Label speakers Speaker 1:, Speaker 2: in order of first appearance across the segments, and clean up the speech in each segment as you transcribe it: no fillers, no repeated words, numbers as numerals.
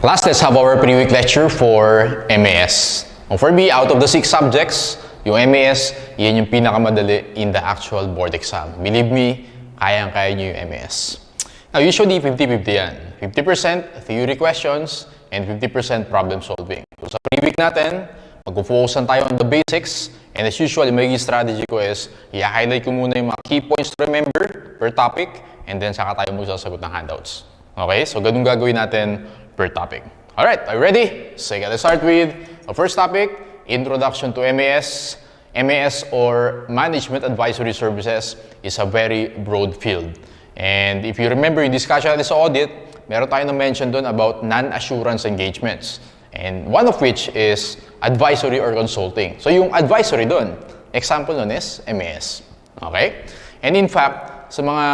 Speaker 1: Class, let's have our pre-week lecture for MAS. For me, out of the 6 subjects, yung MAS, yan yung pinakamadali in the actual board exam. Believe me, kayang-kaya nyo yung MAS. Now, usually 50-50 yan. 50% theory questions and 50% problem solving. So sa pre-week natin, mag-focus tayo on the basics. And as usual, yung magiging strategy ko is, i-highlight ko muna yung mga key points to remember per topic, and then saka tayo magsasagot ng handouts. Okay? So ganun gagawin natin per topic. Alright, are you ready? So let's start with the first topic, Introduction to MAS. MAS or Management Advisory Services is a very broad field. And if you remember yung discussion natin sa audit, meron tayong na-mention doon about non-assurance engagements. And one of which is advisory or consulting. So yung advisory doon, example nun is MAS. Okay? And in fact, sa mga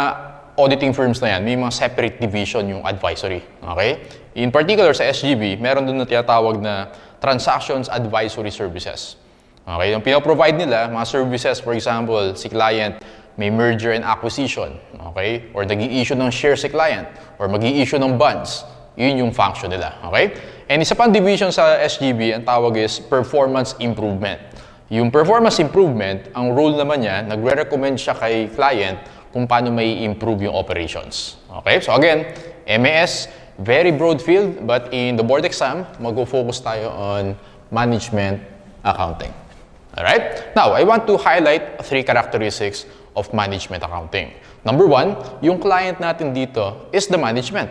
Speaker 1: auditing firms na yan, may mga separate division yung advisory. Okay? In particular sa SGB, meron doon na tinatawag na Transactions Advisory Services. Okay? Yung pinaprovide nila, mga services, for example, si client may merger and acquisition. Okay? Or nag-i-issue ng share si client. Or mag-i-issue ng bonds. Yun yung function nila. Okay? And isa pang division sa SGB, ang tawag is Performance Improvement. Yung Performance Improvement, ang role naman niya, nagre-recommend siya kay client kung paano may improve yung operations. Okay? So again, MAS, very broad field, but in the board exam, mag-focus tayo on management accounting. Alright? Now, I want to highlight 3 characteristics of management accounting. Number 1, yung client natin dito is the management.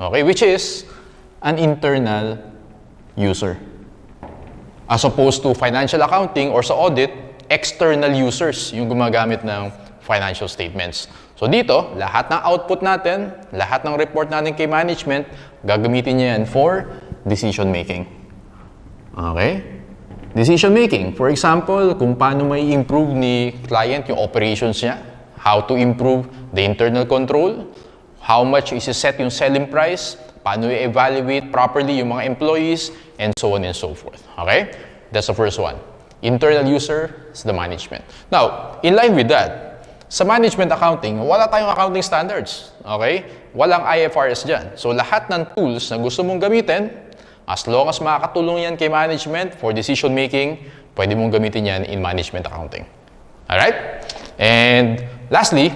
Speaker 1: Okay? Which is an internal user. As opposed to financial accounting or sa audit, external users yung gumagamit ng financial statements. So dito, lahat ng output natin, lahat ng report natin kay management, gagamitin niya yan for decision making. Okay? Decision making. For example, kung paano may improve ni client yung operations niya, how to improve the internal control, how much is set yung selling price, paano i-evaluate properly yung mga employees, and so on and so forth. Okay? That's the first one. Internal user is the management. Now, in line with that, sa management accounting, wala tayong accounting standards. Okay? Walang IFRS dyan. So, lahat ng tools na gusto mong gamitin, as long as makakatulong yan kay management for decision making, pwede mong gamitin yan in management accounting. Alright? And lastly,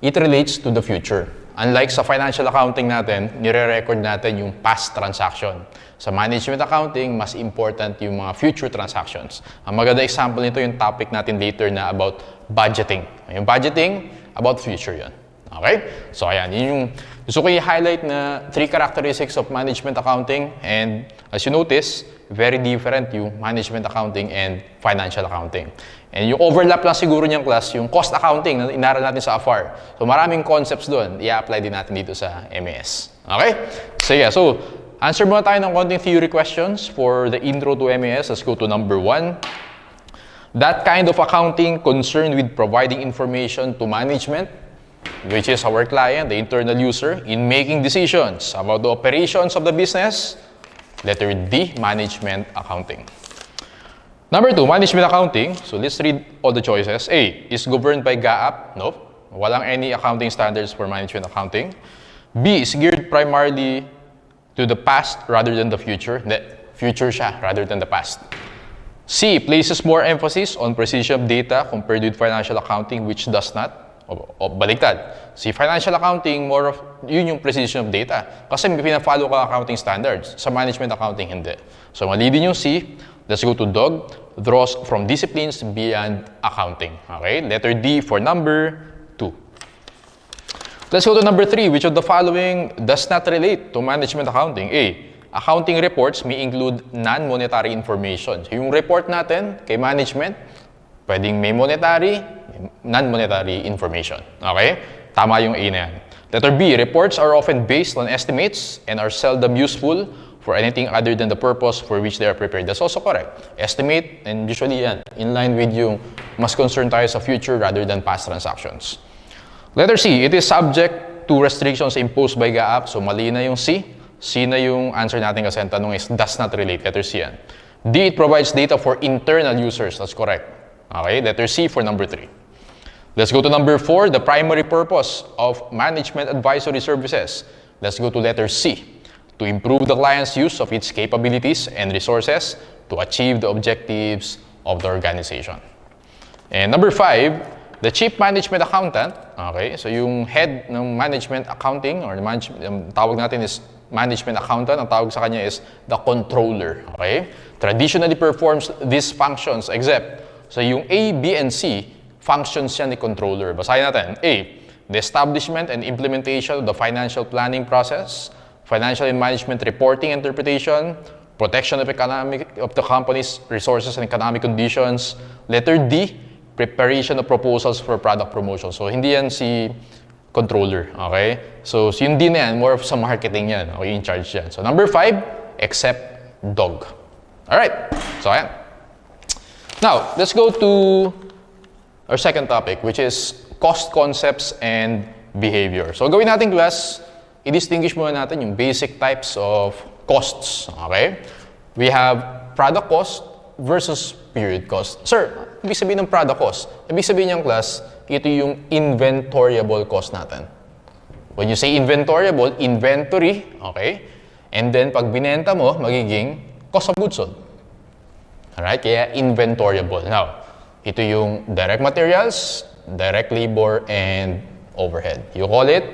Speaker 1: it relates to the future. Unlike sa financial accounting natin, nire-record natin yung past transaction. Sa management accounting, mas important yung mga future transactions. Ang maganda example nito yung topic natin later na about budgeting. Yung budgeting, about future yun. Okay? So ayan, yun yung gusto ko i-highlight na 3 characteristics of management accounting. And as you notice, very different yung management accounting and financial accounting. And yung overlap lang siguro niyang class, yung cost accounting na inaral natin sa AFAR. So maraming concepts doon, i-apply din natin dito sa MAS. Okay? So yeah, so answer muna tayo ng konting theory questions for the intro to MAS. Let's go to number 1. That kind of accounting concerned with providing information to management, which is our client, the internal user, in making decisions about the operations of the business. Letter D, management accounting. Number 2, management accounting. So let's read all the choices. A, is governed by GAAP. Nope. Walang any accounting standards for management accounting. B, is geared primarily to the past rather than the future. The future siya rather than the past. C, places more emphasis on precision of data compared with financial accounting, which does not. O baliktad. Si financial accounting, more of, yun yung precision of data. Kasi may pina-follow ka accounting standards. Sa management accounting, hindi. So mali din yung C. Let's go to Dog. Draws from disciplines beyond accounting. Okay? Letter D for number 2. Let's go to number 3. Which of the following does not relate to management accounting? A, accounting reports may include non-monetary information. So, yung report natin kay management, pwedeng may monetary, non-monetary information. Okay? Tama yung A na yan. Letter B, reports are often based on estimates and are seldom useful for anything other than the purpose for which they are prepared. That's also correct. Estimate, and usually yan, in line with yung mas concerned tayo sa future rather than past transactions. Letter C, it is subject to restrictions imposed by GAAP. So mali na yung C. C na yung answer natin kasi ang tanong is does not relate. Letter C yan. D, it provides data for internal users. That's correct. Okay, letter C for number 3. Let's go to number 4, the primary purpose of management advisory services. Let's go to letter C. to improve the client's use of its capabilities and resources to achieve the objectives of the organization. And number 5, the chief management accountant, okay, so yung head ng management accounting or tawag natin is management accountant, ang tawag sa kanya is the controller, okay? Traditionally performs these functions except so yung A, B, and C, functions yan ni controller. Basahin natin. A, the establishment and implementation of the financial planning process, financial and management reporting interpretation, protection of the company's resources and economic conditions. Letter D, preparation of proposals for product promotion. So, hindi yan si controller, okay? So yung D na yan, more of sa marketing yan, okay, in charge yan. So, number 5, except dog. Alright, so ayan. Now, let's go to our second topic, which is cost concepts and behavior. So, gawin natin class, i-distinguish muna natin yung basic types of costs, okay? We have product cost versus period cost. Sir, ibig sabihin ng product cost? Ibig sabihin niyang class, ito yung inventoriable cost natin. When you say inventoriable, inventory, okay? And then, pag binenta mo, magiging cost of goods sold. Alright? Kaya inventoriable. Now, ito yung direct materials, direct labor, and overhead. You call it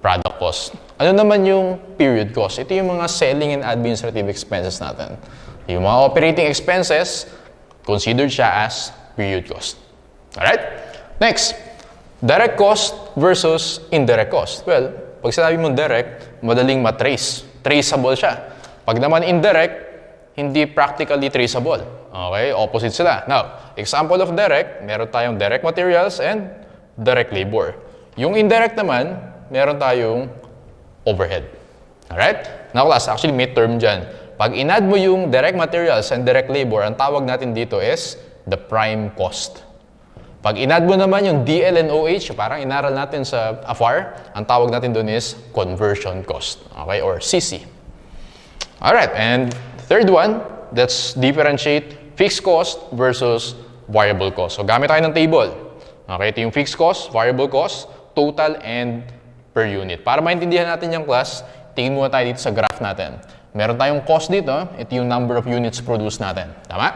Speaker 1: product cost. Ano naman yung period cost? Ito yung mga selling and administrative expenses natin. Yung mga operating expenses, considered siya as period cost. Alright? Next, direct cost versus indirect cost. Well, pag sinabi mo direct, madaling matrace. Traceable siya. Pag naman indirect, hindi practically traceable. Okay? Opposite sila. Now, example of direct, meron tayong direct materials and direct labor. Yung indirect naman, meron tayong overhead. Alright? Now class, actually may term dyan. Pag in-add mo yung direct materials and direct labor, ang tawag natin dito is the prime cost. Pag in-add mo naman yung DL and OH, parang inaral natin sa AFAR, ang tawag natin doon is conversion cost. Okay? Or CC. Alright, and third one, let's differentiate fixed cost versus variable cost. So gamit tayo ng table. Okay, ito yung fixed cost, variable cost, total, and per unit. Para maintindihan natin yung class, tingin muna tayo dito sa graph natin. Meron tayong cost dito, ito yung number of units produced natin. Tama?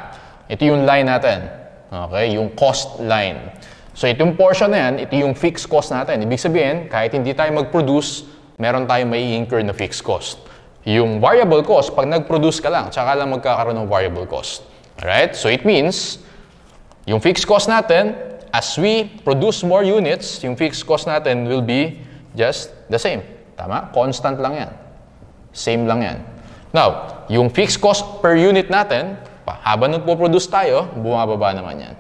Speaker 1: Ito yung line natin. Okay, yung cost line. So itong portion na yan, ito yung fixed cost natin. Ibig sabihin, kahit hindi tayo mag-produce, meron tayong may incur na fixed cost. Yung variable cost, pag nag-produce ka lang, tsaka lang magkakaroon ng variable cost. Alright? So it means, yung fixed cost natin, as we produce more units, yung fixed cost natin will be just the same. Tama? Constant lang yan. Same lang yan. Now, yung fixed cost per unit natin, habang nagpo-produce tayo, bumababa naman yan.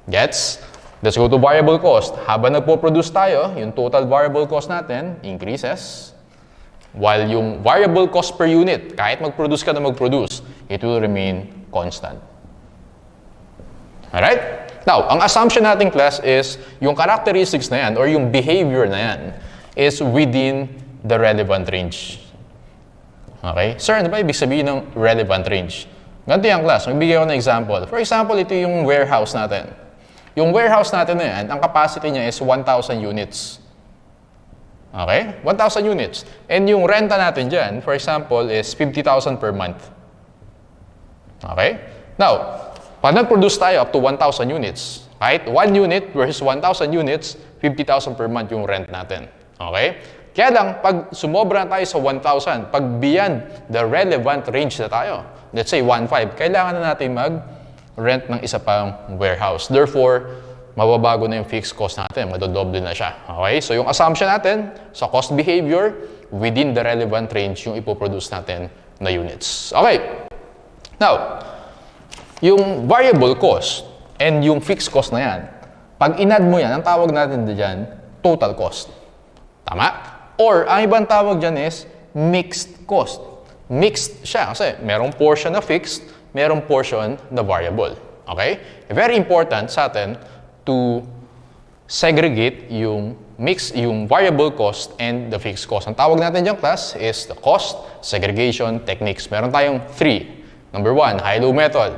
Speaker 1: Gets? Let's go to variable cost. Habang nagpo-produce tayo, yung total variable cost natin increases. While yung variable cost per unit, kahit mag-produce ka na mag-produce, it will remain constant. Alright? Now, ang assumption natin class is yung characteristics na yan or yung behavior na yan is within the relevant range. Okay? Sir, ano ba ibig sabihin ng relevant range? Ganito yung class. Magbigay ako ng example. For example, ito yung warehouse natin. Yung warehouse natin na yan, ang capacity niya is 1,000 units. Okay? 1,000 units. And yung renta natin dyan, for example, is 50,000 per month. Okay? Now, pag nag-produce tayo up to 1,000 units, kahit 1 unit versus 1,000 units, 50,000 per month yung rent natin. Okay? Kaya lang, pag sumobra tayo sa 1,000, pag beyond the relevant range na tayo, let's say 1,500, kailangan na natin mag-rent ng isa pang warehouse. Therefore, mababago na yung fixed cost natin, madodoble na siya. Okay? So yung assumption natin sa cost behavior, within the relevant range yung ipoproduce natin na units. Okay? Now, yung variable cost and yung fixed cost na yan, pag in-add mo yan, ang tawag natin dyan, total cost. Tama? Or, ang ibang tawag dyan is mixed cost. Mixed siya kasi merong portion na fixed, merong portion na variable. Okay? Very important sa atin to segregate yung yung variable cost and the fixed cost. Ang tawag natin dyan, class, is the cost segregation techniques. Meron tayong 3. Number 1, high-low method.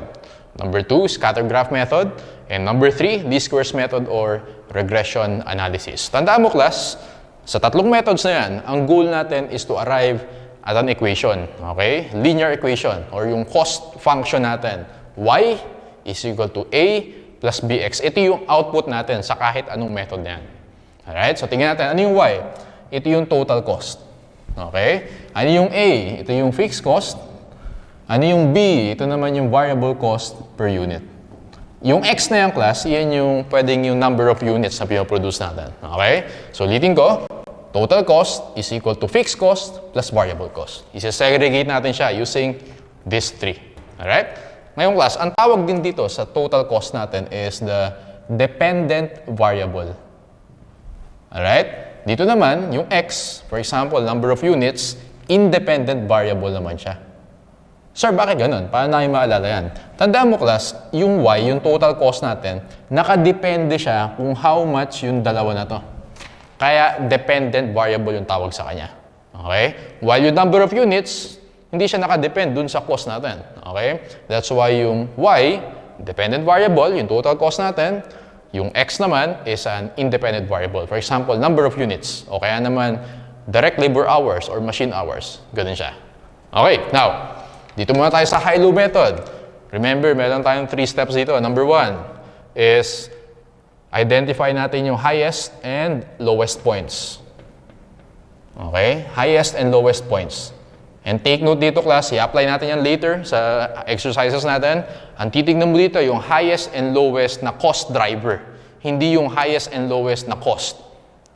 Speaker 1: Number 2, scatter graph method. And number 3, least squares method or regression analysis. Tandaan mo, class, sa tatlong methods na yan, ang goal natin is to arrive at an equation. Okay? Linear equation or yung cost function natin. Y is equal to A plus BX. Ito yung output natin sa kahit anong method na yan. Alright? So, tingnan natin. Ano yung Y? Ito yung total cost. Okay? Ano yung A? Ito yung fixed cost. Ano yung B? Ito naman yung variable cost per unit. Yung X na yung class, yan yung pwedeng yung number of units na pinaproduce natin. Okay? So, ulitin ko. Total cost is equal to fixed cost plus variable cost. Isa-segregate natin siya using these three. Alright? Ngayong class, ang tawag din dito sa total cost natin is the dependent variable. Alright? Dito naman, yung X, for example, number of units, independent variable naman siya. Sir, bakit ganun? Paano namin maalala yan? Tandaan mo, class, yung Y, yung total cost natin, nakadepende siya kung how much yung dalawa na to. Kaya, dependent variable yung tawag sa kanya. Okay? While yung number of units, hindi siya nakadepend dun sa cost natin. Okay? That's why yung Y, dependent variable, yung total cost natin, yung X naman is an independent variable. For example, number of units. O kaya naman, direct labor hours or machine hours. Ganun siya. Okay, now, dito muna tayo sa high-low method. Remember, meron tayong 3 steps dito. Number 1 is identify natin yung highest and lowest points. Okay? Highest and lowest points. And take note dito, class, i-apply natin yan later sa exercises natin. Ang titignan mo dito, yung highest and lowest na cost driver. Hindi yung highest and lowest na cost.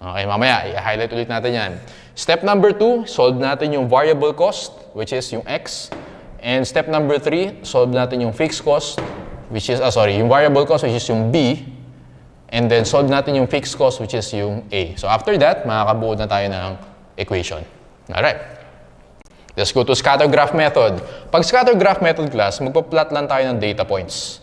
Speaker 1: Okay, mamaya, i-highlight ulit natin yan. Step number 2, solve natin yung variable cost, which is yung X. And step number 3, solve natin yung fixed cost, which is, yung variable cost, which is yung B. And then solve natin yung fixed cost, which is yung A. So after that, makakabuo na tayo ng equation. Alright. Let's go to scatter graph method. Pag scatter graph method, class, magpa-plot lang tayo ng data points.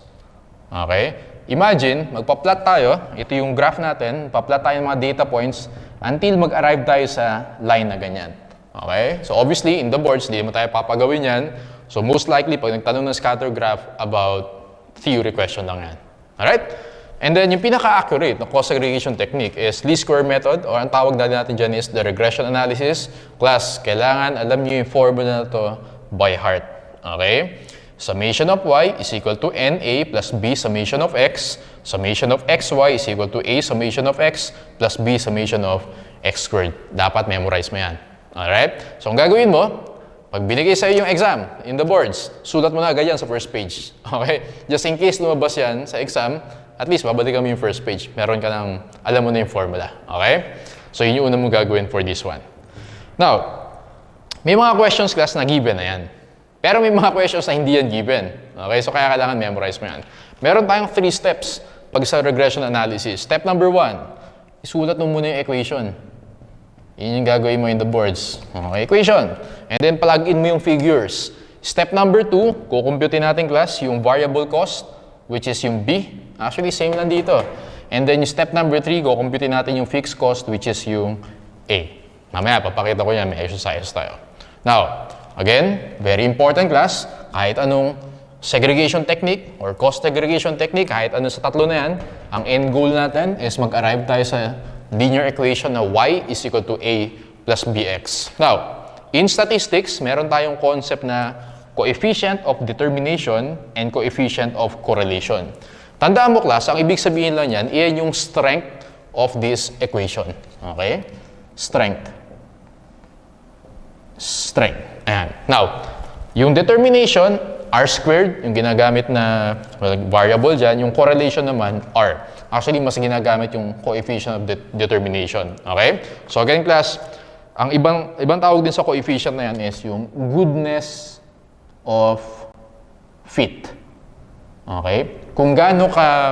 Speaker 1: Okay? Imagine, magpa-plot tayo. Ito yung graph natin. Pa-plot tayo ng mga data points until mag-arrive tayo sa line na ganyan. Okay? So obviously, in the boards, hindi mo tayo papagawin yan. So most likely, pag nagtanong ng scatter graph, about theory question lang yan. Alright? And then, yung pinaka-accurate na cost segregation technique is least square method, or ang tawag natin dyan is the regression analysis. Class, kailangan alam niyo yung formula na to by heart. Okay? Summation of y is equal to NA plus B summation of x. Summation of xy is equal to A summation of x plus B summation of x squared. Dapat memorize mo yan. Alright? So, ang gagawin mo, pag binigay sa'yo yung exam in the boards, sulat mo na agad yan sa first page. Okay? Just in case lumabas yan sa exam, at least babalikan mo yung first page. Meron ka ng, alam mo na yung formula. Okay? So, yun yung una mong gagawin for this one. Now, may mga questions, class, na given na yan. Pero may mga questions na hindi yan given. Okay? So, kaya kailangan memorize mo yan. Meron tayong 3 steps pag sa regression analysis. Step number 1, isulat mo muna yung equation. Yun yung gagawin mo in the boards. Okay, equation. And then, plug in mo yung figures. Step number 2, kukumputin natin, class, yung variable cost, which is yung B. Actually, same lang dito. And then, yung step number 3, kukumputin natin yung fixed cost, which is yung A. Mamaya, papakita ko yan. May exercise tayo. Now, again, very important, class. Kahit anong segregation technique or cost segregation technique, kahit ano sa tatlo na yan, ang end goal natin is mag-arrive tayo sa linear equation na y is equal to a plus bx. Now, in statistics, meron tayong concept na coefficient of determination and coefficient of correlation. Tandaan mo, class, ang ibig sabihin lang yan, iyan yung strength of this equation. Okay? Strength. Strength. Ayan. Now, yung determination, r squared, yung ginagamit na variable dyan, yung correlation naman, r. Actually, mas ginagamit yung coefficient of determination. Okay? So again, class, ang ibang tawag din sa coefficient na yan is yung goodness of fit. Okay? Kung gaano ka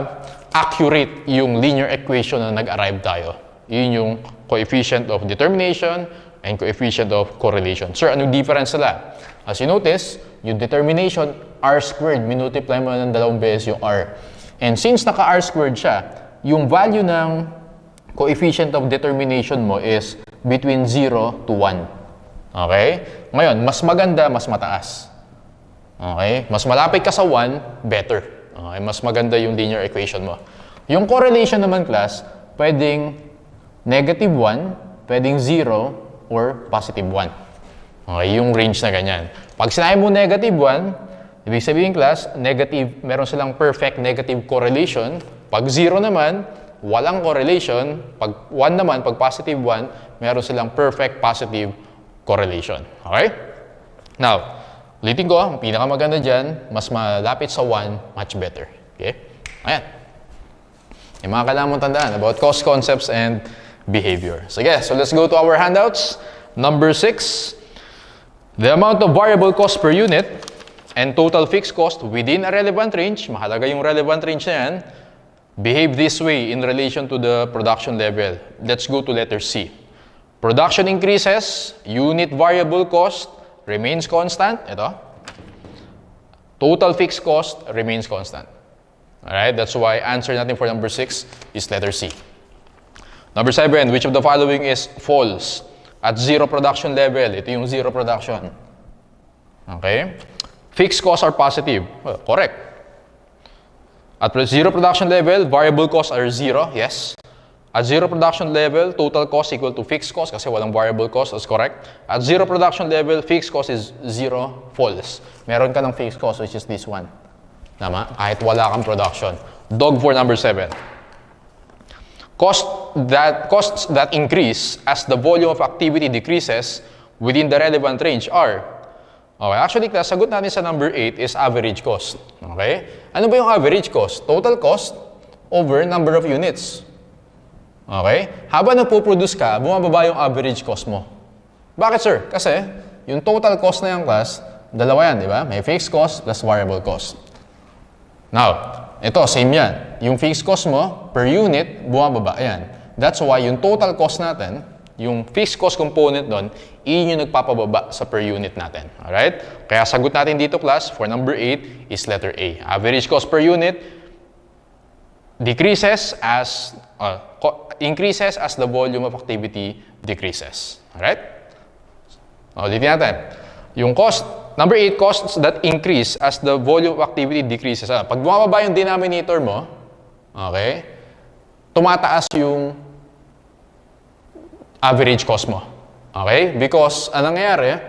Speaker 1: accurate yung linear equation na nag-arrive tayo. Yun yung coefficient of determination and coefficient of correlation. Sir, anong difference sila? As you notice, yung determination, r squared, minultiply mo ng 2 beses yung r. And since naka-r squared siya, yung value ng coefficient of determination mo is between 0 to 1. Okay? Ngayon, mas maganda, mas mataas. Okay? Mas malapit ka sa 1, better. Okay? Mas maganda yung linear equation mo. Yung correlation naman, class, pwedeng -1, pwedeng 0, or +1. Okay, yung range na ganyan. Pag sinabi mo negative 1, ibig sabihin class, negative, meron silang perfect negative correlation. Pag 0 naman, walang correlation. Pag 1 naman, pag positive 1, meron silang perfect positive correlation. Okay? Now, ulitin ko, ang pinakamaganda dyan, mas malapit sa 1, much better. Okay? Ayan. Yung mga kailangan mong tandaan about cost concepts and behavior. Sige, so let's go to our handouts. Number 6, the amount of variable cost per unit and total fixed cost within a relevant range, mahalaga yung relevant range na yan, behave this way in relation to the production level. Let's go to letter C. Production increases, unit variable cost remains constant. Ito. Total fixed cost remains constant. Alright, that's why answer natin for number 6 is letter C. Number 7, which of the following is false? At zero production level, ito yung zero production. Okay? Fixed costs are positive. Well, correct. At zero production level, variable costs are 0. Yes. At zero production level, total cost equal to fixed cost kasi walang variable cost. That's correct. At zero production level, fixed cost is 0. False. Meron ka ng fixed cost which is this one. Tama? Kahit wala kang production. Dog for number 7. Costs that increase as the volume of activity decreases within the relevant range are. Okay, actually, class, sagot natin sa number 8 is average cost. Okay? Ano ba yung average cost? Total cost over number of units. Okay? Habang nagpo-produce ka, bumababa yung average cost mo. Bakit, sir? Kasi yung total cost na yung class, dalawa yan, di ba? May fixed cost plus variable cost. Now, ito, same yan. Yung fixed cost mo, per unit, bumababa. Ayan. That's why yung total cost natin, yung fixed cost component doon, yun yung nagpapababa sa per unit natin. Alright? Kaya sagot natin dito, class, for number 8 is letter A. Average cost per unit decreases as, increases as the volume of activity decreases. Alright? Ulitin natin. Yung cost, number 8, costs that increase as the volume of activity decreases. Pag bumababa yung denominator mo, okay, tumataas yung average cost mo. Okay? Because, anong nangyayari,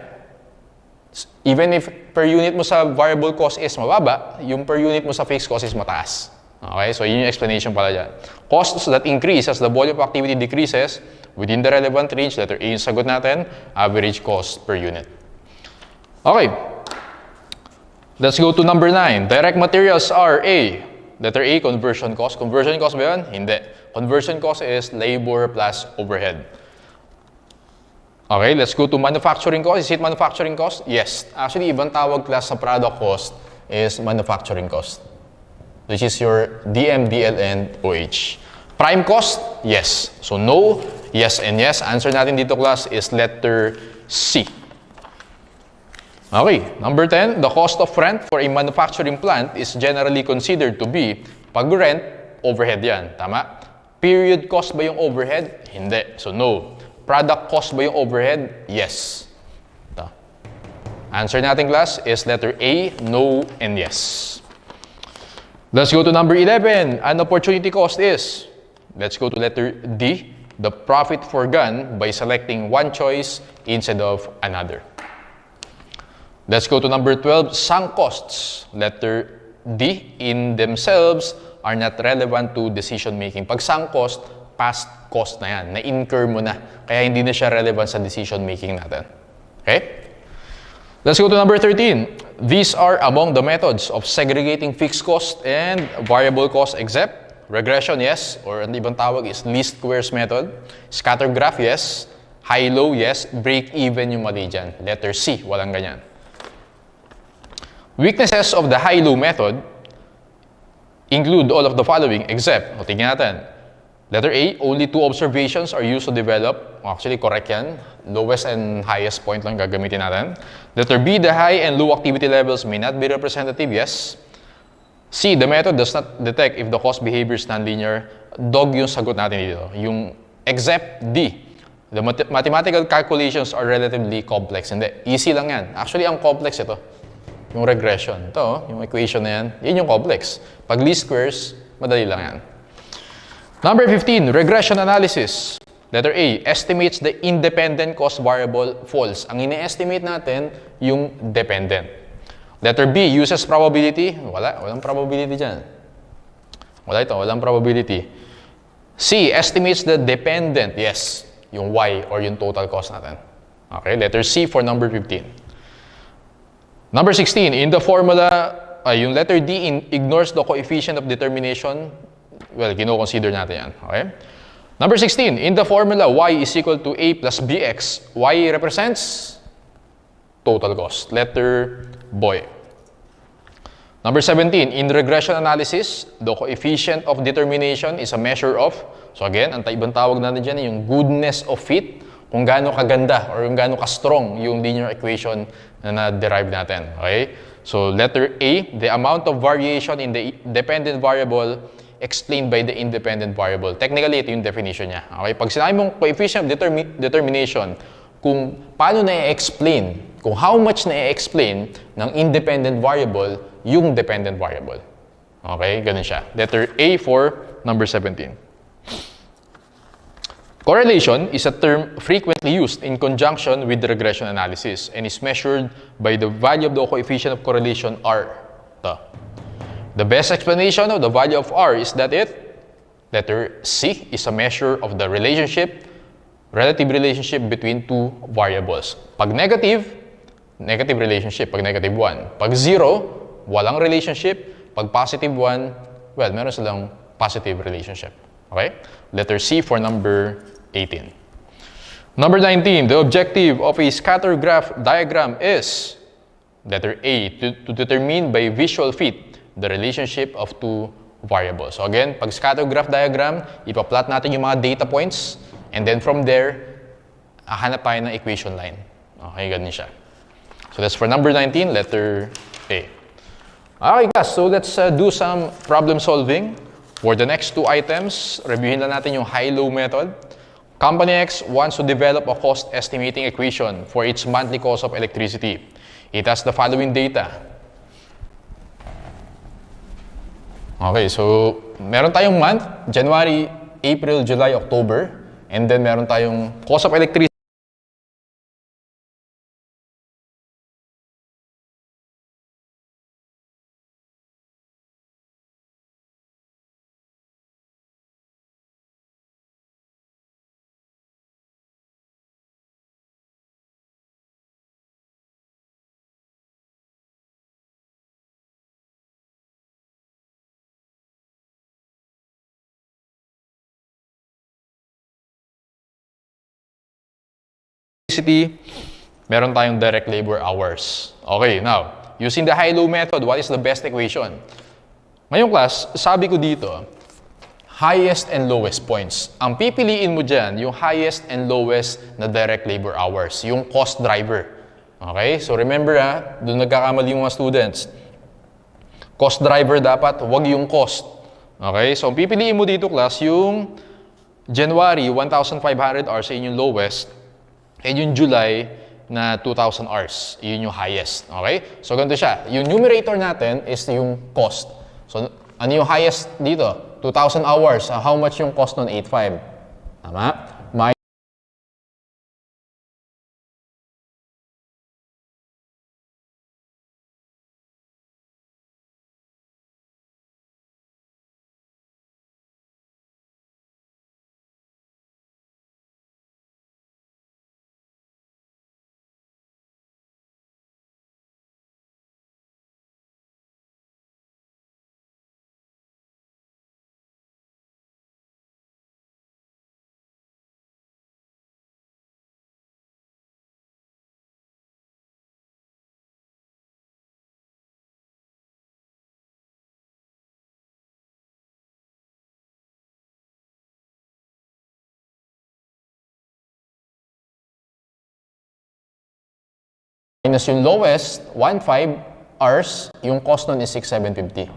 Speaker 1: even if per unit mo sa variable cost is mababa, yung per unit mo sa fixed cost is mataas. Okay? So, yun yung explanation pala dyan. Costs that increase as the volume of activity decreases within the relevant range, letter A yung sagot natin, average cost per unit. Okay. Let's go to number 9. Direct materials are A. Letter A, conversion cost. Conversion cost ba yun? Hindi. Conversion cost is labor plus overhead. Okay, let's go to manufacturing cost. Is it manufacturing cost? Yes. Actually, ibang tawag class sa product cost is manufacturing cost, which is your DM, DL, and OH. Prime cost? Yes. So, no, yes, and yes. Answer natin dito class is letter C. Okay, number 10, the cost of rent for a manufacturing plant is generally considered to be, pag rent, overhead yan. Tama? Period cost ba yung overhead? Hindi. So, no. Product cost ba yung overhead? Yes. Ito. Answer natin, class, is letter A, no, and yes. Let's go to number 11. An opportunity cost is, let's go to letter D, the profit forgone by selecting one choice instead of another. Let's go to number 12, sunk costs. Letter D, in themselves are not relevant to decision making. Pag sunk cost, past cost na yan. Na-incur mo na. Kaya hindi na siya relevant sa decision making natin. Okay? Let's go to number 13. These are among the methods of segregating fixed cost and variable cost except regression, yes. Or ang ibang tawag is least squares method. Scatter graph, yes. High-low, yes. Break-even yung mali dyan. Letter C, walang ganyan. Weaknesses of the high-low method include all of the following except, tingnan natin. Letter A, only 2 observations are used to develop. Actually, correct yan. Lowest and highest point lang gagamitin natin. Letter B, the high and low activity levels may not be representative. Yes. C, the method does not detect if the cost behavior is non-linear. Dog yung sagot natin dito. Yung except D, the mathematical calculations are relatively complex. Hindi, easy lang yan. Actually, ang complex ito. Yung regression. Ito, yung equation na yan, yun yung complex. Pag least squares, madali lang yan. Number 15, regression analysis. Letter A, estimates the independent cost variable. False. Ang ine-estimate natin, yung dependent. Letter B, uses probability. Walang probability dyan. Walang probability. C, estimates the dependent. Yes, yung Y or yung total cost natin. Okay, letter C for number 15. Number 16, in the formula, yung letter D ignores the coefficient of determination. Well, kino-consider natin yan. Okay? Number 16, in the formula, y is equal to a plus bx. Y represents total cost. Letter boy. Number 17, in regression analysis, the coefficient of determination is a measure of, so again, ang ibang tawag natin dyan yung goodness of fit, kung gaano kaganda or kung gaano ka-strong yung linear equation na na-derive natin. Okay? So letter A, the amount of variation in the dependent variable explained by the independent variable. Technically, ito yung definition niya. Okay? Pag sinabi mong coefficient of determination, kung paano na-explain, kung how much na-explain ng independent variable yung dependent variable. Okay? Ganun siya. Letter A for number 17. Correlation is a term frequently used in conjunction with the regression analysis and is measured by the value of the coefficient of correlation R. The best explanation of the value of R is that letter C, is a measure of the relative relationship between two variables. Pag negative relationship. Pag negative 1. Pag 0, walang relationship. Pag positive 1, well, meron silang positive relationship. Okay? Letter C for number 18. Number 19, the objective of a scatter graph diagram is, letter A, to determine by visual fit the relationship of two variables. So again, pag scatter graph diagram, ipa-plot natin yung mga data points, and then from there, hahanap tayo ng equation line. Okay, ganun siya. So that's for number 19, letter A. Okay guys, so let's do some problem solving. For the next two items, reviewin lang natin yung high-low method. Company X wants to develop a cost estimating equation for its monthly cost of electricity. It has the following data. Okay, so meron tayong month, January, April, July, October, and then meron tayong cost of electricity. Meron tayong direct labor hours. Okay, now, using the high-low method, what is the best equation? Ngayong class, sabi ko dito, highest and lowest points. Ang pipiliin mo dyan, yung highest and lowest na direct labor hours, yung cost driver. Okay, so remember doon nagkakamali yung mga students. Cost driver dapat, wag yung cost. Okay, so ang pipiliin mo dito class, yung January, 1,500 hours, yun yung lowest. And yung July na 2,000 hours, yun yung highest. Okay? So ganito siya. Yung numerator natin is yung cost. So ano yung highest dito? 2,000 hours. How much yung cost nun? 8,500. Tama? Minus yung lowest, 1,500 hours, yung cost nun is 6,750.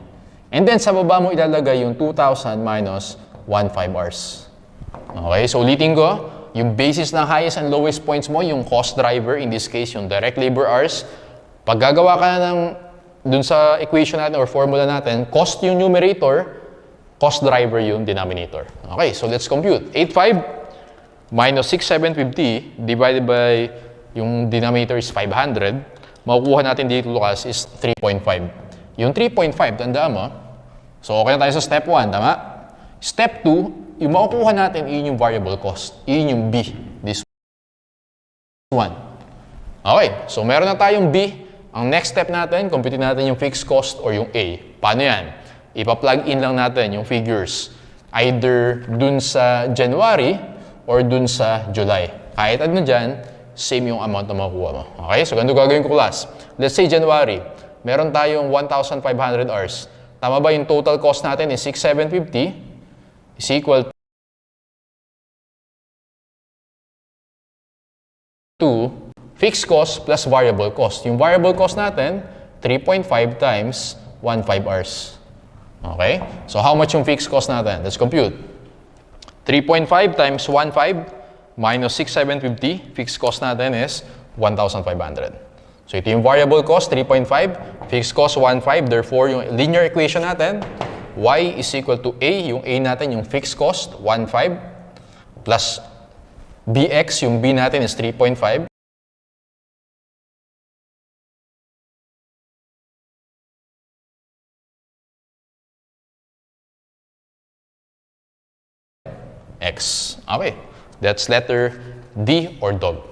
Speaker 1: And then sa baba mo ilalagay yung 2,000 minus 1,500 hours. Okay, so ulitin ko, yung basis ng highest and lowest points mo, yung cost driver, in this case, yung direct labor hours. Pag gagawa ka ng dun sa equation natin or formula natin, cost yung numerator, cost driver yung denominator. Okay, so let's compute. 8,500 minus 6,750 divided by yung denominator is 500, makukuha natin dito, Lucas, is 3.5. Yung 3.5, tandaan mo, so okay na tayo sa step 1, tama? Step 2, yung makukuha natin, yun yung variable cost. Yun yung B, this one. Okay, so meron na tayong B. Ang next step natin, compute natin yung fixed cost or yung A. Paano yan? Ipa-plug in lang natin yung figures. Either dun sa January or dun sa July. Kahit ano dyan, same yung amount na makukuha mo. Okay, so ganito gagawin ko, class. Let's say January, meron tayong 1,500 hours. Tama ba yung total cost natin is 6,750 is equal to fixed cost plus variable cost. Yung variable cost natin, 3.5 times 1.5 hours. Okay? So how much yung fixed cost natin? Let's compute. 3.5 times 1.5 minus 6,750. Fixed cost natin is 1,500. So ito yung variable cost, 3.5. Fixed cost, 1.5. Therefore, yung linear equation natin, y is equal to a. Yung a natin, yung fixed cost, 1.5. Plus bx, yung b natin is 3.5. X. Okay. That's letter D or dog.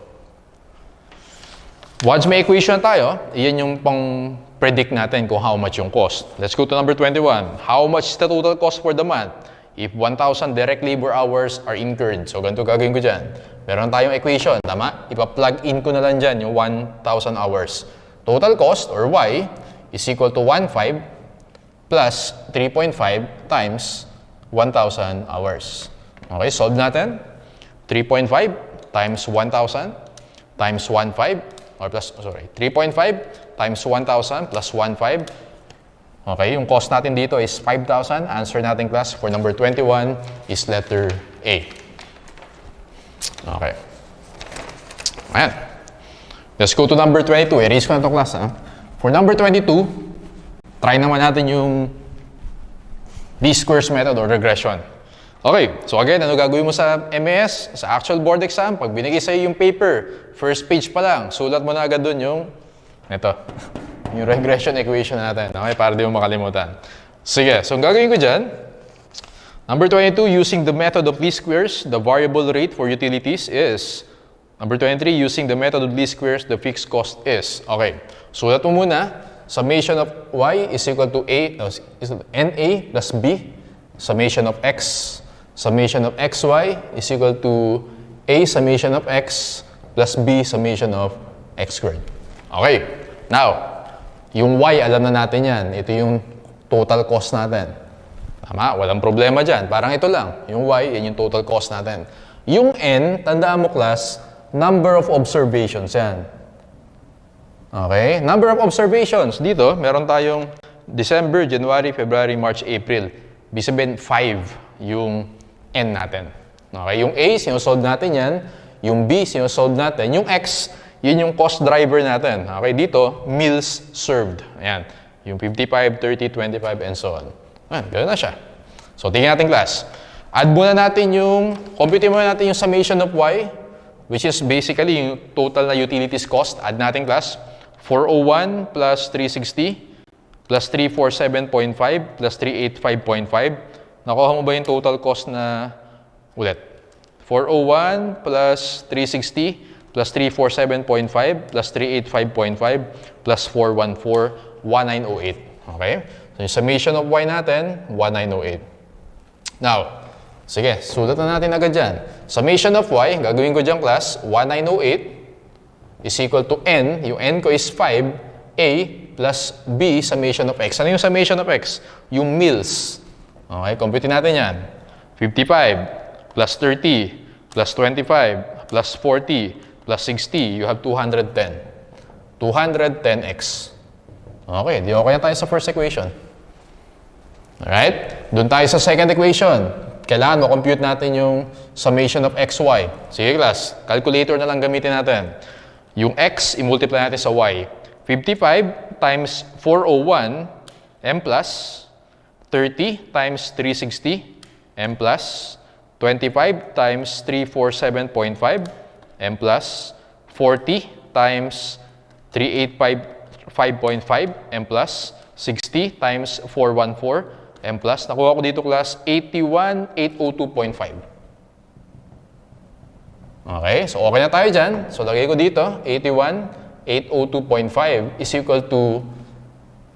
Speaker 1: Once may equation tayo, iyan yung pang predict natin kung how much yung cost. Let's go to number 21. How much is the total cost for the month if 1,000 direct labor hours are incurred? So, ganito gagawin ko dyan. Meron tayong equation, tama? Ipa-plug in ko na lang dyan yung 1,000 hours. Total cost or Y is equal to 1.5 plus 3.5 times 1,000 hours. Okay, solve natin. 3.5 times 1,000 times 1.5 or plus, 3.5 times 1,000 plus 1.5. Okay, yung cost natin dito is 5,000. Answer natin, class, for number 21 is letter A. Okay. Ayan. Let's go to number 22. Erase ko na ito, class. Ha? For number 22, try naman natin yung least squares method or regression. Okay, so again, ano gagawin mo sa MES? Sa actual board exam, pag binigay sa'yo yung paper, first page pa lang, sulat mo na agad dun yung, ito, yung regression equation natin. Okay, para di mo makalimutan. Sige, so ang gagawin ko dyan, number 22, using the method of least squares, the variable rate for utilities is, number 23, using the method of least squares, the fixed cost is. Okay, sulat mo muna, summation of y is equal to NA plus B, summation of x, summation of xy is equal to a summation of x plus b summation of x squared. Okay. Now, yung y, alam na natin yan. Ito yung total cost natin. Tama? Walang problema dyan. Parang ito lang. Yung y, yan yung total cost natin. Yung n, tandaan mo, class, number of observations yan. Okay? Number of observations. Dito, meron tayong December, January, February, March, April. Ibig sabihin, 5 yung n natin. Okay? Yung A, sinusolve natin yan. Yung B, sinusolve natin. Yung X, yun yung cost driver natin. Okay? Dito, meals served. Ayan. Yung 55, 30, 25, and so on. Ayan, ganoon na siya. So, tingnan natin, class. Add muna natin yung, compute muna natin yung summation of Y, which is basically yung total na utilities cost. Add natin, class. 401 plus 360 plus 347.5 plus 385.5. Nakuha mo ba yung total cost na ulit? 401 plus 360 plus 347.5 plus 385.5 plus 414, 1908. Okay? So yung summation of y natin, 1908. Now, sige, sulat na natin agad dyan. Summation of y, gagawin ko dyan, class, 1908 is equal to n. Yung n ko is 5a plus b summation of x. Ano yung summation of x? Yung meals. Okay, compute natin yan. 55 plus 30 plus 25 plus 40 plus 60, you have 210. 210x. Okay, di okay na tayo sa first equation. Alright? Doon tayo sa second equation. Kailangan mo-compute natin yung summation of xy. Sige, class. Calculator na lang gamitin natin. Yung x, i-multiply natin sa y. 55 times 401 m plus 30 times 360 m plus
Speaker 2: 25 times 347.5 M plus 40 times 3855.5 M plus 60 times 414 M plus. Nakuha ko dito class 81,802.5. Okay, so okay na tayo dyan. So lagay ko dito 81,802.5 is equal to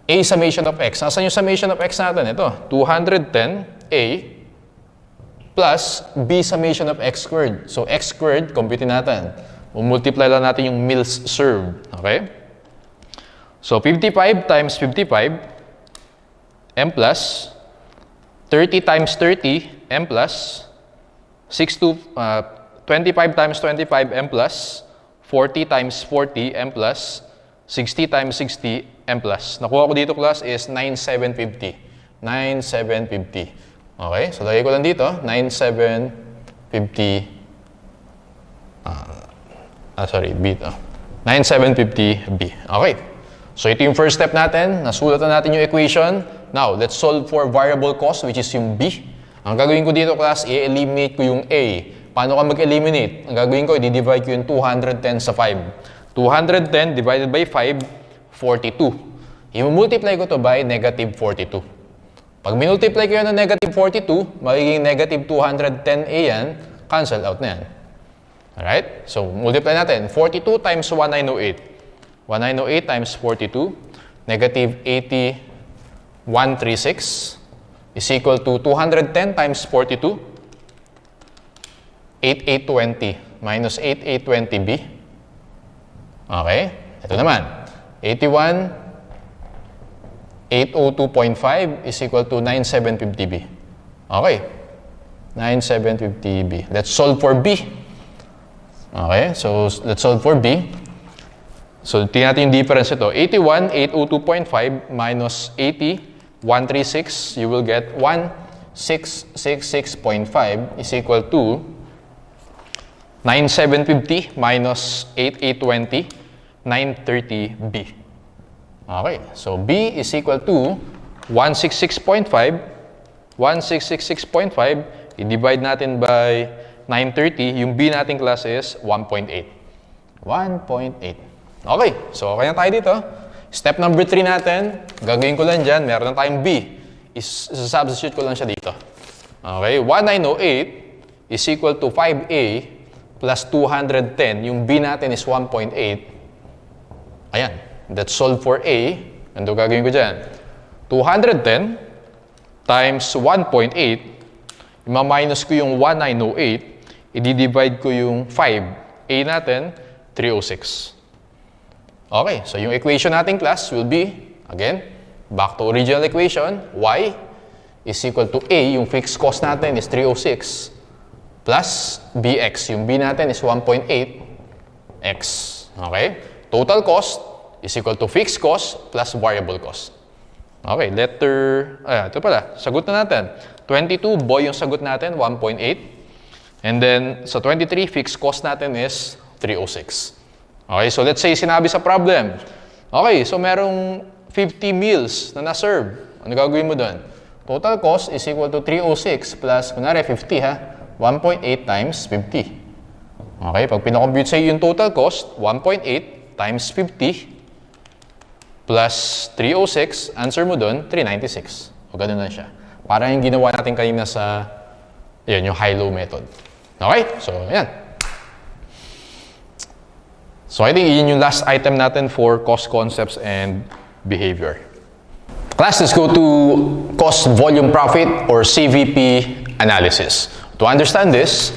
Speaker 2: A summation of x. Nasaan yung summation of x natin? Ito, 210A plus B summation of x squared. So x squared, compute natin. Multiply lang natin yung meals served. Okay? So 55 times 55 M plus 30 times 30 M plus 25 times 25 M plus 40 times 40 M plus 60 times 60 M plus. Nakuha ko dito class is 9,750. 9,750. Okay, so lagay ko lang dito 9,750 B to. 9,750B. Okay. So ito yung first step natin. Nasulat na natin yung equation. Now, let's solve for variable cost which is yung B. Ang gagawin ko dito class, i-eliminate ko yung A. Paano ka mag-eliminate? Ang gagawin ko, i-divide ko yung 210 sa 5. 210 divided by 5, 42. I-multiply ko to by negative 42. Pag minultiply ko yan ng negative 42, magiging negative 210A yan, cancel out na yan. Alright? So, multiply natin. 42 times 1908. 1908 times 42, negative 80,136 is equal to 210 times 42, 8820 minus 8820B. Okay? Ito naman. 81,802.5 is equal to 9,750B. Okay. 9,750B. Let's solve for B. Okay, so let's solve for B. So, tingnan natin yung difference ito. 81,802.5 minus 80,136, you will get 1,666.5 is equal to 9,750 minus 8,820, 930B. Okay, so B is equal to 166.5. 1,666.5, i-divide natin by 930, yung B nating class is 1.8. 1.8. Okay, so okay na tayo dito. Step number 3 natin, gagawin ko lang dyan, meron na tayong B. Substitute ko lang siya dito. Okay, 1908 is equal to 5A plus 210. Yung B natin is 1.8. Ayan, that's solve for A. Ano gagawin ko dyan? 210 times 1.8, ima-minus ko yung 1908, i-divide ko yung 5. A natin, 306. Okay, so yung equation natin class will be, again, back to original equation, y is equal to A, yung fixed cost natin is 306, plus bx, yung b natin is 1.8, x. Okay? Total cost is equal to fixed cost plus variable cost. Okay, ito pala, sagot na natin. 22, boy yung sagot natin, 1.8. And then, sa 23, fixed cost natin is 306. Okay, so let's say sinabi sa problem. Okay, so merong 50 meals na na-serve. Ano gagawin mo doon? Total cost is equal to 306 plus, kunwari 50 ha, 1.8 times 50. Okay, pag pinakompute sa'yo yung total cost, 1.8 times 50 plus 306, answer mo doon, 396. O ganun na siya. Parang yung ginawa natin kanina sa, yun, yung high-low method. Okay, so yan. So I think yun yung last item natin for cost concepts and behavior. Class, let's go to cost volume profit or CVP analysis. To understand this,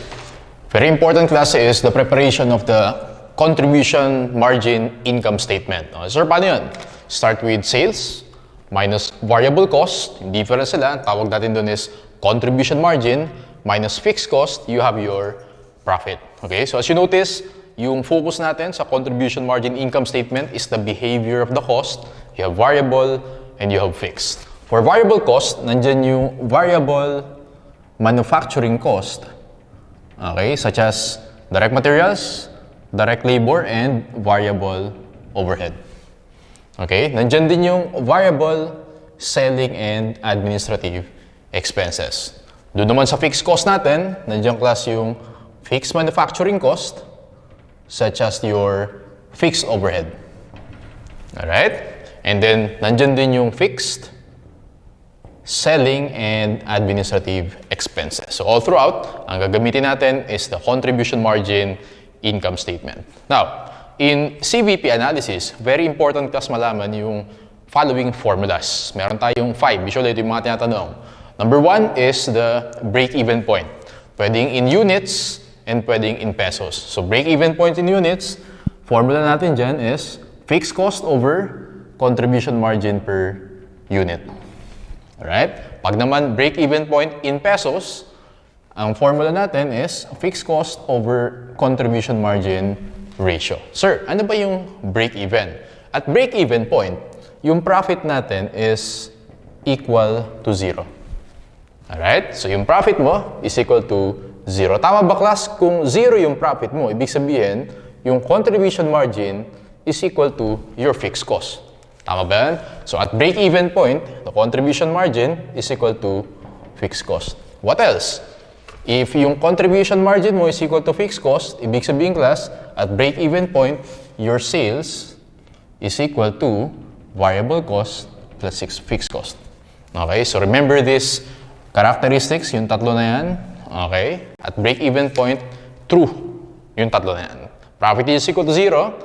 Speaker 2: very important class is the preparation of the contribution margin income statement. Sir, paano yun? Start with sales minus variable cost. Yung difference sila, tawag natin doon is contribution margin minus fixed cost, you have your profit. Okay, so as you notice, yung focus natin sa contribution margin income statement is the behavior of the cost. You have variable and you have fixed. For variable cost, nandyan yung variable manufacturing cost. Okay, such as direct materials, direct labor, and variable overhead. Okay, nandyan din yung variable selling and administrative expenses.
Speaker 1: Doon naman sa fixed cost natin, nandiyan class yung fixed manufacturing cost, such as your fixed overhead. Alright? And then, nandiyan din yung fixed selling and administrative expenses. So all throughout, ang gagamitin natin is the contribution margin income statement. Now, in CVP analysis, very important class malaman yung following formulas. Meron tayong 5. Usually, ito yung mga tinatanong. Number 1 is the break-even point. Pwedeng in units and pwedeng in pesos. So break-even point in units, formula natin dyan is fixed cost over contribution margin per unit. Alright? Pag naman break-even point in pesos, ang formula natin is fixed cost over contribution margin ratio. Sir, ano ba yung break-even? At break-even point, yung profit natin is equal to 0. Alright? So yung profit mo is equal to 0. Tama ba class? Kung 0 yung profit mo, ibig sabihin, yung contribution margin is equal to your fixed cost. Tama ba yan? So at break-even point, the contribution margin is equal to fixed cost. What else? If yung contribution margin mo is equal to fixed cost, ibig sabihin class, at break-even point, your sales is equal to variable cost plus fixed cost. Okay? So remember this characteristics, yung tatlo na yan. Okay? At break-even point, true yung tatlo na yan. Profit is equal to 0,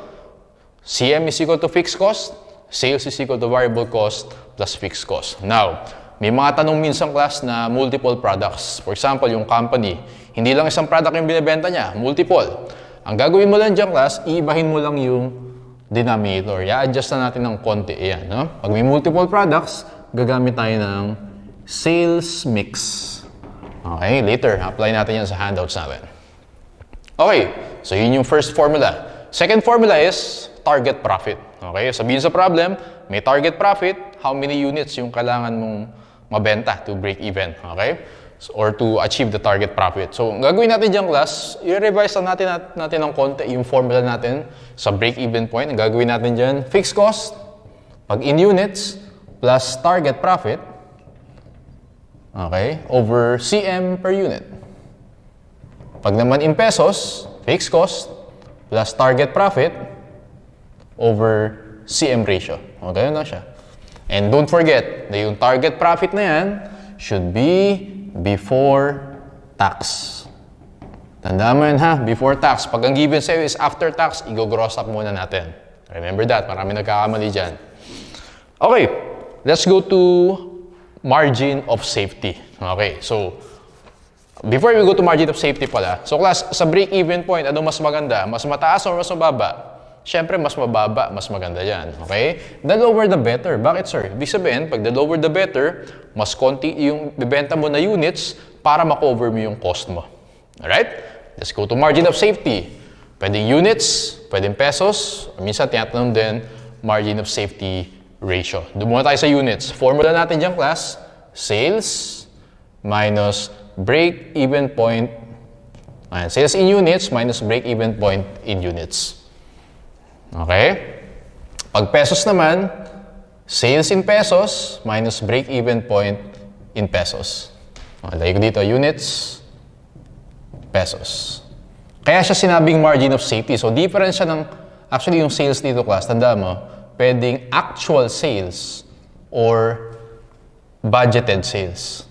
Speaker 1: CM is equal to fixed cost, sales is equal to variable cost plus fixed cost. Now, may mga tanong minsan class na multiple products. For example, yung company, hindi lang isang product yung binibenta niya, multiple. Ang gagawin mo lang dyan class, iibahin mo lang yung denominator. I-adjust na natin ng konti. Ayan, no? Pag may multiple products, gagamit tayo ng sales mix. Okay, later, apply natin yan sa handouts natin. Okay, so yun yung first formula. Second formula is target profit. Okay, sabihin sa problem, may target profit, how many units yung kailangan mong mabenta to break even. Okay? So, or to achieve the target profit. So, ang gagawin natin dyan class, i-revise lang natin ng konti yung formula natin sa break even point. Ang gagawin natin dyan, fixed cost, pag in units, plus target profit, okay, over CM per unit. Pag naman in pesos, fixed cost plus target profit over CM ratio. Okay, yun na siya. And don't forget na yung target profit na yan should be before tax. Tandaan mo yun ha, before tax. Pag ang given sa'yo is after tax, i-gross up muna natin. Remember that, marami nagkakamali dyan. Okay, let's go to margin of safety. Okay, so before we go to margin of safety pala, so class, sa break-even point, ano mas maganda? Mas mataas o mas mababa? Siyempre, mas mababa, mas maganda yan. Okay? The lower the better. Bakit sir? Ibig sabihin, pag the lower the better, mas konti yung bibenta mo na units para makover mo yung cost mo. Alright? Let's go to margin of safety. Pwedeng units, pwedeng pesos, o minsan tinatanong din, margin of safety ratio. Doon muna tayo sa units. Formula natin dyan, class, sales minus break-even point. Ayan, sales in units minus break-even point in units. Okay? Pag pesos naman, sales in pesos minus break-even point in pesos. Okay, lagay ko dito, units, pesos. Kaya siya sinabing margin of safety. So, difference siya ng, actually yung sales dito, class, tanda mo, pwedeng actual sales or budgeted sales.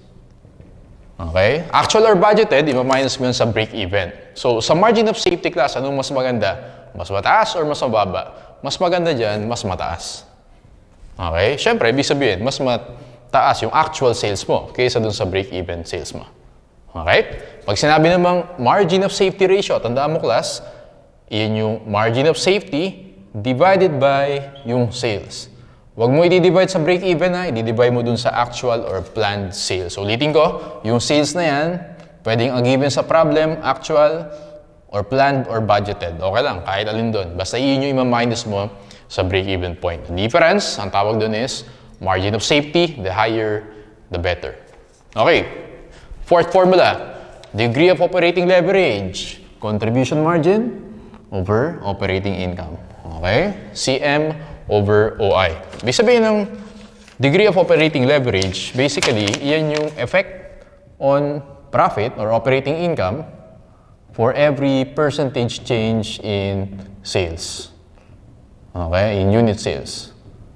Speaker 1: Okay? Actual or budgeted, i-minus mo yun sa break-even. So, sa margin of safety class, anong mas maganda? Mas mataas or mas mababa? Mas maganda dyan, mas mataas. Okay? Siyempre, ibig sabihin, mas mataas yung actual sales mo kaysa dun sa break-even sales mo. Okay? Pag sinabi namang margin of safety ratio, tandaan mo class, iyan yung margin of safety divided by yung sales. Huwag mo i-divide sa break-even ha, i-divide mo dun sa actual or planned sales. So, ulitin ko, yung sales na yan, pwedeng ang given sa problem, actual, or planned, or budgeted. Okay lang, kahit alin dun. Basta yun yung ima-minus mo sa break-even point. The difference, ang tawag dun is margin of safety, the higher, the better. Okay, fourth formula, degree of operating leverage, contribution margin over operating income. Okay, CM over OI. Ibig sabihin ng degree of operating leverage, basically, iyan yung effect on profit or operating income for every percentage change in sales. Okay, in unit sales.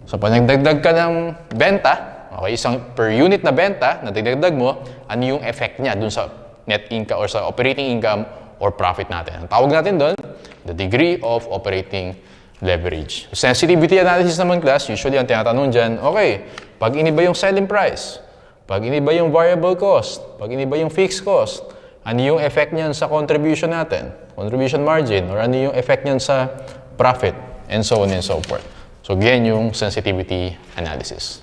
Speaker 1: So pag nagdagdag ka ng benta, okay, isang per unit na benta na dagdag mo, ano yung effect niya dun sa net income or sa operating income or profit natin. Ang tawag natin doon, the degree of operating leverage. Sensitivity analysis naman class, usually ang tinatanong dyan, okay, pag iniba yung selling price, pag iniba yung variable cost, pag iniba yung fixed cost, ano yung effect niyan sa contribution natin, contribution margin, or ano yung effect niyan sa profit, and so on and so forth. So, again, yung sensitivity analysis.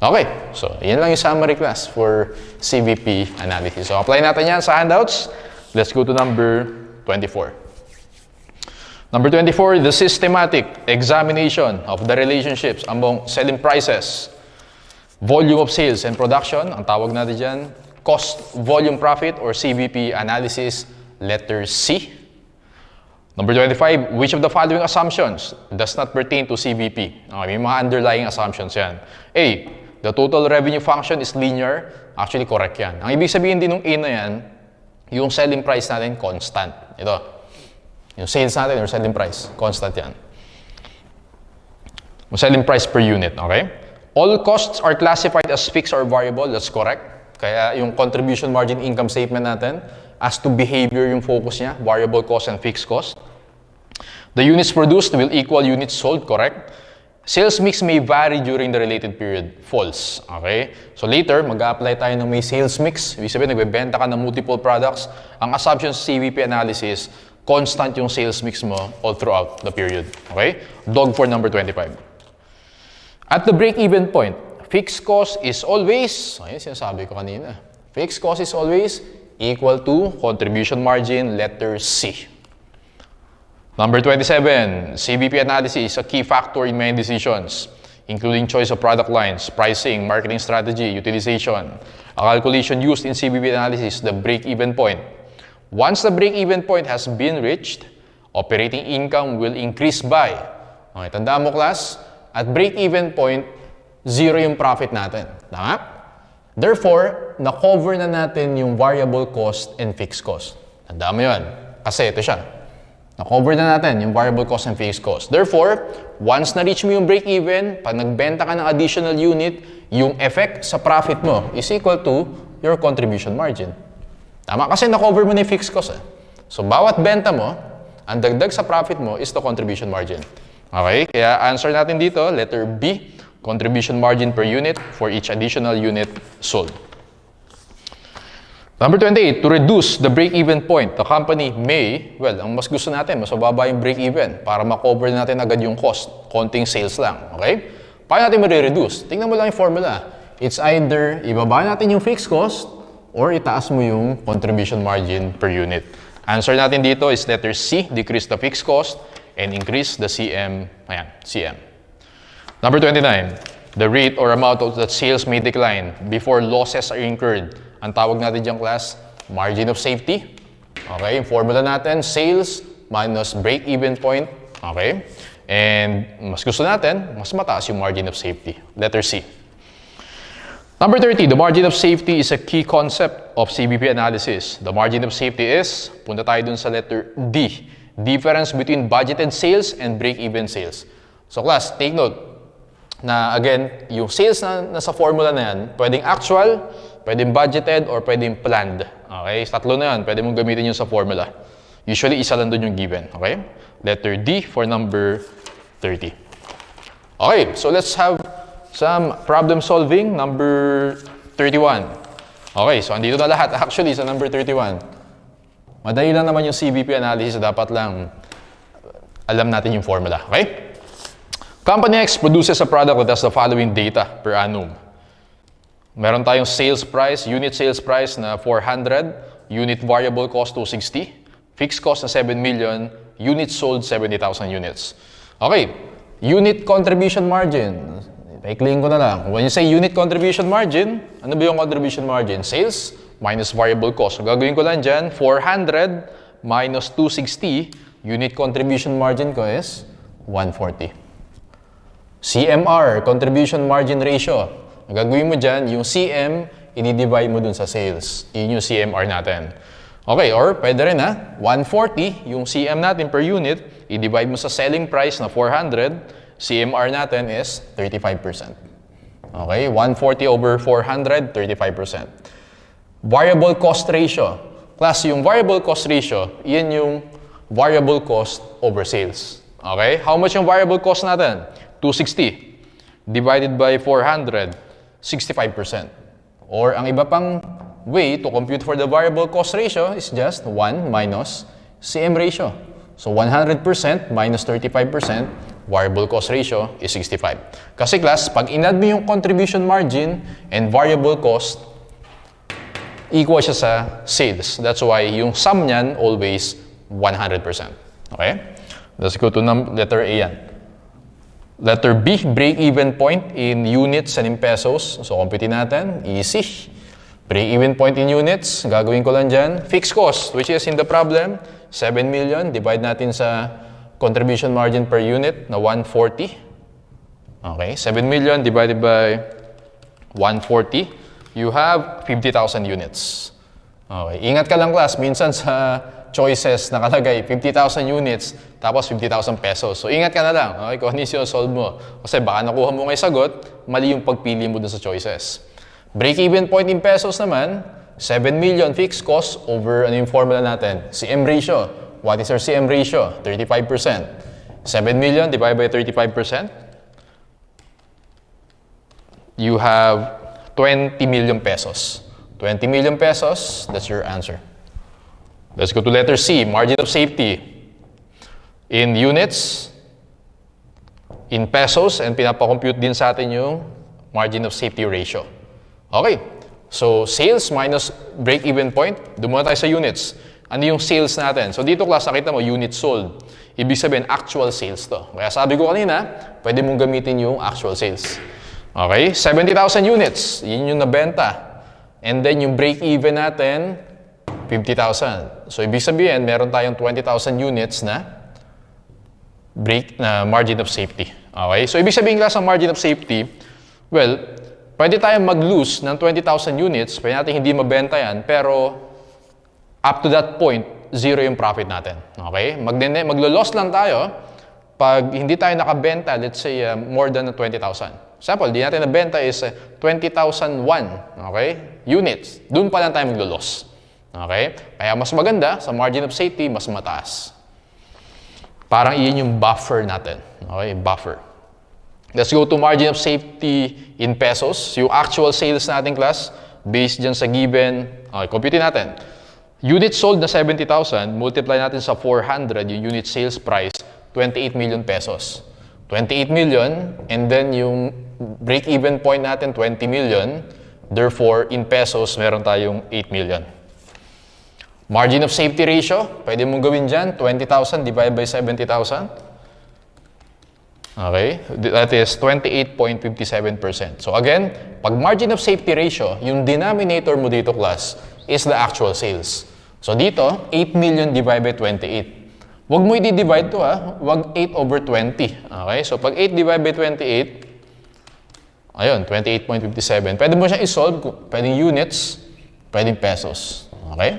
Speaker 1: Okay, so yan lang yung summary class for CVP analysis. So, apply natin yan sa handouts. Let's go to number 24. Number 24, the systematic examination of the relationships among selling prices, volume of sales and production, ang tawag natin dyan, cost, volume, profit, or CVP analysis, letter C. Number 25, which of the following assumptions does not pertain to CVP? Okay, may mga underlying assumptions yan. A, the total revenue function is linear. Actually, correct yan. Ang ibig sabihin din ng A na yan, yung selling price natin, constant. Ito, yung sales natin or selling price, constant yan. Yung selling price per unit, okay? All costs are classified as fixed or variable. That's correct. Kaya yung contribution margin income statement natin, as to behavior yung focus niya, variable cost and fixed cost. The units produced will equal units sold, correct? Sales mix may vary during the related period, false. Okay? So later, mag-a-apply tayo ng may sales mix. Ibig sabihin, nagbebenta ka ng multiple products. Ang assumption sa CVP analysis, constant yung sales mix mo all throughout the period. Okay? Dog for number 25. At the break-even point, fixed cost is always, ayun sinasabi ko kanina, fixed cost is always equal to contribution margin, letter C. Number 27, CVP analysis is a key factor in many decisions, including choice of product lines, pricing, marketing strategy, utilization. A calculation used in CVP analysis is the break-even point. Once the break-even point has been reached, operating income will increase by, okay, tandaan mo class, at break-even point, zero yung profit natin. Tama? Therefore, na-cover na natin yung variable cost and fixed cost. Tandaan mo yun. Kasi ito siya. Na-cover na natin yung variable cost and fixed cost. Therefore, once na-reach mo yung break-even, pag nagbenta ka ng additional unit, yung effect sa profit mo is equal to your contribution margin. Tama? Kasi na-cover mo na yung fixed cost. So, bawat benta mo, ang dagdag sa profit mo is the contribution margin. Okay? Kaya answer natin dito, letter B, contribution margin per unit for each additional unit sold. Number 28, to reduce the break-even point, the company may, well, ang mas gusto natin, mas mababa yung break-even para ma-cover natin agad yung cost, konting sales lang, okay? Paano natin ma-reduce? Tingnan mo lang yung formula. It's either ibaba natin yung fixed cost or itaas mo yung contribution margin per unit. Answer natin dito is letter C, decrease the fixed cost and increase the CM, ayan, CM. Number 29, the rate or amount of that sales may decline before losses are incurred. Ang tawag natin diyang class, margin of safety. Okay, yung formula natin, sales minus break-even point. Okay, and mas gusto natin, mas mataas yung margin of safety. Letter C. Number 30, the margin of safety is a key concept of CVP analysis. The margin of safety is, punta tayo dun sa letter D, difference between budgeted sales and break-even sales. So class, take note, na again, yung sales na nasa formula na yan, pwedeng actual, pwedeng budgeted, or pwedeng planned. Okay? Tatlo na yan, pwede mong gamitin yung sa formula. Usually, isa lang doon yung given. Okay? Letter D for number 30. Okay, so let's have some problem solving. Number 31. Okay, so andito na lahat actually sa number 31. Madali lang naman yung CVP analysis, dapat lang alam natin yung formula. Okay? Company X produces a product that has the following data per annum. Meron tayong sales price, unit sales price na 400, unit variable cost 260, fixed cost na 7 million, units sold 70,000 units. Okay, unit contribution margin. Paikliin ko na lang. When you say unit contribution margin, ano ba yung contribution margin? Sales minus variable cost. So gagawin ko lang dyan, 400 minus 260, unit contribution margin ko is 140. CMR, contribution margin ratio. Ang gagawin mo dyan, yung CM i-divide mo dun sa sales. Yun yung CMR natin. Okay, or pwede rin 140, yung CM natin per unit, i-divide mo sa selling price na 400, CMR natin is 35%. Okay, 140 over 400, 35%. Variable cost ratio. Class, yung variable cost ratio, yan yung variable cost over sales. Okay, how much yung variable cost natin? 260 divided by 400, 65%. Or ang iba pang way to compute for the variable cost ratio is just 1 minus CM ratio. So 100% minus 35%, variable cost ratio is 65. Kasi class, pag inad mo yung contribution margin and variable cost, equal siya sa sales. That's why yung sum niyan always 100%. Okay? Let's go to letter A yan. Letter B, break-even point in units and in pesos. So, computin natin. Easy. Break-even point in units. Gagawin ko lang dyan. Fixed cost, which is in the problem, 7 million. Divide natin sa contribution margin per unit na 140. Okay, 7 million divided by 140. You have 50,000 units. Okay, ingat ka lang class. Minsan sa choices nakalagay 50,000 units tapos 50,000 pesos. So ingat ka na lang, okay, kung ano yung solve mo. Kasi baka nakuha mo ngay sagot, mali yung pagpili mo dun sa choices. Break-even point in pesos naman, 7 million fixed cost over ano yung formula natin? CM ratio. What is our CM ratio? 35%. 7 million divided by 35%. You have 20 million pesos. 20 million pesos, that's your answer. Let's go to letter C, margin of safety. In units, in pesos, and pinapakompute din sa atin yung margin of safety ratio. Okay, so sales minus break-even point, doon muna tayo sa units. Ano yung sales natin? So dito class, nakita mo, units sold. Ibig sabihin, actual sales to. Kaya sabi ko kanina, pwede mong gamitin yung actual sales. Okay, 70,000 units, yun yung nabenta. And then yung break-even natin, 50,000. So, ibig sabihin, meron tayong 20,000 units na margin of safety. Okay? So, ibig sabihin class ang margin of safety, well, pwede tayong mag-lose ng 20,000 units, pwede natin hindi mabenta yan, pero up to that point, zero yung profit natin. Okay? Maglo-loss lang tayo pag hindi tayo nakabenta, let's say, more than 20,000. Example, di natin nabenta is 20,001, okay? Units. Doon pa lang tayo maglo-loss. Okay? Kaya mas maganda, sa margin of safety, mas mataas. Parang iyon yung buffer natin. Okay? Buffer. Let's go to margin of safety in pesos. Yung actual sales natin class, based dyan sa given, okay, computin natin. Units sold na 70,000, multiply natin sa 400, yung unit sales price, 28 million pesos. 28 million, and then yung break-even point natin, 20 million. Therefore, in pesos, meron tayong 8 million. Margin of safety ratio, pwede mong gawin dyan, 20,000 divided by 70,000. Okay, that is 28.57%. So again, pag margin of safety ratio, yung denominator mo dito class, is the actual sales. So dito, 8 million divided by 28. Huwag mo i-divide to Huwag 8 over 20. Okay? So, pag 8 divided by 28, ayun, 28.57. Pwede mo siya i-solve. Pwedeng units, pwedeng pesos. Okay?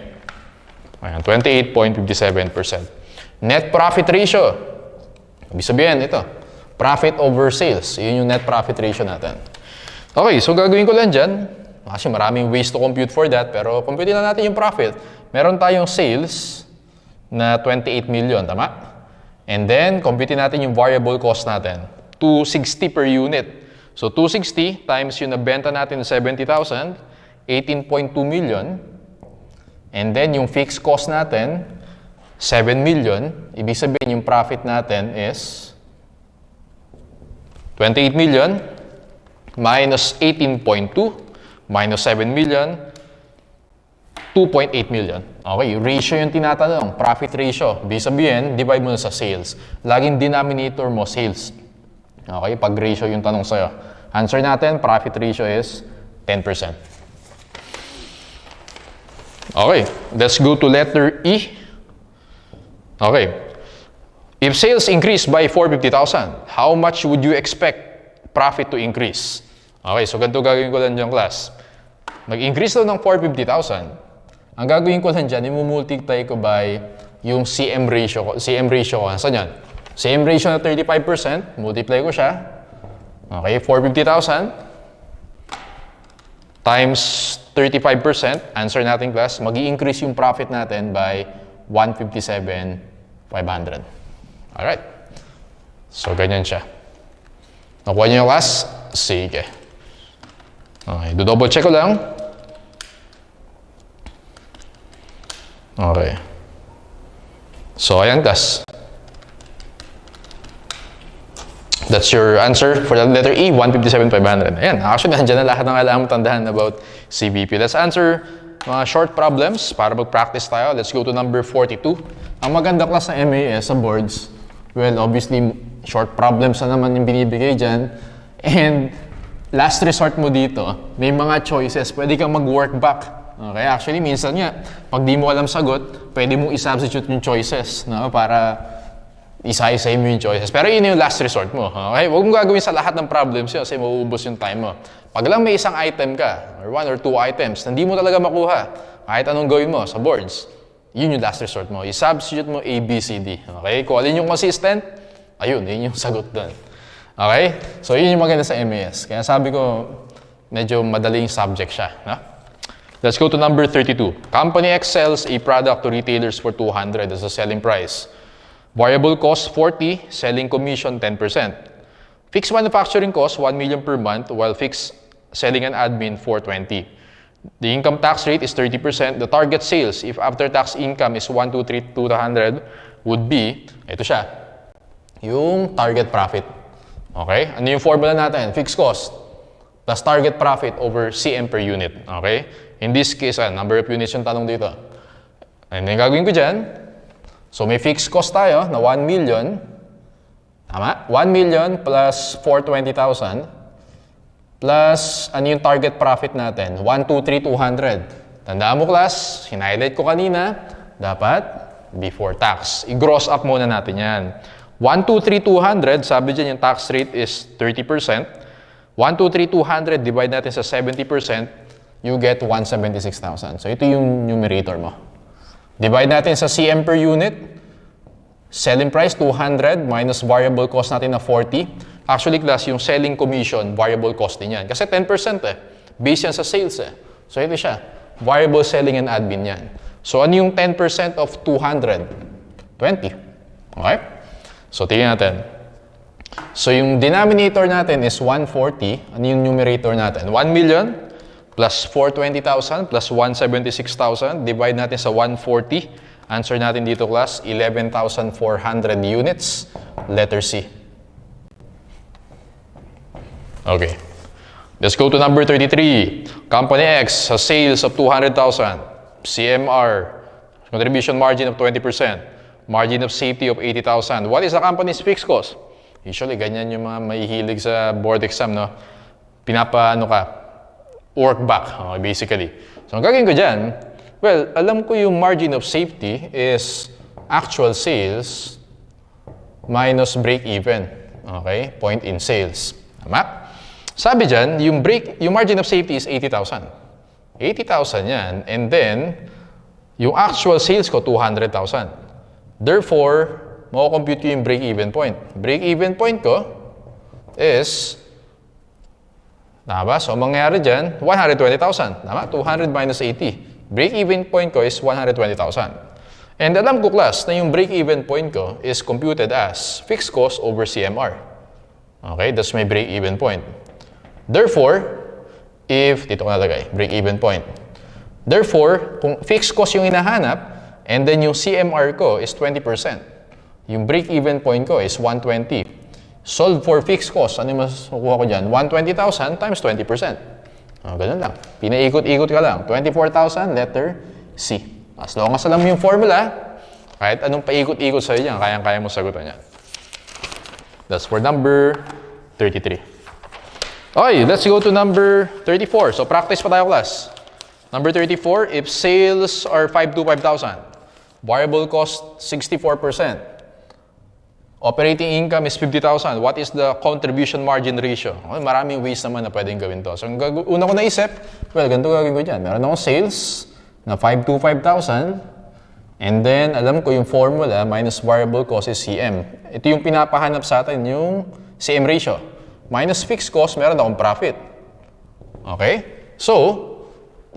Speaker 1: Ayan, 28.57%. Net profit ratio. Ibig sabihin, ito. Profit over sales. Yun yung net profit ratio natin. Okay, so gagawin ko lang dyan. Kasi maraming ways to compute for that. Pero compute na natin yung profit. Meron tayong sales na 28 million, tama? And then, computin natin yung variable cost natin. 260 per unit. So, 260 times yung nabenta natin na 70,000, 18.2 million. And then, yung fixed cost natin, 7 million. Ibig sabihin, yung profit natin is 28 million minus 18.2 minus 7 million, 2.8 million. Okay, ratio yung tinatanong, profit ratio. Ibig sabihin, divide mo na sa sales. Laging denominator mo, sales. Okay, pag ratio yung tanong sa'yo. Answer natin, profit ratio is 10%. Okay, let's go to letter E. Okay, if sales increase by 450,000, how much would you expect profit to increase? Okay, so ganito gagawin ko lang dyan, class.
Speaker 2: Mag-increase daw ng 450,000. Ang gagawin ko lang dyan, i-multiply ko by yung CM ratio ko. CM ratio ko, saan yan? CM ratio na 35%, multiply ko siya. Okay, 450,000 times 35%, answer natin class, mag-i-increase yung profit natin by 157,500. Alright. So, ganyan siya. Nakuha niyo yung class? Sige. Okay, do-double check ko lang. Okay. So, ayan class. That's your answer for the letter E, 157,500. Ayan, actually, nandiyan na lahat ng alam mo tandaan about CVP. Let's answer mga short problems para mag-practice tayo. Let's go to number 42. Ang maganda class ng MAS sa boards, well, obviously, short problems na naman yung binibigay dyan. And last resort mo dito, may mga choices. Pwede kang mag-work back. Okay, actually, minsan nga, pag di mo alam sagot, pwede mong i-substitute yung choices, no? Para isa-isa mo yung choices. Pero yun yung last resort mo. Okay? Huwag mong gagawin sa lahat ng problems yun kasi mauubos yung time mo. Pag lang may isang item ka, or 1 or 2 items, na hindi mo talaga makuha, kahit anong gawin mo sa boards, yun yung last resort mo. I-substitute mo A, B, C, D. Okay? Kung alin yung consistent, ayun, yun yung sagot doon. Okay? So, yun yung maganda sa MAS. Kaya sabi ko, medyo madaling subject siya. No? Let's go to number 32. Company X sells a product to retailers for 200 as a selling price. Variable cost 40, selling commission 10%. Fixed manufacturing cost 1 million per month, while fixed selling and admin 420. The income tax rate is 30%. The target sales, if after-tax income is 123,200, would be, ito siya, yung target profit. Okay? Ano yung formula natin? Fixed cost plus target profit over CM per unit. Okay? In this case, number of units yung tanong dito. And then gagawin ko dyan, so may fixed cost tayo na 1 million. Tama? 1 million plus 420,000 plus ano yung target profit natin? 123,200. Tandaan mo class, hin-highlight ko kanina, dapat before tax. I-gross up muna natin yan. 123,200, sabi dyan yung tax rate is 30%. 123,200 divide natin sa 70%, you get 176,000. So ito yung numerator mo. Divide natin sa CM per unit. Selling price, 200 minus variable cost natin na 40. Actually, class, yung selling commission, variable cost din yan. Kasi 10% eh. Based yan sa sales eh. So, ito siya. Variable selling and admin yan. So, ano yung 10% of 200? 20. Okay? So, tingnan natin. So, yung denominator natin is 140. Ano yung numerator natin? 1 million plus 420,000 plus 176,000. Divide natin sa 140. Answer natin dito, class, 11,400 units. Letter C. Okay. Let's go to number 33. Company X has sales of 200,000. CMR, contribution margin of 20%. Margin of safety of 80,000. What is the company's fixed cost? Usually, ganyan yung mga mahihilig sa board exam, no? Work back, okay, basically. So, ang gagawin ko dyan, well, alam ko yung margin of safety is actual sales minus break-even. Okay? Point in sales. Tama? Sabi dyan, yung margin of safety is 80,000. 80,000 yan. And then, yung actual sales ko, 200,000. Therefore, mako-compute ko yung break-even point. Break-even point ko is, tama ba? So, mangyayari dyan, 120,000. Tama? 200 minus 80. Break-even point ko is 120,000. And alam ko, class, na yung break-even point ko is computed as fixed cost over CMR. Okay? That's my break-even point. Therefore, dito ko nalagay, break-even point. Therefore, kung fixed cost yung hinahanap, and then yung CMR ko is 20%. Yung break-even point ko is 120. Solve for fixed cost. Ano yung masukuha ko dyan? 120,000 times 20%. Ganun lang. Pinaikot-ikot ka lang. 24,000, letter C. As long as alam mo yung formula, kahit anong paikot-ikot sa'yo dyan, kayang-kaya mo sagutan yan. That's for number 33. Okay, let's go to number 34. So, practice pa tayo, class. Number 34, if sales are 525,000, variable cost 64%. Operating income is 50,000. What is the contribution margin ratio? Okay, maraming ways naman na pwedeng gawin to. So, una ko naisip, well, ganito gagawin ko dyan. Meron akong sales na 525,000. And then, alam ko yung formula minus variable cost is CM. Ito yung pinapahanap sa atin, yung CM ratio. Minus fixed cost, meron akong profit. Okay? So,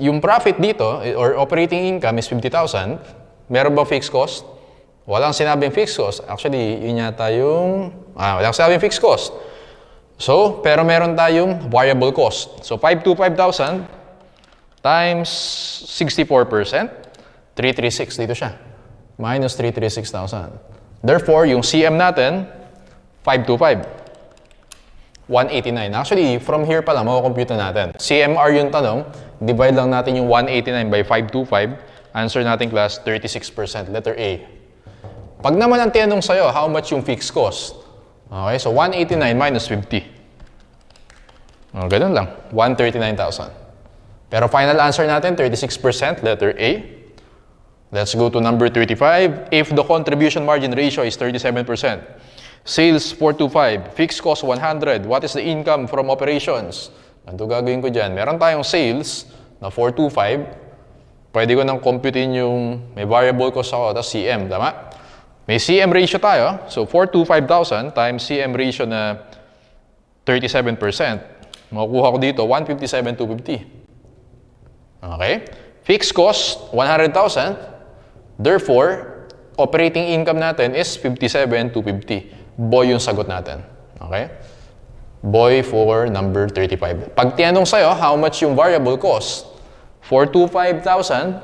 Speaker 2: yung profit dito, or operating income is 50,000. Meron ba fixed cost? Walang sinabing fixed cost. Actually, yun yata yung... walang sinabing fixed cost. So, pero meron tayong variable cost. So, 525,000 times 64%. 336 dito siya. Minus 336,000. Therefore, yung CM natin, 525. 189. Actually, from here pa lang, makakompute na natin. CMR yung tanong. Divide lang natin yung 189 by 525. Answer natin class, 36%. Letter A. Pag naman ang tinanong sa'yo, how much yung fixed cost? Okay, so 189 minus 50. Ganun lang. 139,000. Pero final answer natin, 36%. Letter A. Let's go to number 35. If the contribution margin ratio is 37%, sales 425, fixed cost 100, what is the income from operations? Ano gagawin ko dyan? Meron tayong sales na 425. Pwede ko nang computein yung may variable cost ako, tapos CM, tama? May CM ratio tayo. So, 425,000 times CM ratio na 37%. Makukuha ko dito, 157,250. Okay? Fixed cost, 100,000. Therefore, operating income natin is 57,250. Boy yung sagot natin. Okay? Boy for number 35. Pag tinanong sa'yo, how much yung variable cost? 425,000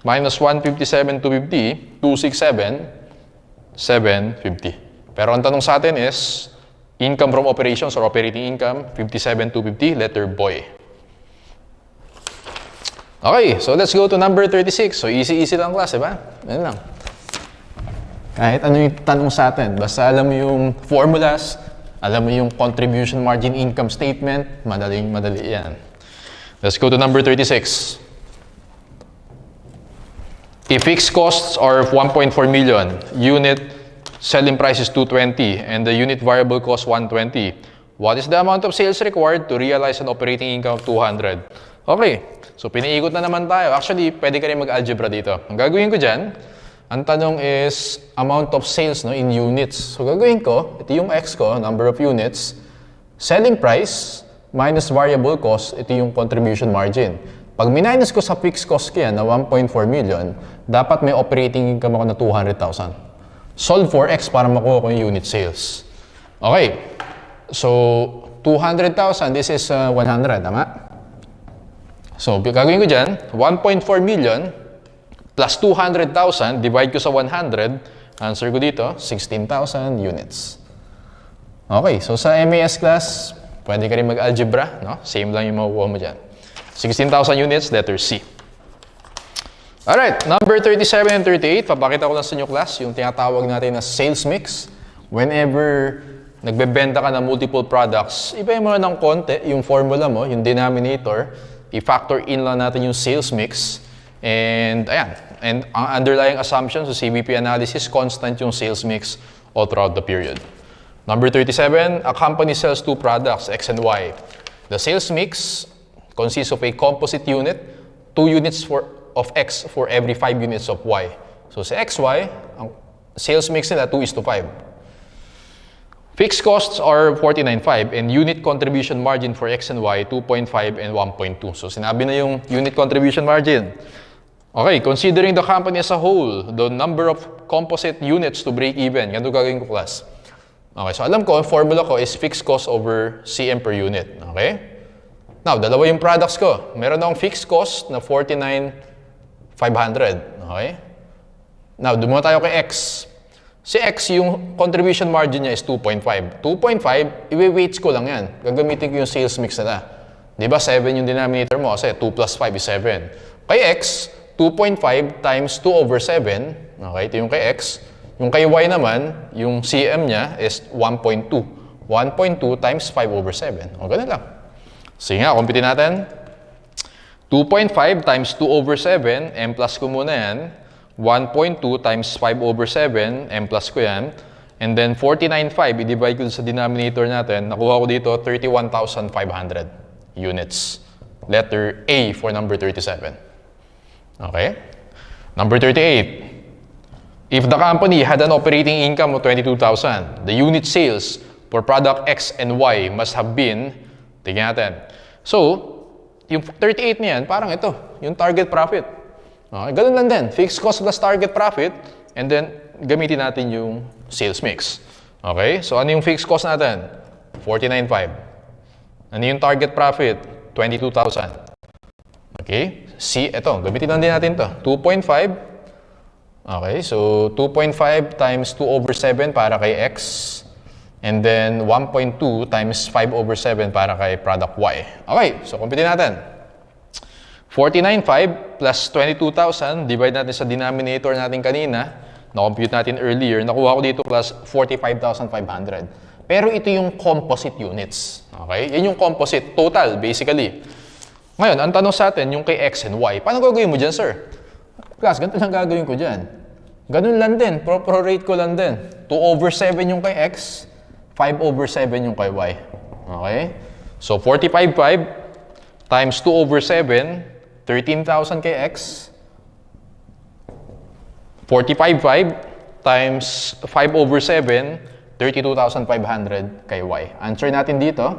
Speaker 2: minus 157,250, 267, 750. Pero ang tanong sa atin is, income from operations or operating income, 57,250, letter boy. Okay, so let's go to number 36. So easy-easy lang class, diba? Yan lang. Kahit ano yung tanong sa atin, basta alam mo yung formulas, alam mo yung contribution margin income statement, madali yan. Let's go to number 36. If fixed costs are 1.4 million, unit selling price is 220, and the unit variable cost 120, what is the amount of sales required to realize an operating income of 200? Okay, so piniikot na naman tayo. Actually, pwede ka rin mag-algebra dito. Ang gagawin ko dyan, ang tanong is amount of sales in units. So gagawin ko, ito yung X ko, number of units, selling price minus variable cost, ito yung contribution margin. Pag minus ko sa fixed cost ko yan na 1.4 million, dapat may operating income ako na 200,000. Solve for X para makuha ko yung unit sales. Okay. So, 200,000, this is 100, tama? So, gagawin ko dyan, 1.4 million plus 200,000, divide ko sa 100, answer ko dito, 16,000 units. Okay, so sa MAS class, pwede ka rin mag-algebra, no? Same lang yung makukuha mo dyan. 16,000 units, letter C. Alright, number 37 and 38, papakita ko lang sa inyo class, yung tinatawag natin na sales mix. Whenever nagbebenta ka ng multiple products, ibahin mo na ng konti yung formula mo, yung denominator, i-factor in lang natin yung sales mix. And ayan, and ang underlying assumption sa CVP analysis, constant yung sales mix all throughout the period. Number 37, a company sells two products, X and Y. The sales mix consists of a composite unit, 2 units of X for every 5 units of Y. So sa XY, ang sales mix nila 2:5. Fixed costs are 49.5 and unit contribution margin for X and Y 2.5 and 1.2. So sinabi na yung unit contribution margin. Okay, considering the company as a whole, the number of composite units to break even. Ganito gagawin ko class. Okay, so alam ko, ang formula ko is fixed cost over CM per unit. Okay? Now, dalawa yung products ko. Meron akong fixed cost na 49,500. Okay? Now, dumunta tayo kay X. Si X, yung contribution margin niya is 2.5. 2.5, i-weights ko lang yan. Gagamitin ko yung sales mix nila. Di ba, 7 yung denominator mo kasi 2 plus 5 is 7. Kay X, 2.5 times 2 over 7. Okay, ito yung kay X. Yung kay Y naman, yung CM niya is 1.2. 1.2 times 5 over 7. O, ganun lang. Sige nga, computin natin. 2.5 times 2 over 7, m plus ko muna yan. 1.2 times 5 over 7, m plus ko yan. And then 49.5, i-divide ko sa denominator natin, nakuha ko dito 31,500 units. Letter A for number 37. Okay? Number 38. If the company had an operating income of 22,000, the unit sales for product X and Y must have been, tingnan natin. So, yung 38 na yan, parang ito, yung target profit. Okay, ganun lang din. Fixed cost plus target profit, and then gamitin natin yung sales mix. Okay? So, ano yung fixed cost natin? 49.5. Ano yung target profit? 22,000. Okay? See, ito, gamitin lang din natin to. 2.5. Okay, so 2.5 times 2 over 7 para kay X. And then 1.2 times 5 over 7 para kay product Y. Okay, so compute natin. 49.5 plus 22,000, divide natin sa denominator natin kanina. Na-compute natin earlier. Nakuha ko dito plus 45,500. Pero ito yung composite units. Okay, yan yung composite total basically. Ngayon, ang tanong sa atin, yung kay X and Y. Paano gagawin mo dyan, sir? Class, ganito lang gagawin ko dyan. Ganun lang din. Pro-rate ko lang din. 2 over 7 yung kay X, 5 over 7 yung kay Y. Okay? So, 45.5 times 2 over 7, 13,000 kay X. 45.5 times 5 over 7, 32,500 kay Y. Answer natin dito,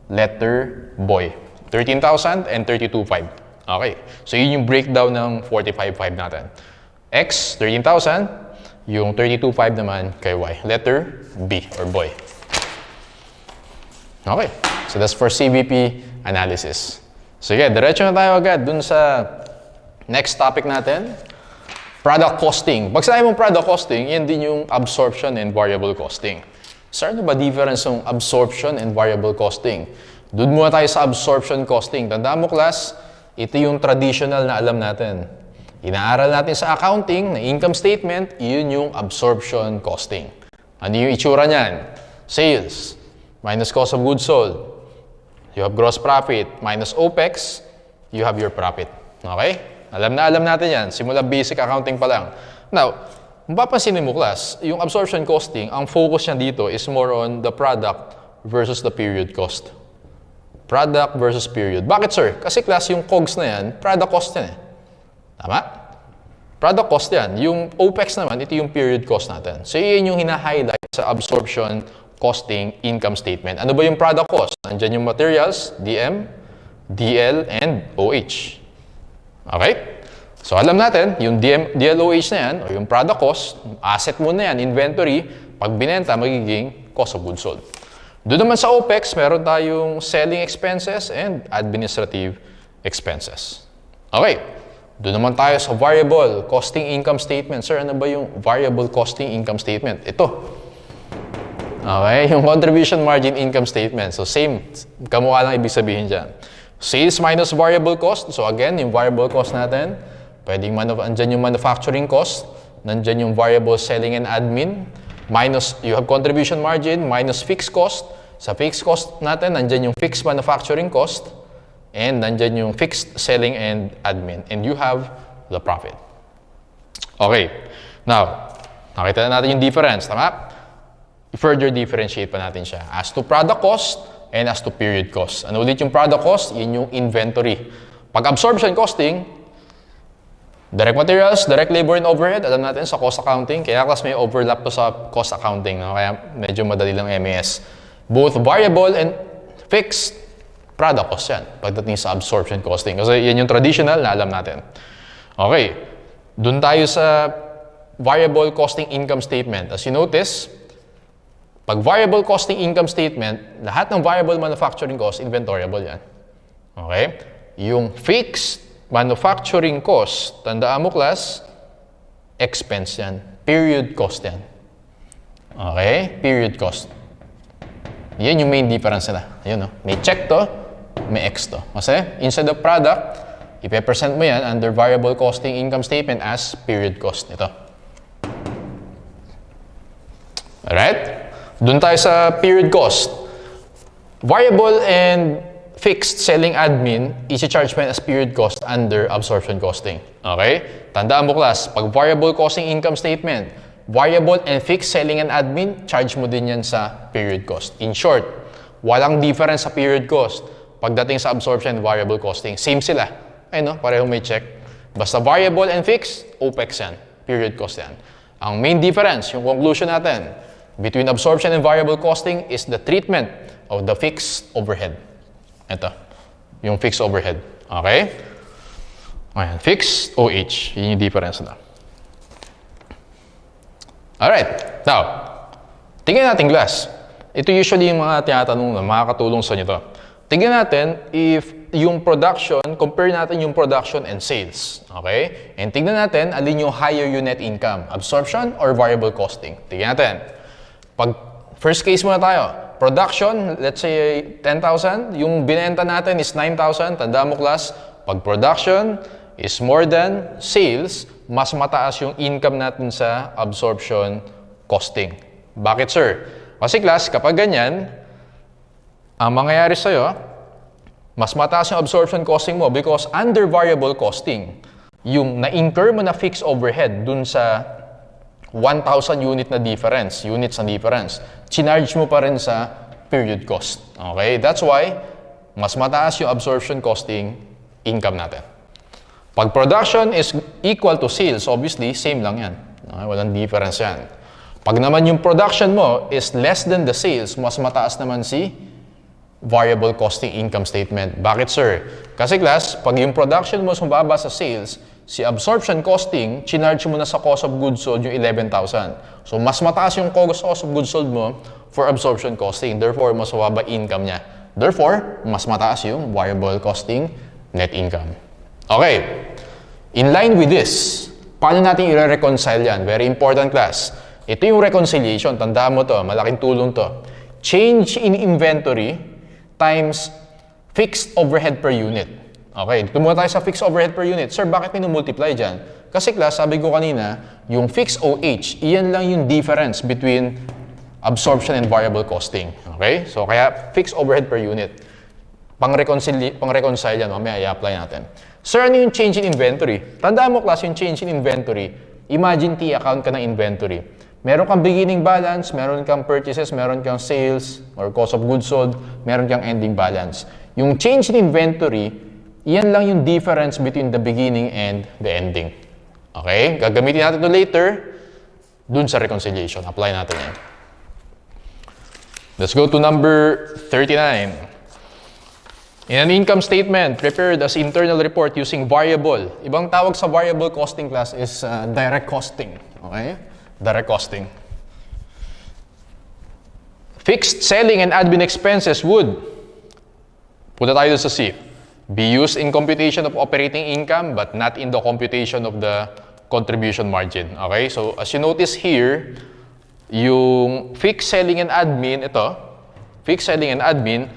Speaker 2: letter boy. 13,000 and 32.5. Okay. So, yun yung breakdown ng 45.5 natin. X, 13,000. Yung 32.5 naman kay Y. Letter B or boy. Okay. So, that's for CVP analysis. So, yeah, diretso na tayo agad dun sa next topic natin. Product costing. Pag sinabi mong product costing, yan din yung absorption and variable costing. Sir, ano ba difference ng absorption and variable costing? Doon muna tayo sa absorption costing. Tandaan mo, class, ito yung traditional na alam natin. Inaaral natin sa accounting, na income statement, yun yung absorption costing. Ano yung itsura niyan? Sales, minus cost of goods sold. You have gross profit, minus OPEX, you have your profit. Okay? Alam natin yan. Simula basic accounting pa lang. Now, mapapansin mo, class, yung absorption costing, ang focus niya dito is more on the product versus the period cost. Product versus period. Bakit, sir? Kasi class, yung COGS na yan, product cost yan eh. Tama? Product cost yan. Yung OPEX naman, ito yung period cost natin. So, yun yung hina-highlight sa absorption costing income statement. Ano ba yung product cost? Nandiyan yung materials, DM, DL, and OH. Okay? So, alam natin, yung DLOH na yan, o yung product cost, asset mo na yan, inventory, pag binenta, magiging cost of goods sold. Doon naman sa OPEX, meron tayong selling expenses and administrative expenses. Okay. Doon naman tayo sa variable costing income statement. Sir, ano ba yung variable costing income statement? Ito. Okay. Yung contribution margin income statement. So, same. Kamukha lang ibig sabihin dyan. Sales minus variable cost. So, again, yung variable cost natin. Pwedeng andyan yung manufacturing cost. Nandyan yung variable selling and admin. Minus, you have contribution margin, minus fixed cost. Sa fixed cost natin, nandyan yung fixed manufacturing cost. And nandyan yung fixed selling and admin. And you have the profit. Okay. Now, nakita na natin yung difference. Tama? Further differentiate pa natin siya. As to product cost and as to period cost. Ano ulit yung product cost? Yun yung inventory. Pag absorption costing, direct materials, direct labor and overhead, alam natin sa cost accounting. Kaya class may overlap to sa cost accounting. No? Kaya medyo madali lang MES. Both variable and fixed, product cost yan. Pagdating sa absorption costing. Kasi yan yung traditional na alam natin. Okay. Doon tayo sa variable costing income statement. As you notice, pag variable costing income statement, lahat ng variable manufacturing cost, inventoriable yan. Okay? Yung fixed manufacturing cost, tandaan mo class, expense yan. Period cost yan. Okay? Period cost. Yan yung main difference nila. Ayun, no? May check to, may X to. Kasi inside the product, ipe-present mo yan under variable costing income statement as period cost. Ito. Alright? Doon tayo sa period cost. Variable and fixed selling admin, isi-charge mo as period cost under absorption costing. Okay? Tandaan mo class, pag variable costing income statement, variable and fixed selling and admin, charge mo din yan sa period cost. In short, walang difference sa period cost. Pagdating sa absorption and variable costing, same sila. Ay no, parehong may check. Basta variable and fixed, OPEX yan. Period cost yan. Ang main difference, yung conclusion natin, between absorption and variable costing is the treatment of the fixed overhead. Ito, yung fixed overhead. Okay? Ayan, fixed OH. Yun yung difference na. Alright, now, tingnan natin glass. Ito usually yung mga tinatanong na makakatulong sa inyo to. Tingnan natin if yung production, compare natin yung production and sales. Okay? And tingnan natin alin yung higher yung net income, absorption or variable costing. Tingnan natin. Pag first case muna tayo, production, let's say 10,000, yung binenta natin is 9,000, tandaan mo class, pag production is more than sales, mas mataas yung income natin sa absorption costing. Bakit sir? Kasi class, kapag ganyan, ang mangyayari sa'yo, mas mataas yung absorption costing mo because under variable costing, yung na-incur mo na fixed overhead dun sa 1,000 units na difference, chinarge mo pa rin sa period cost. Okay? That's why, mas mataas yung absorption costing income natin. Pag production is equal to sales, obviously, same lang yan. Okay? Walang difference yan. Pag naman yung production mo is less than the sales, mas mataas naman si variable costing income statement. Bakit sir? Kasi class, pag yung production mo sumababa sa sales, si absorption costing, chinarge mo na sa cost of goods sold yung 11,000. So, mas mataas yung cost of goods sold mo for absorption costing. Therefore, mas mababa income niya. Therefore, mas mataas yung variable costing net income. Okay. In line with this, paano natin i-reconcile yan? Very important class. Ito yung reconciliation. Tandaan mo to. Malaking tulong to. Change in inventory times fixed overhead per unit. Okay, tumuha tayo sa fixed overhead per unit. Sir, bakit minumultiply dyan? Kasi class, sabi ko kanina, yung fixed OH, iyan lang yung difference between absorption and variable costing. Okay? So, kaya fixed overhead per unit. Pang-reconcile yan, mamaya i-apply natin. Sir, ano yung change in inventory? Tandaan mo class, yung change in inventory. Imagine T-account ka ng inventory. Meron kang beginning balance, meron kang purchases, meron kang sales or cost of goods sold, meron kang ending balance. Yung change in inventory, iyan lang yung difference between the beginning and the ending. Okay? Gagamitin natin ito later dun sa reconciliation. Apply natin yan. Let's go to number 39. In an income statement prepared as internal report using variable. Ibang tawag sa variable costing class is direct costing. Okay? Direct costing. Fixed selling and admin expenses would, punta tayo sa C, be used in computation of operating income but not in the computation of the contribution margin. Okay? So, as you notice here, yung fixed selling and admin, ito, fixed selling and admin,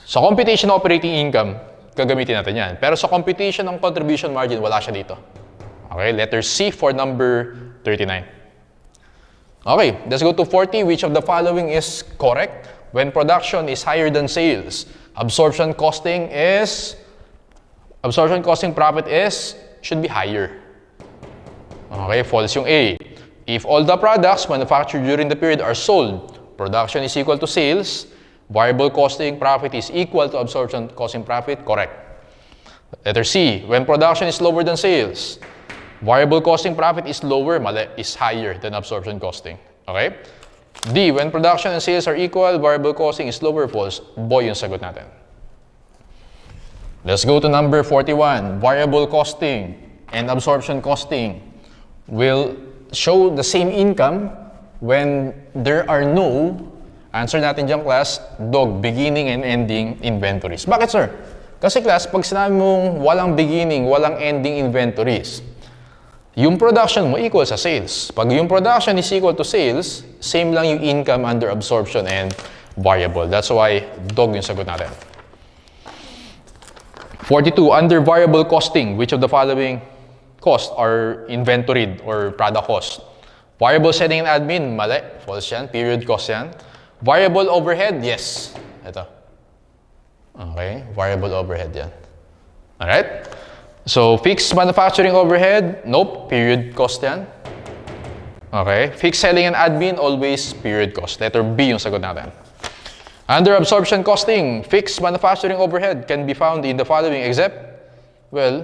Speaker 2: sa computation of operating income, gagamitin natin yan. Pero sa computation ng contribution margin, wala siya dito. Okay? Letter C for number 39. Okay, let's go to 40. Which of the following is correct? When production is higher than sales, absorption costing profit should be higher. Okay, false yung A. If all the products manufactured during the period are sold, production is equal to sales, variable costing profit is equal to absorption costing profit, correct. Letter C. When production is lower than sales, variable costing profit is higher than absorption costing. Okay? D. When production and sales are equal, variable costing is lower, false. Boy yung sagot natin. Let's go to number 41. Variable costing and absorption costing will show the same income when there are no, answer natin dyan class, beginning and ending inventories. Bakit sir? Kasi class, pag sinabi mong walang beginning, walang ending inventories, yung production mo equal sa sales. Pag yung production is equal to sales, same lang yung income under absorption and variable. That's why yung sagot natin. 42. Under variable costing, which of the following costs are inventoried or product cost? Variable selling and admin, mali. False yan. Period cost yan. Variable overhead, yes. Ito. Okay. Variable overhead yan. Alright? So, fixed manufacturing overhead, nope, period cost yan. Okay? Fixed selling and admin, always period cost. Letter B yung sagot natin. Under absorption costing, fixed manufacturing overhead can be found in the following except, well,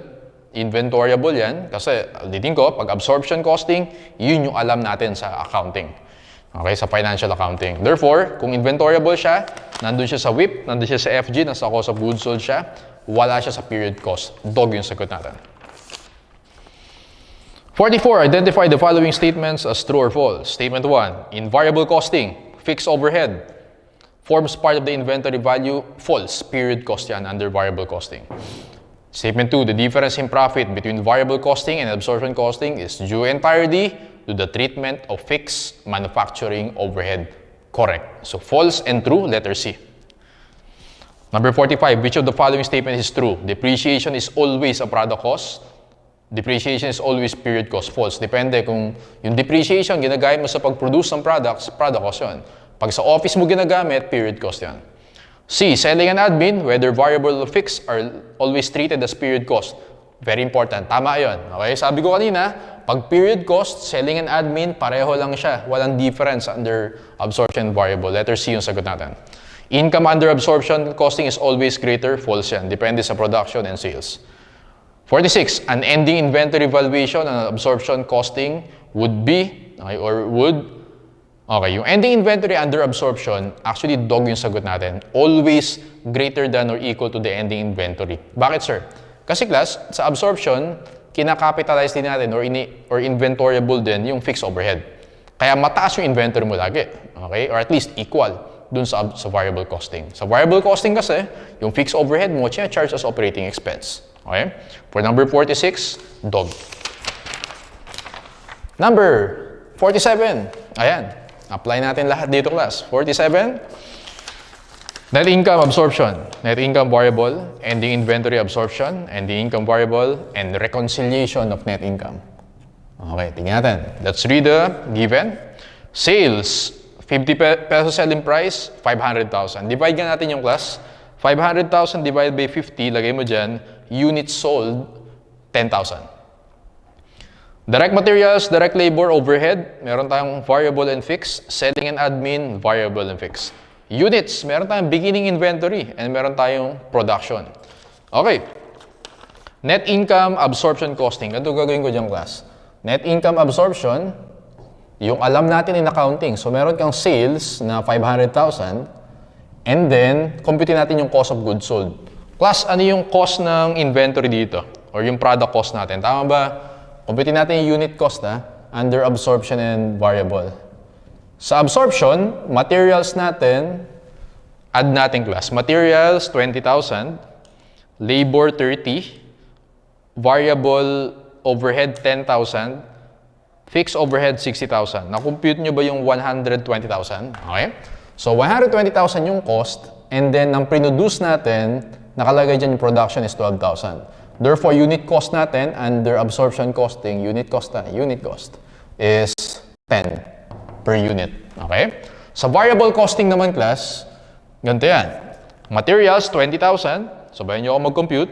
Speaker 2: inventoriable yan. Kasi, ulitin ko, pag absorption costing, yun yung alam natin sa accounting. Okay, sa financial accounting. Therefore, kung inventoriable siya, nandun siya sa WIP, nandun siya sa FG, nasa cost of goods sold siya, wala siya sa period cost. Dog yung sagot natin. 44. Identify the following statements as true or false. Statement 1. In variable costing, fixed overhead forms part of the inventory value. False. Period cost yan under variable costing. Statement 2. The difference in profit between variable costing and absorption costing is due entirely to the treatment of fixed manufacturing overhead. Correct. So false and true, letter C. Number 45. Which of the following statements is true? Depreciation is always a product cost. Depreciation is always period cost. False. Depende kung yung depreciation ginagamit mo sa pag-produce ng products, product cost yun. Pag sa office mo ginagamit, period cost yan. C. Selling and admin, whether variable or fixed, are always treated as period cost. Very important. Tama yun. Okay? Sabi ko kanina, pag period cost, selling and admin, pareho lang siya. Walang difference under absorption variable. Letter C yung sagot natin. Income under absorption costing is always greater. False yan. Depende sa production and sales. 46. An ending inventory valuation and absorption costing would be, okay, or would, okay, yung ending inventory under absorption, actually dog yung sagot natin, always greater than or equal to the ending inventory. Bakit, sir? Kasi class, sa absorption, kinakapitalize din natin or inventoriable din yung fixed overhead. Kaya mataas yung inventory mo lagi, okay? Or at least equal dun sa variable costing. Sa variable costing kasi, yung fixed overhead mo, charge as operating expense. Okay? For number 46, dog. Number 47. Ayan. Apply natin lahat dito, class. 47. Net income absorption. Net income variable. Ending inventory absorption. Ending income variable. And reconciliation of net income. Okay, tingnan natin. Let's read the given. Sales. 50 peso selling price. 500,000. Divide nga natin yung class. 500,000 divided by 50. Lagay mo dyan. Units sold, 10,000. Direct materials, direct labor, overhead, meron tayong variable and fixed. Selling and admin, variable and fixed. Units, meron tayong beginning inventory and meron tayong production. Okay. Net income, absorption costing. Ganito gagawin ko dyan, class. Net income absorption, yung alam natin in accounting. So meron kang sales na 500,000 and then compute natin yung cost of goods sold. Class, ano yung cost ng inventory dito? Or yung product cost natin? Tama ba? Compute natin yung unit cost under absorption and variable. Sa absorption, materials natin, add natin class. Materials, 20,000. Labor, 30. Variable overhead, 10,000. Fixed overhead, 60,000. Na-compute nyo ba yung 120,000? Okay? So, 120,000 yung cost. And then, ang produce natin, nakalagay dyan yung production is 12,000. Therefore, unit cost natin under absorption costing, unit cost is 10 per unit. Okay? Sa variable costing naman, class, ganito yan. Materials, 20,000. Sabayan nyo ako mag-compute.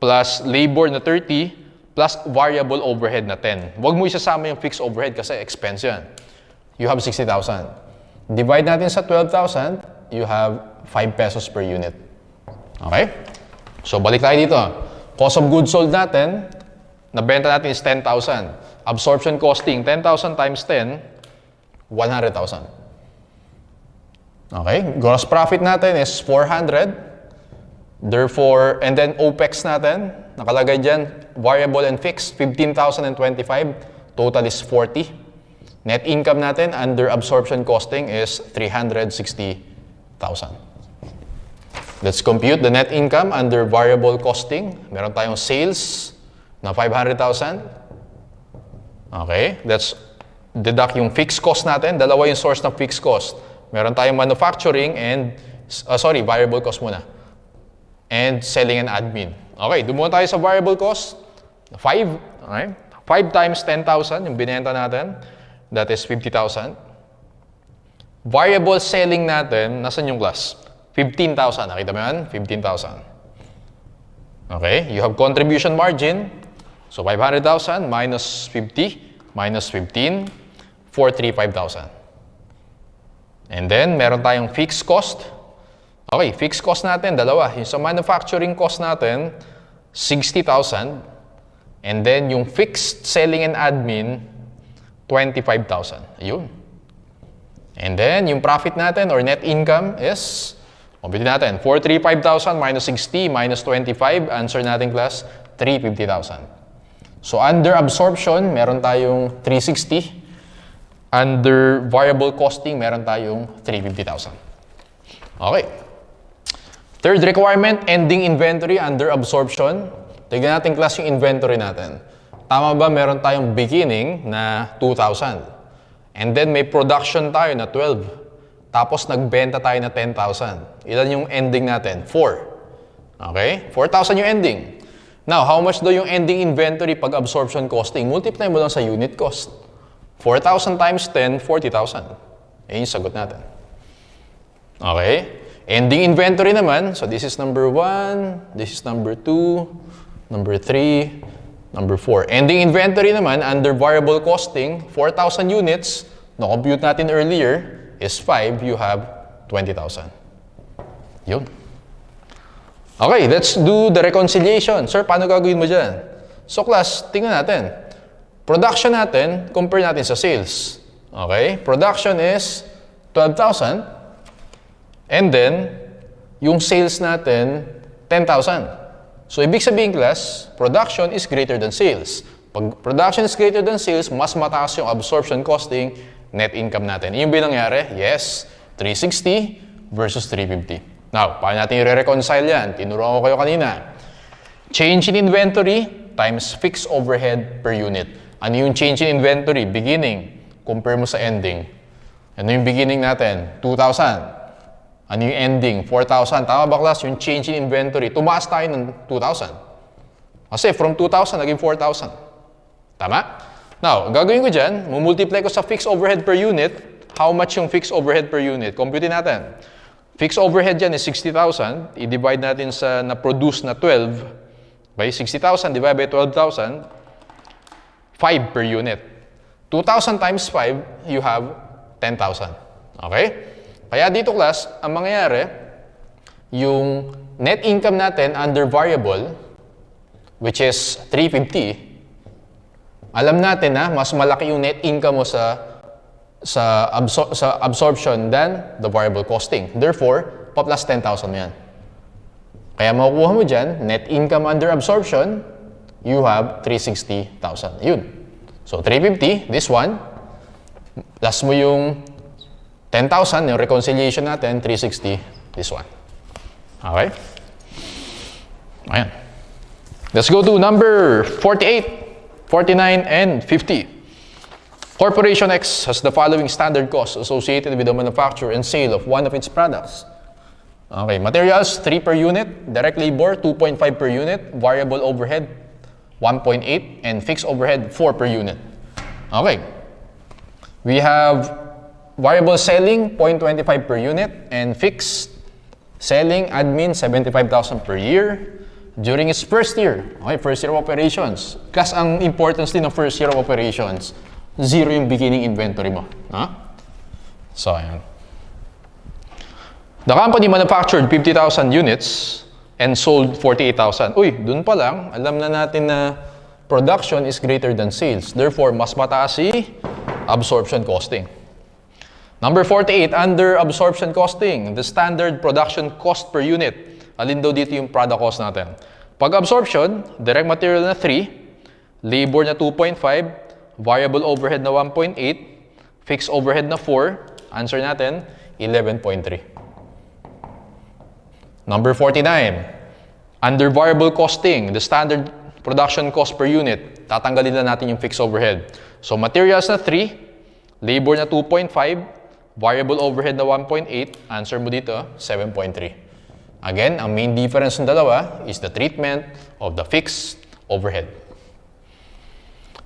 Speaker 2: Plus labor na 30. Plus variable overhead na 10. Huwag mo isasama yung fixed overhead kasi expense yan. You have 60,000. Divide natin sa 12,000, you have 5 pesos per unit. Okay? So, balik tayo dito. Cost of goods sold natin, nabenta natin is 10,000. Absorption costing, 10,000 times 10, 100,000. Okay? Gross profit natin is 400. Therefore, and then OPEX natin, nakalagay dyan, variable and fixed, 15,025. Total is 40. Net income natin under absorption costing is 360,000. Let's compute the net income under variable costing. Meron tayong sales na 500,000. Okay, let's deduct yung fixed cost natin. Dalawa yung source ng fixed cost. Meron tayong manufacturing and, variable cost muna. And selling and admin. Okay, doon muna tayo sa variable cost. 5, okay? 5 times 10,000 yung binenta natin. That is 50,000. Variable selling natin, nasan yung class? 15,000. Nakita mo yan? 15,000. Okay, you have contribution margin. So 500,000 minus 50 minus 15. 435,000. And then, meron tayong fixed cost. Okay, fixed cost natin, dalawa. Yung sa manufacturing cost natin, 60,000. And then, yung fixed selling and admin, 25,000. Ayun. And then, yung profit natin or net income is, compute natin, 435,000 minus 60 minus 25. Answer natin, class, 350,000. So, under absorption, meron tayong 360. Under variable costing, meron tayong 350,000. Okay. Third requirement, ending inventory under absorption. Tignan natin, class, yung inventory natin. Tama ba meron tayong beginning na 2,000? And then may production tayo na 12. Tapos nagbenta tayo na 10,000. Ilan yung ending natin? 4. Okay? 4,000 yung ending. Now, how much do yung ending inventory pag absorption costing? Multiply mo lang sa unit cost. 4,000 times 10, 40,000. Yan yung sagot natin. Okay? Ending inventory naman, so this is number 1, this is number 2, number 3, number 4. Ending inventory naman, under variable costing, 4,000 units, na-compute natin earlier, is 5, you have 20,000. Yun. Okay, let's do the reconciliation. Sir, paano gagawin mo dyan? So class, tingnan natin. Production natin, compare natin sa sales. Okay? Production is 12,000. And then, yung sales natin, 10,000. So, ibig sabihin, class, production is greater than sales. Pag production is greater than sales, mas mataas yung absorption costing, net income natin. Yung ba nangyari? Yes. 360 versus 350. Now, paano natin i-reconcile yan? Tinuruan ko kayo kanina. Change in inventory times fixed overhead per unit. Ano yung change in inventory? Beginning. Compare mo sa ending. Ano yung beginning natin? 2,000. Ano yung ending? 4,000. Tama ba, class? Yung change in inventory. Tumaas tayo ng 2,000. Kasi from 2,000, naging 4,000. Tama? Now, ang gagawin ko dyan, mumultiply ko sa fixed overhead per unit. How much yung fixed overhead per unit? Compute natin. Fixed overhead dyan is 60,000. I-divide natin sa na-produce na 12. By 60,000 divided by 12,000. 5 per unit. 2,000 times 5, you have 10,000. Okay? Kaya dito, class, ang mangyayari, yung net income natin under variable, which is 350, alam natin na mas malaki yung net income mo sa absorption than the variable costing. Therefore, pa-plus 10,000 mo yan. Kaya makukuha mo dyan, net income under absorption, you have 360,000. Yun. So, 350, this one. Plus mo yung 10,000, yung reconciliation natin, 360, this one. Okay? Ayan. Let's go to number 48, 49, and 50. Corporation X has the following standard costs associated with the manufacture and sale of one of its products. Okay, materials, 3 per unit. Direct labor, 2.5 per unit. Variable overhead, 1.8, and fixed overhead, 4 per unit. Okay. We have variable selling, 0.25 per unit, and fixed selling, admin, 75,000 per year during its first year. Okay, first year of operations. Kasi ang importance din ng first year of operations, 0 yung beginning inventory mo. Huh? So, ayan. The company manufactured 50,000 units and sold 48,000. Uy, dun pa lang, alam na natin na production is greater than sales. Therefore, mas mataas si absorption costing. Number 48, under absorption costing, the standard production cost per unit. Alin daw dito yung product cost natin? Pag absorption, direct material na 3, labor na 2.5, variable overhead na 1.8, fixed overhead na 4, answer natin, 11.3. Number 49, under variable costing, the standard production cost per unit, tatanggalin na natin yung fixed overhead. So materials na 3, labor na 2.5, variable overhead na 1.8, answer mo dito, 7.3. Again, ang main difference ng dalawa is the treatment of the fixed overhead.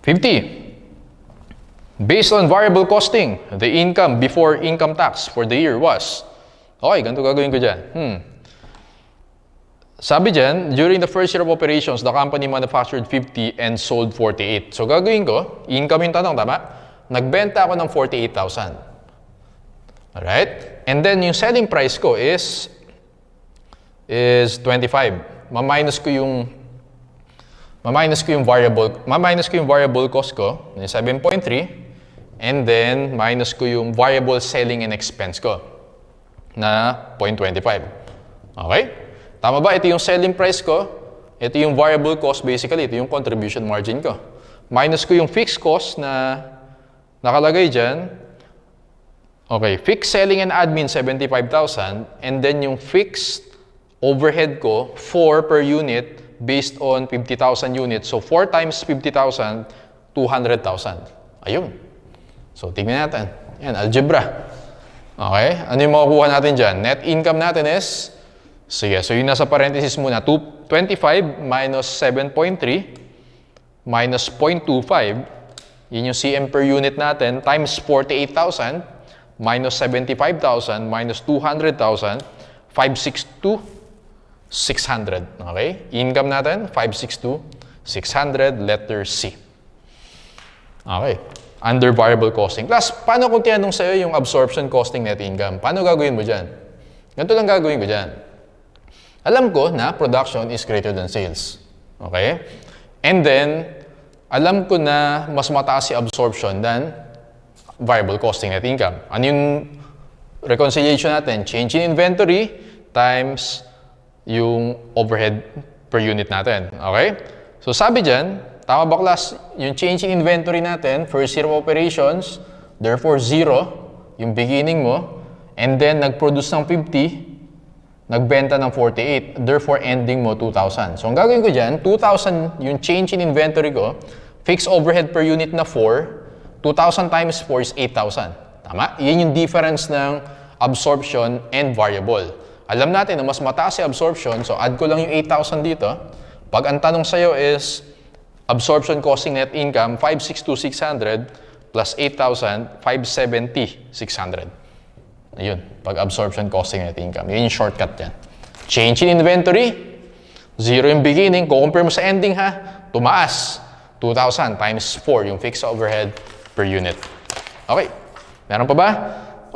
Speaker 2: 50. Based on variable costing, the income before income tax for the year was, okay, ganito gagawin ko dyan. Sabi dyan, during the first year of operations, the company manufactured 50 and sold 48. So gagawin ko, income yung tanong, tama? nagbenta ako ng 48,000. Alright? And then yung selling price ko is 25. Ma-minus ko yung variable cost ko, yung 7.3, and then minus ko yung variable selling and expense ko na 0.25. Okay? Tama ba? Ito yung selling price ko, ito yung variable cost, basically ito yung contribution margin ko. Minus ko yung fixed cost na nakalagay dyan. Okay, fixed selling and admin 75,000, and then yung fixed overhead ko 4 per unit based on 50,000 units. So 4 times 50,000, 200,000. Ayun. So tingnan natin. Yan, algebra. Okay, ano yung makukuha natin dyan? Net income natin is, sige, so yung nasa parenthesis muna, 25 minus 7.3 minus 0.25, yun yung CM per unit natin, times 48,000 minus 75,000 minus 200,000, 562, 600. Okay? Income natin, 562, 600, letter C. Okay. Under variable costing. Class, paano kung tinanong sa'yo yung absorption costing net income? Paano gagawin mo dyan? Ganito lang gagawin ko dyan. Alam ko na production is greater than sales. Okay? And then, alam ko na mas mataas si absorption than variable costing net income. Ano yung reconciliation natin? Change in inventory times yung overhead per unit natin. Okay? So sabi dyan, tama ba class? Yung change in inventory natin, first year of operations, therefore 0, yung beginning mo, and then nag-produce ng 50, nagbenta ng 48, therefore ending mo 2,000. So ang gagawin ko dyan, 2,000 yung change in inventory ko, fixed overhead per unit na 4, 2,000 times 4 is 8,000. Tama? Yan yung difference ng absorption and variable. Alam natin na mas mataas si absorption, so add ko lang yung 8,000 dito. Pag ang tanong sa'yo is absorption costing net income, 562,600 plus 8,000, 570,600. Ayun, pag absorption costing net income. Yun yung shortcut yan. Change in inventory, 0 yung beginning. Compare mo sa ending ha, tumaas. 2,000 times 4 yung fixed overhead per unit. Okay. Meron pa ba?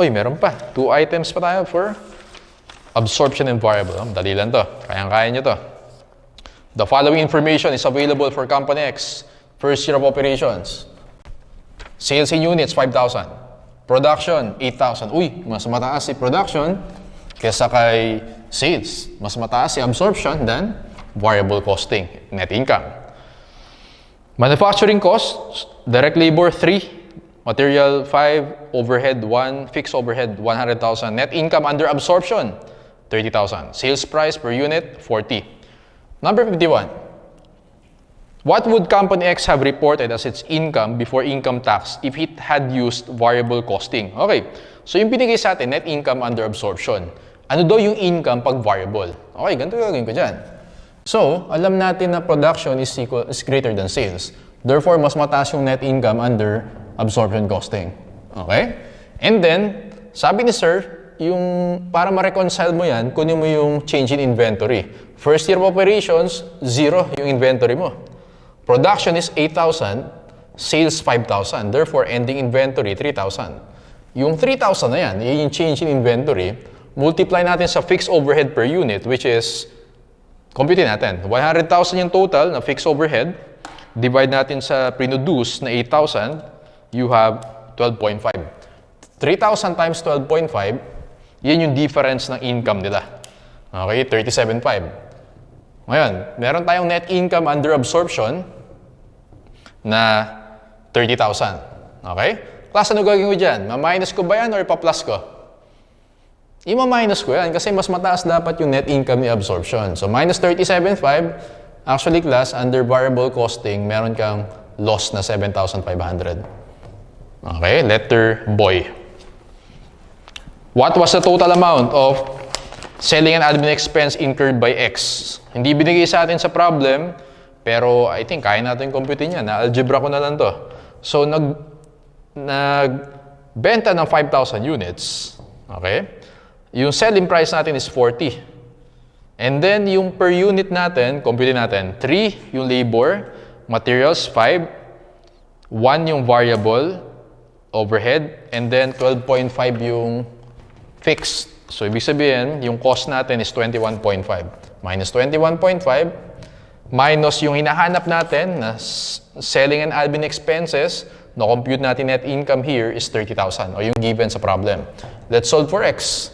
Speaker 2: Uy, meron pa. 2 items pa tayo for absorption and variable. Dali lang to. Kayang-kaya nyo to. The following information is available for Company X. First year of operations. Sales in units, 5,000. Production, 8,000. Uy, mas mataas si production kesa kay sales. Mas mataas si absorption than variable costing, net income. Manufacturing costs, direct labor 3, material 5, overhead 1, fixed overhead 100,000, net income under absorption 30,000, sales price per unit 40. Number 51. What would Company X have reported as its income before income tax if it had used variable costing? Okay, so yung binigay sa atin, net income under absorption. Ano daw yung income pag variable? Okay, ganito gagawin ko dyan. So, alam natin na production is greater than sales. Therefore, mas mataas yung net income under absorption costing. Okay? And then, sabi ni sir, yung para ma-reconcile mo yan, kunin mo yung change in inventory. First year of operations, 0 yung inventory mo. Production is 8,000, sales 5,000. Therefore, ending inventory 3,000. Yung 3,000 na yan, yung change in inventory, multiply natin sa fixed overhead per unit, which is compute natin. 100,000 yung total na fixed overhead. Divide natin sa produce na 8,000. You have 12.5. 3,000 times 12.5, yan yung difference ng income nila. Okay, 37.5. Ngayon, meron tayong net income under absorption na 30,000. Okay? Class, ano gagawin ko dyan? Ma-minus ko ba yan or pa-plus ko? Ima-minus ko yan kasi mas mataas dapat yung net income ni absorption. So, minus 37.5, actually class, under variable costing, meron kang loss na 7,500. Okay, letter boy. What was the total amount of selling and admin expense incurred by X? Hindi binigay sa atin sa problem, pero I think kaya natin computein yan. Na-algebra ko na lang to. So, nagbenta ng 5,000 units. Okay? Yung selling price natin is 40. And then, yung per unit natin, compute natin, 3 yung labor, materials 5, 1 yung variable, overhead, and then 12.5 yung fixed. So, ibig sabihin, yung cost natin is 21.5. Minus 21.5, minus yung hinahanap natin na selling and admin expenses, na-compute natin net income here is 30,000 o yung given sa problem. Let's solve for X.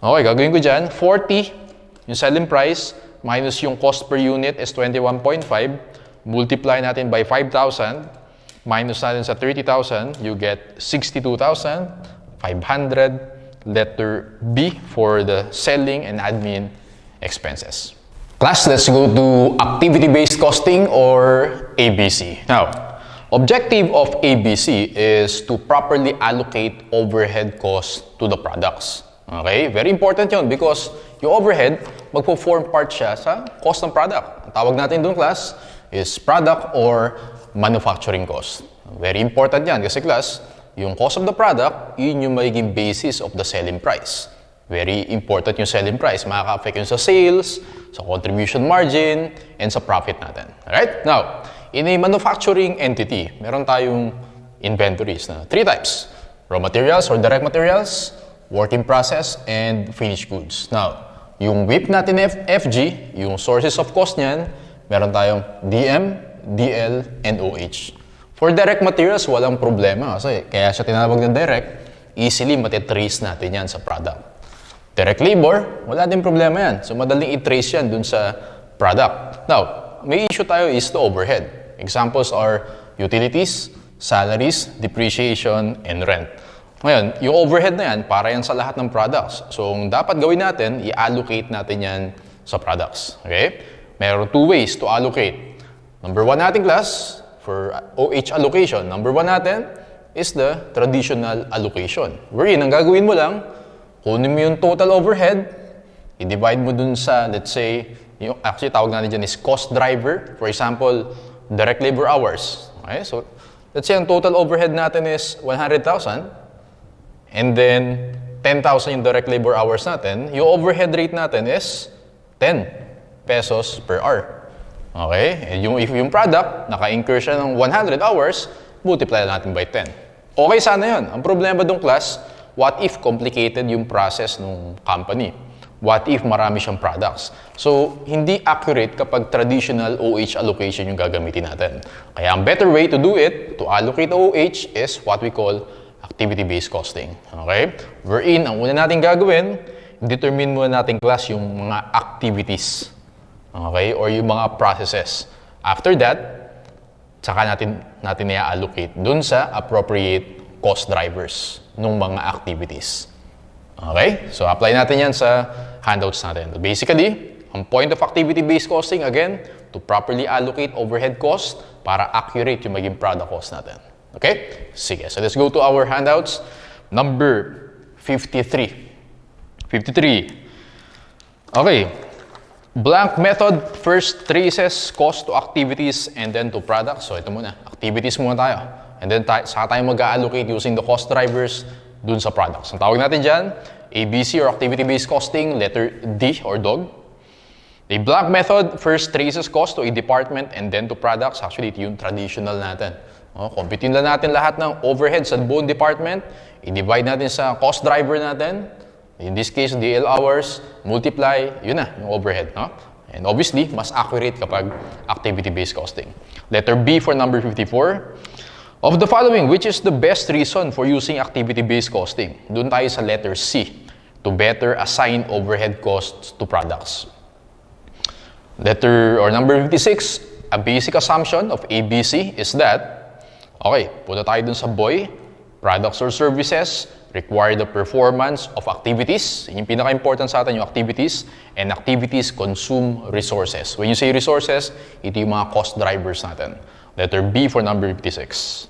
Speaker 2: Okay, gagawin ko dyan, 40, yung selling price, minus yung cost per unit is 21.5, multiply natin by 5,000, minus natin sa 30,000, you get 62,500. Letter B for the selling and admin expenses. Class, let's go to activity-based costing or ABC. Now, objective of ABC is to properly allocate overhead costs to the products. Okay? Very important yun because yung overhead, magpo-form part siya sa cost ng product. Ang tawag natin doon, class, is product or manufacturing cost. Very important yan kasi, class, yung cost of the product, yun yung magiging basis of the selling price. Very important yung selling price. Makaka-affect yun sa sales, sa contribution margin, and sa profit natin. Alright? Now, in a manufacturing entity, meron tayong inventories na 3 types. Raw materials or direct materials, work in process, and finished goods. Now, yung WIP natin FG, yung sources of cost niyan, meron tayong DM, DL, and OH. For direct materials, walang problema kasi kaya siya tinawag ng direct, easily matitrace natin yan sa product. Direct labor, wala din problema yan. So, madaling i-trace yan dun sa product. Now, may issue tayo is the overhead. Examples are utilities, salaries, depreciation, and rent. Ngayon, yung overhead na yan, para yan sa lahat ng products. So, ang dapat gawin natin, i-allocate natin yan sa products. Okay? Meron 2 ways to allocate. Number 1 natin, class, for OH allocation, number 1 natin is the traditional allocation. Wherein, ang gagawin mo lang, kunin mo yung total overhead, i-divide mo dun sa, let's say, yung, actually tawag natin dyan is cost driver. For example, direct labor hours. Okay? So, let's say ang total overhead natin is 100,000 and then 10,000 yung direct labor hours natin, yung overhead rate natin is 10 pesos per hour. Okay? And if yung product, naka-incur siya ng 100 hours, multiply natin by 10. Okay sana yun. Ang problema dong, class, what if complicated yung process ng company? What if marami siyang products? So, hindi accurate kapag traditional OH allocation yung gagamitin natin. Kaya ang better way to do it, to allocate OH, is what we call activity-based costing. Okay? Wherein, ang una natin gagawin, determine muna natin, class, yung mga activities. Okay? Or yung mga processes. After that, saka natin i-allocate dun sa appropriate cost drivers ng mga activities. Okay? So, apply natin yan sa handouts natin. Basically, ang point of activity-based costing, again, to properly allocate overhead cost para accurate yung maging product cost natin. Okay? Sige. So, let's go to our handouts. Number 53. 53. Okay. Blank method first traces cost to activities and then to products. So ito muna, activities muna tayo. And then saka tayo mag-allocate using the cost drivers dun sa products. Ang tawag natin dyan, ABC or activity-based costing, letter D or dog. A blank method first traces cost to a department and then to products. Actually, ito yung traditional natin. Computin lang natin lahat ng overhead sa buong department. I-divide natin sa cost driver natin. In this case, DL hours, multiply, yun na, yung overhead. No? And obviously, mas accurate kapag activity-based costing. Letter B for number 54. Of the following, which is the best reason for using activity-based costing? Doon tayo sa letter C, to better assign overhead costs to products. Letter or number 56, a basic assumption of ABC is that, okay, punta tayo dun sa boy, products or services require the performance of activities. Yung pinaka-important sa atin yung activities, and activities consume resources. When you say resources, ito yung mga cost drivers natin. Letter B for number 56.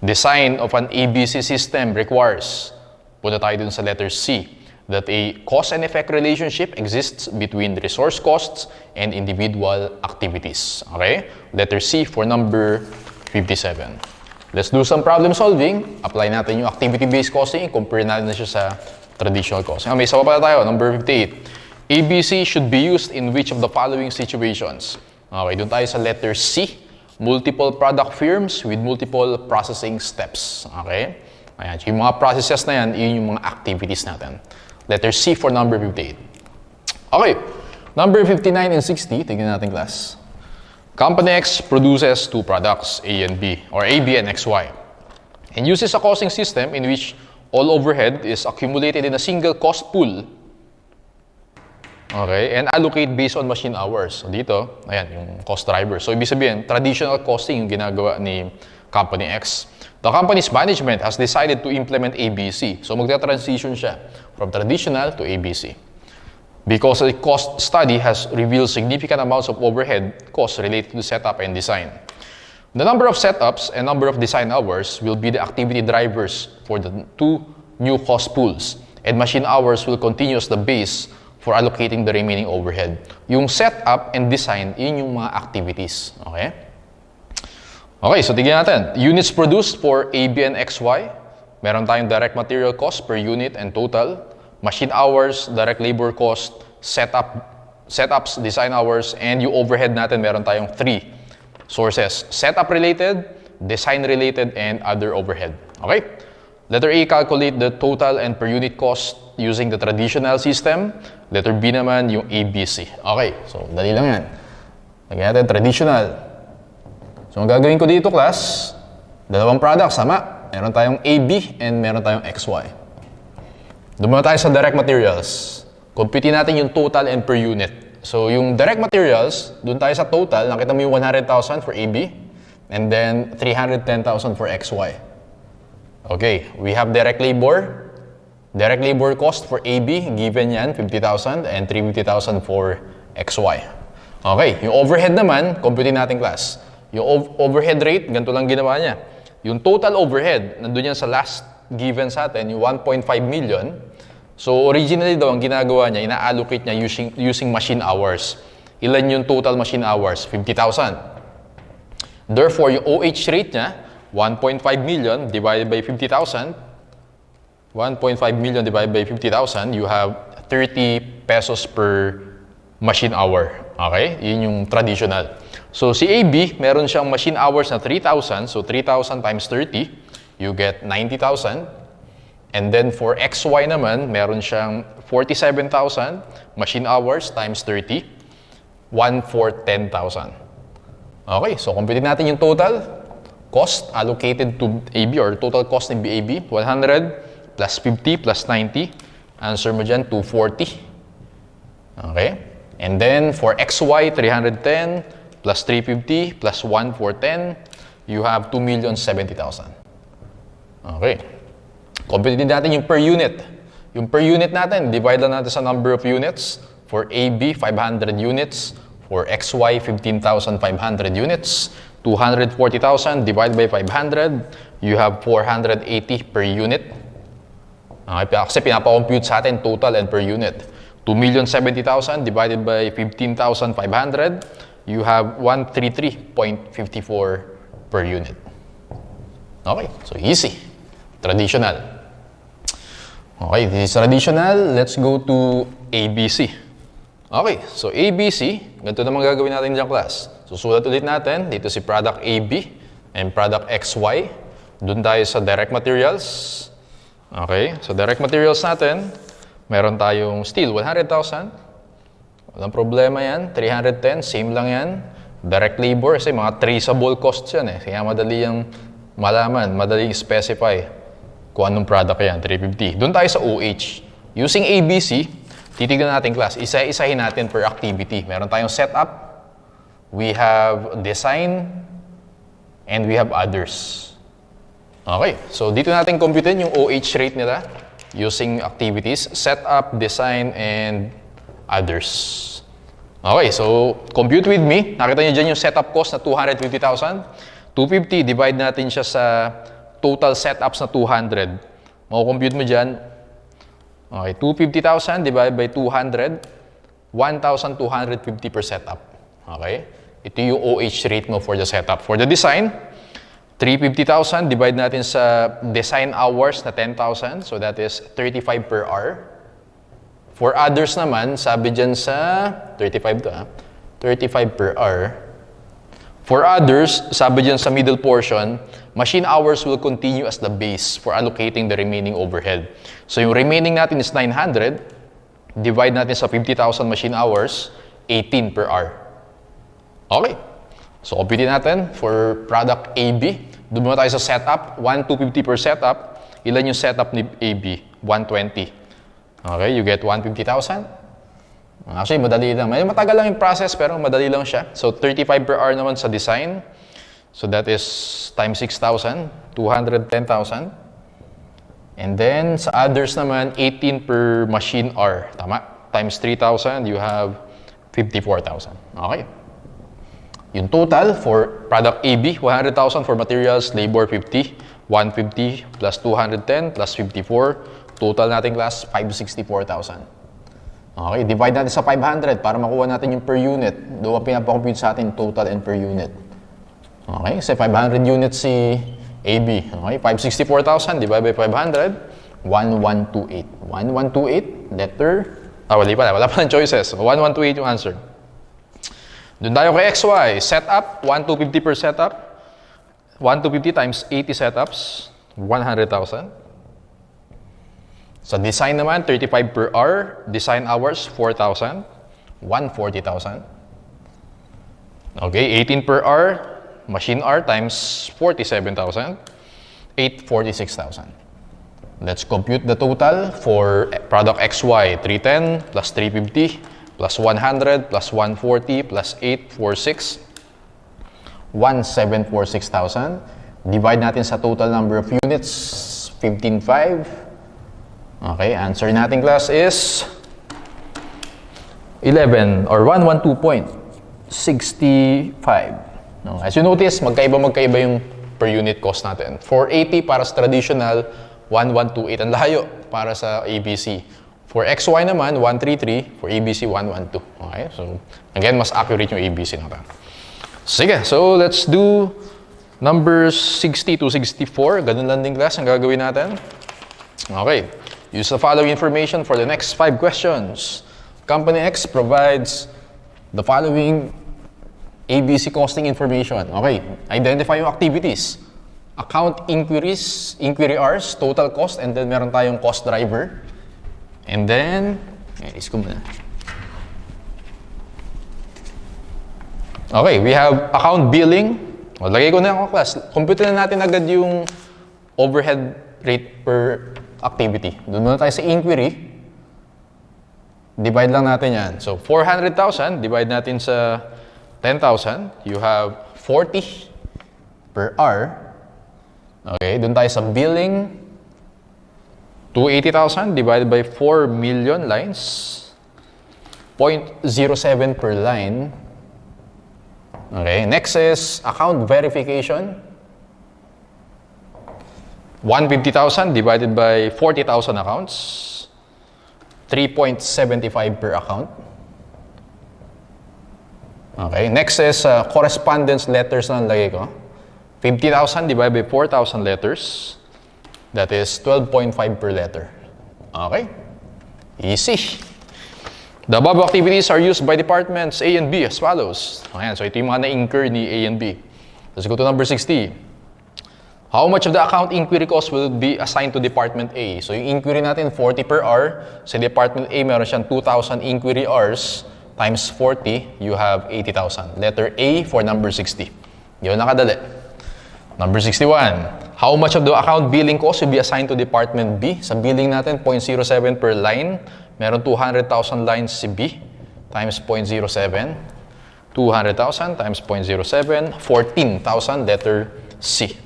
Speaker 2: Design of an ABC system requires, punta tayo dun sa letter C, that a cause and effect relationship exists between resource costs and individual activities. Okay? Letter C for number 57. Let's do some problem solving. Apply natin yung activity-based costing. Compare natin na siya sa traditional costing. May isa pa pala tayo. Number 58. ABC should be used in which of the following situations? Okay, doon tayo sa letter C. Multiple product firms with multiple processing steps. Okay? Ayan, yung mga processes na yan, yun yung mga activities natin. Letter C for number 58. Okay, number 59 and 60, tignan natin class. Company X produces two products, A and B, or AB and XY, and uses a costing system in which all overhead is accumulated in a single cost pool. Okay, and allocate based on machine hours. So dito, ayan, yung cost driver. So ibig sabihin, traditional costing yung ginagawa ni Company X. The company's management has decided to implement ABC. So magta-transition siya from traditional to ABC. Because a cost study has revealed significant amounts of overhead costs related to setup and design. The number of setups and number of design hours will be the activity drivers for the two new cost pools, and machine hours will continue as the base for allocating the remaining overhead. Yung setup and design, yun yung mga activities. Okay? Okay, so tignan natin. Units produced for AB and XY. Meron tayong direct material cost per unit and total. Machine hours, direct labor cost, setups, design hours, and yung overhead natin, meron tayong 3 sources. Setup related, design related, and other overhead. Okay? Letter A, calculate the total and per unit cost using the traditional system. Letter B naman, yung ABC. Okay, so dali lang yan. Lagyan natin traditional. So ang gagawin ko dito class, dalawang products, sama. Meron tayong AB and meron tayong XY. Doon tayo sa direct materials. Computein natin yung total and per unit. So yung direct materials, doon tayo sa total, nakita mo yung 100,000 for AB and then 310,000 for XY. Okay, we have direct labor. Direct labor cost for AB, given yan, 50,000 and 350,000 for XY. Okay, yung overhead naman, computein natin class. Yung overhead rate, ganito lang ginawa niya. Yung total overhead, nandun yan sa last given sa atin, yung 1.5 million. So originally daw, ang ginagawa niya, ina-allocate niya using machine hours. Ilan yung total machine hours? 50,000. Therefore, yung OH rate niya, 1.5 million divided by 50,000. 1.5 million divided by 50,000, you have 30 pesos per machine hour. Okay? Yun yung traditional. So si AB, meron siyang machine hours na 3,000. So 3,000 times 30, you get 90,000. And then for XY naman, meron siyang 47,000 machine hours times 30, 1 for 10,000. Okay, so computein natin yung total cost allocated to AB or total cost ng AB, 100 plus 50 plus 90. Answer mo dyan, 240. Okay? And then for XY, 310 plus 350 plus 1 for 10, you have 2,070,000. Okay. Computein natin yung per unit. Yung per unit natin, divide lang natin sa number of units. For AB, 500 units. For XY, 15,500 units. 240,000 divided by 500, you have 480 per unit. Okay, kasi pinapakompute sa atin total and per unit. 2,070,000 divided by 15,500, you have 133.54 per unit. Okay, so easy. Traditional. Okay, this is traditional. Let's go to ABC. Okay, so ABC, ganito naman gagawin natin dyan class. Susulat ulit natin, dito si product AB and product XY. Doon tayo sa direct materials. Okay, so direct materials natin, meron tayong steel, 100,000. Walang problema yan, 310, same lang yan. Direct labor, kasi mga traceable costs yan eh. Kaya madali yung malaman, madali specify kung anong product yan, 350. Doon tayo sa OH. Using ABC, titignan natin class, isa-isahin natin per activity. Meron tayong setup, we have design, and we have others. Okay, so dito natin computein yung OH rate nila using activities, setup, design, and others. Okay, so compute with me. Nakita niyo dyan yung setup cost na 250,000. 250, divide natin siya sa total setups na 200. Mako-compute mo dyan. Okay, 250,000 divided by 200, 1,250 per setup. Okay? Ito yung OH rate mo for the setup. For the design, 350,000 divide natin sa design hours na 10,000. So that is 35 per hour. For others naman, sabi dyan sa 35 to 35 per hour. For others, sabi dyan sa middle portion, machine hours will continue as the base for allocating the remaining overhead. So yung remaining natin is 900, divide natin sa 50,000 machine hours, 18 per hour. Okay. So compute natin for product AB. Doon muna tayo sa setup, 1,250 per setup. Ilan yung setup ni AB? 120. Okay, you get 150,000. Actually, madali lang. May matagal lang yung process pero madali lang siya. So 35 per hour naman sa design. So that is times 6,000, 210,000. And then sa others naman, 18 per machine hour. Tama? Times 3,000, you have 54,000. Okay. Yung total for product AB, 100,000 for materials, labor 50, 150 plus 210 plus 54. Total natin class, 564,000. Okay, divide natin sa 500 para makuha natin yung per unit. Doon pinapakompute sa atin total and per unit. Okay, kasi 500 units si AB. Okay, 564,000 divided by 500, 1128. 1128, letter... wala pa ng choices. 1128 yung answer. Doon tayo kay XY. Setup, 1,250 per setup. 1,250 times 80 setups, 100,000. Sa design naman, 35 per hour. Design hours, 4,000. 140,000. Okay, 18 per hour. Machine hour times 47,000. 846,000. Let's compute the total for product XY. 310 plus 350 plus 100 plus 140 plus 846. 1,746,000. Divide natin sa total number of units, 15,500. Okay, answer natin class is 11 or 112.65. No, as you notice, magkaiba yung per unit cost natin. 480 para sa traditional, 1128 ang layo para sa ABC. For XY naman, 133. For ABC, 112. Okay, so again, mas accurate yung ABC natin. Sige, so let's do numbers 60 to 64. Ganun lang din class ang gagawin natin. Okay. Use the following information for the next 5 questions. Company X provides the following ABC costing information. Okay, identify yung activities. Account inquiries, inquiry hours, total cost, and then meron tayong cost driver. And then, isko muna. Okay, we have account billing. O, lagay ko na yung class. Compute na natin agad yung overhead rate per activity. Doon muna tayo sa inquiry. Divide lang natin yan. So, 400,000, divide natin sa 10,000. You have 40 per hour. Okay, doon tayo sa billing. 280,000 divided by 4 million lines. 0.07 per line. Okay, next is account verification. 150,000 divided by 40,000 accounts. 3.75 per account. Okay, next is correspondence letters na lagay ko. 50,000 divided by 4,000 letters. That is 12.5 per letter. Okay, easy. The above activities are used by departments A and B as follows. Ayan, so ito yung mga na-incur ni A and B. Let's go to number 60. How much of the account inquiry cost will be assigned to Department A? So yung inquiry natin, 40 per hour. Sa Department A, meron siyang 2,000 inquiry hours times 40, you have 80,000. Letter A for number 60. Yun nakadali. Number 61. How much of the account billing cost will be assigned to Department B? Sa billing natin, 0.07 per line. Meron 200,000 lines si B times 0.07. 200,000 times 0.07. 14,000, letter C.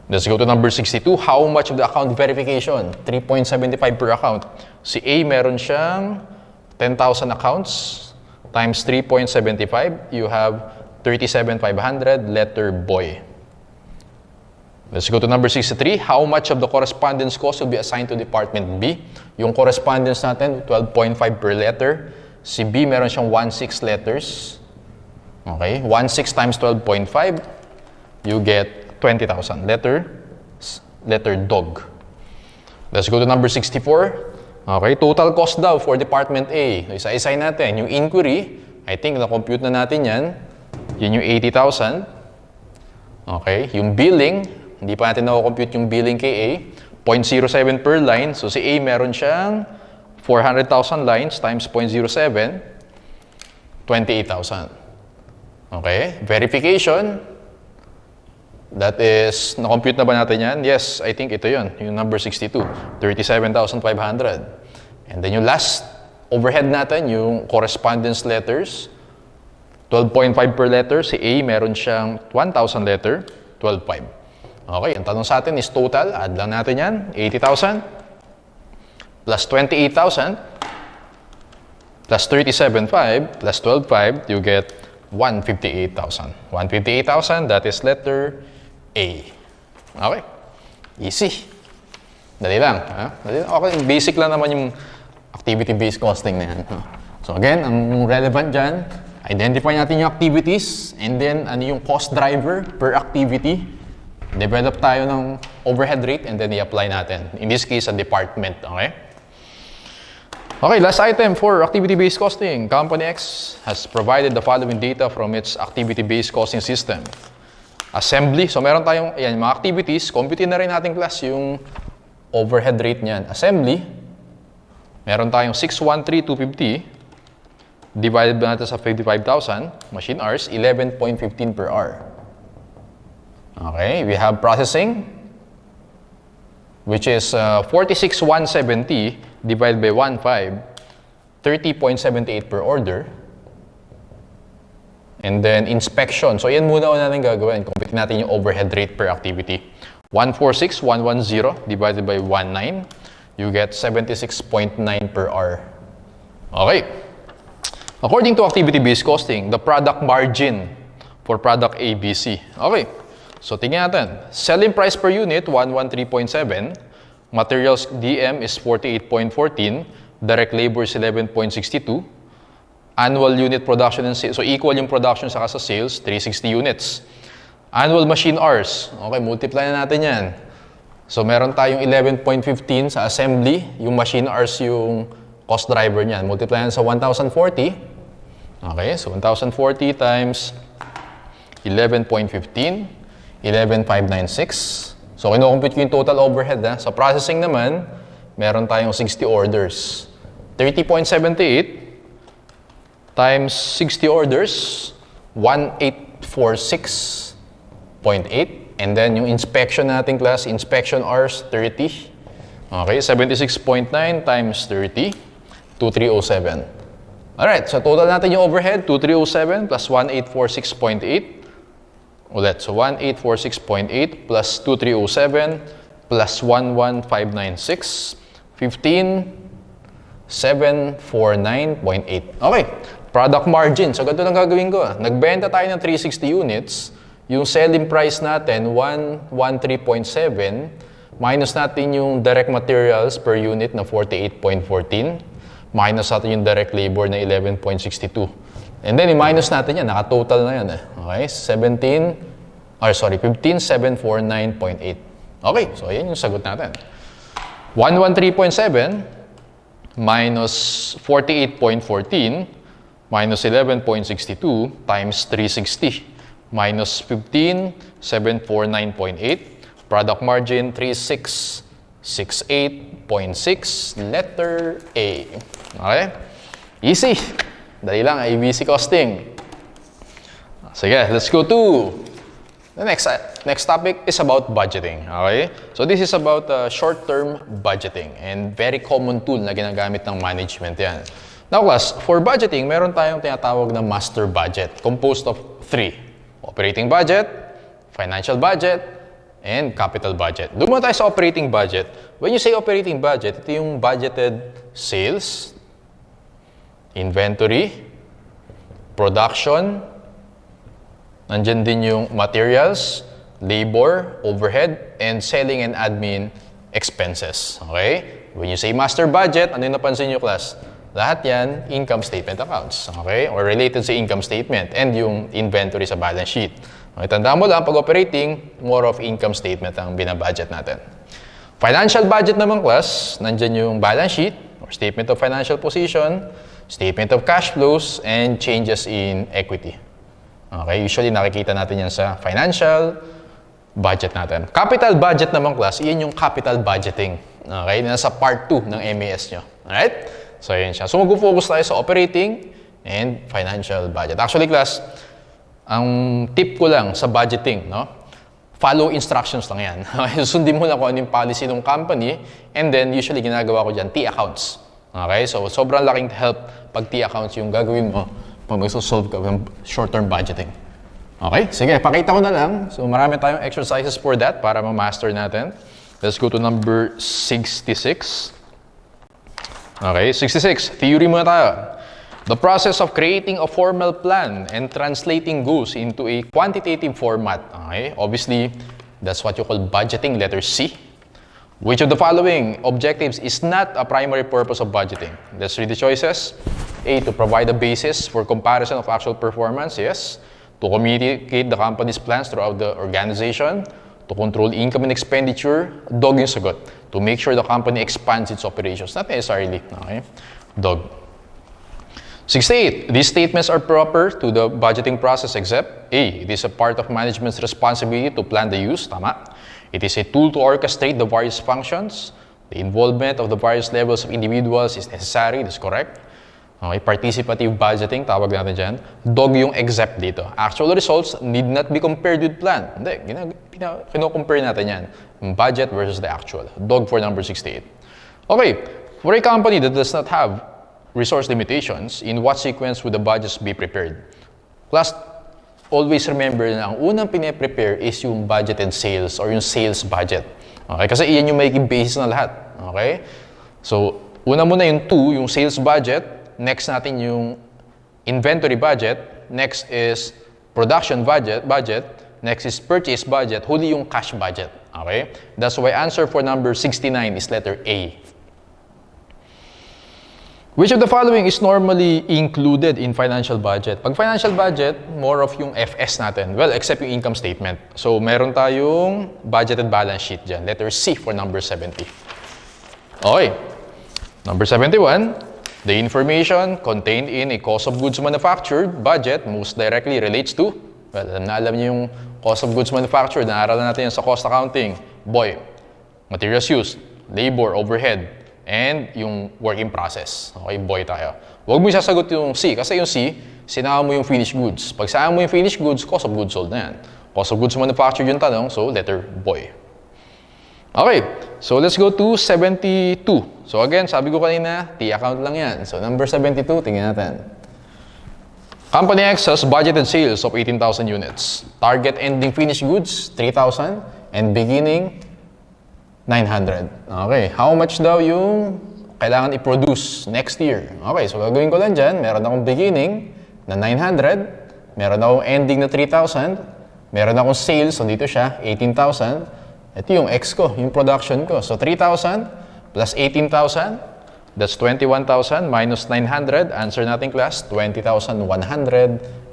Speaker 2: Let's go to number 62. How much of the account verification? 3.75 per account. Si A, meron siyang 10,000 accounts times 3.75. You have 37,500, letter boy. Let's go to number 63. How much of the correspondence cost will be assigned to Department B? Yung correspondence natin, 12.5 per letter. Si B, meron siyang 16 letters. Okay, 16 times 12.5, you get 20,000. Letter dog. Let's go to number 64. Okay, total cost daw for Department A. Isa-isay natin. Yung inquiry, I think na-compute na natin yan. Yun yung 80,000. Okay, yung billing, hindi pa natin na-compute yung billing kay A, 0.07 per line. So si A meron siyang 400,000 lines times 0.07, 28,000. Okay, verification, that is, na-compute na ba natin yan? Yes, I think ito yun, yung number 62, 37,500. And then yung last overhead natin, yung correspondence letters, 12.5 per letter. Si A, meron siyang 1,000 letter, 12.5. Okay, ang tanong sa atin is total. Add lang natin yan. 80,000 plus 28,000 plus 37.5 plus 12.5, you get 158,000. 158,000, that is letter A. Okay, easy. Dali lang. Ha? Dali lang. Okay, basic lang naman yung activity-based costing na yan. So again, ang relevant dyan, identify natin yung activities and then ano yung cost driver per activity. Develop tayo ng overhead rate and then i-apply natin. In this case, a department. Okay? Okay, last item for activity-based costing. Company X has provided the following data from its activity-based costing system. Assembly. So meron tayong ayan, mga activities. Compute na rin natin class yung overhead rate niyan. Assembly. Meron tayong 613,250. Divided ba natin sa 55,000, machine hours, 11.15 per hour. Okay, we have processing, which is 46,170 divided by 1.5, 30.78 per order. And then inspection. So yan muna natin gagawin. Compute natin yung overhead rate per activity. 146,110 divided by 19, you get 76.9 per hour. Okay. According to activity-based costing, the product margin for product ABC. Okay, so tingnan natin. Selling price per unit, 113.7. Materials DM is 48.14. Direct labor is 11.62. Annual unit production and sales. So equal yung production saka sa sales, 360 units. Annual machine hours. Okay, multiply na natin yan. So meron tayong 11.15 sa assembly. Yung machine hours yung cost driver niyan. Multiply yan sa 1,040. Okay, so 1,040 times 11.15, 11,596. So, kino-compute ko yung total overhead. Sa processing naman, meron tayong 60 orders. 30.78 times 60 orders, 1846.8. And then, yung inspection natin class, inspection hours, 30. Okay, 76.9 times 30, 2307. Alright, so total natin yung overhead, 2307 plus 1846.8. Ulit, so 1846.8 plus 2307 plus 11596, 15,749.8. Okay, product margin. So ganito lang gagawin ko. Nagbenta tayo ng 360 units. Yung selling price natin, 113.7. Minus natin yung direct materials per unit na 48.14. Minus natin yung direct labor na 11.62. And then, i-minus natin yan. Naka-total na yan. Okay? 15,749.8. Okay, so ayan yung sagot natin. 113.7 minus 48.14 minus 11.62 times 360 minus 15,749.8. Product margin, 3668.6. Letter A. Okay? Easy. Dali lang, ABC costing. Sige, let's go to the next topic is about budgeting. Okay? So this is about short-term budgeting and very common tool na ginagamit ng management yan. Now class, for budgeting, meron tayong tinatawag na master budget composed of 3. Operating budget, financial budget, and capital budget. Doon muna tayo sa operating budget. When you say operating budget, ito yung budgeted sales, inventory, production, nandyan din yung materials, labor, overhead, and selling and admin expenses. Okay? When you say master budget, ano yung napansin nyo class? Lahat yan, income statement accounts. Okay? Or related sa income statement and yung inventory sa balance sheet. Okay, tandaan mo lang, pag operating, more of income statement ang binabudget natin. Financial budget naman class, nandyan yung balance sheet or statement of financial position, statement of cash flows, and changes in equity. Okay, usually nakikita natin yan sa financial, budget natin. Capital budget naman class, iyan yung capital budgeting. Okay? Nasa part 2 ng MAS nyo. Alright? So, yun siya. So, mag-focus tayo sa operating and financial budget. Actually class, ang tip ko lang sa budgeting, no? Follow instructions lang yan. Sundin mo lang kung ano yung policy ng company, and then usually ginagawa ko dyan, T-accounts. Okay? So, sobrang laking help pag T-accounts yung gagawin mo pag mag-solve ka ng short-term budgeting. Okay? Sige, pakita ko na lang. So, marami tayong exercises for that para ma-master natin. Let's go to number 66. Okay, 66. Theory muna tayo. The process of creating a formal plan and translating goals into a quantitative format. Okay? Obviously, that's what you call budgeting, letter C. Which of the following objectives is not a primary purpose of budgeting? Let's read the choices. A, to provide a basis for comparison of actual performance. Yes. To communicate the company's plans throughout the organization. To control income and expenditure. Dog yung sagot. To make sure the company expands its operations. Not necessarily. Okay? Dog. 68. These statements are proper to the budgeting process except A. It is a part of management's responsibility to plan the use. Tama. It is a tool to orchestrate the various functions. The involvement of the various levels of individuals is necessary. This is correct. Okay, participative budgeting, tawag natin dyan. Dog yung except dito. Actual results need not be compared with plan. Hindi, kino-compare natin yan. Budget versus the actual. Dog for number 68. Okay, for a company that does not have resource limitations, in what sequence would the budgets be prepared? Class, always remember na ang unang pine-prepare is yung budgeted sales or yung sales budget. Okay, kasi iyan yung magiging basis na lahat. Okay? So, una muna yung 2, yung sales budget. Next natin yung inventory budget. Next is production budget. Next is purchase budget. Huli yung cash budget. Okay? That's why answer for number 69 is letter A. Which of the following is normally included in financial budget? Pag financial budget, more of yung FS natin. Well, except yung income statement. So, meron tayong budgeted balance sheet dyan. Letter C for number 70. Okay. Number 71. The information contained in a cost of goods manufactured budget most directly relates to, well, alam niyo yung cost of goods manufactured, naaralan natin yan sa cost accounting. Boy, materials used, labor, overhead, and yung working process. Okay, boy tayo. Huwag mo isasagot yung C, kasi yung C, sinama mo yung finished goods. Pag sinama mo yung finished goods, cost of goods sold na yan. Cost of goods manufactured yung tanong, so letter boy. Okay, so let's go to 72. So again, sabi ko kanina, T-account lang yan. So number 72, tingnan natin. Company X has budgeted sales of 18,000 units. Target ending finished goods, 3,000. And beginning, 900. Okay, how much daw yung kailangan i-produce next year? Okay, so gagawin ko lang dyan. Meron akong beginning na 900. Meron akong ending na 3,000. Meron akong sales, so dito siya, 18,000. Ito yung X ko, yung production ko. So 3,000 plus 18,000, that's 21,000 minus 900. Answer natin class, 20,100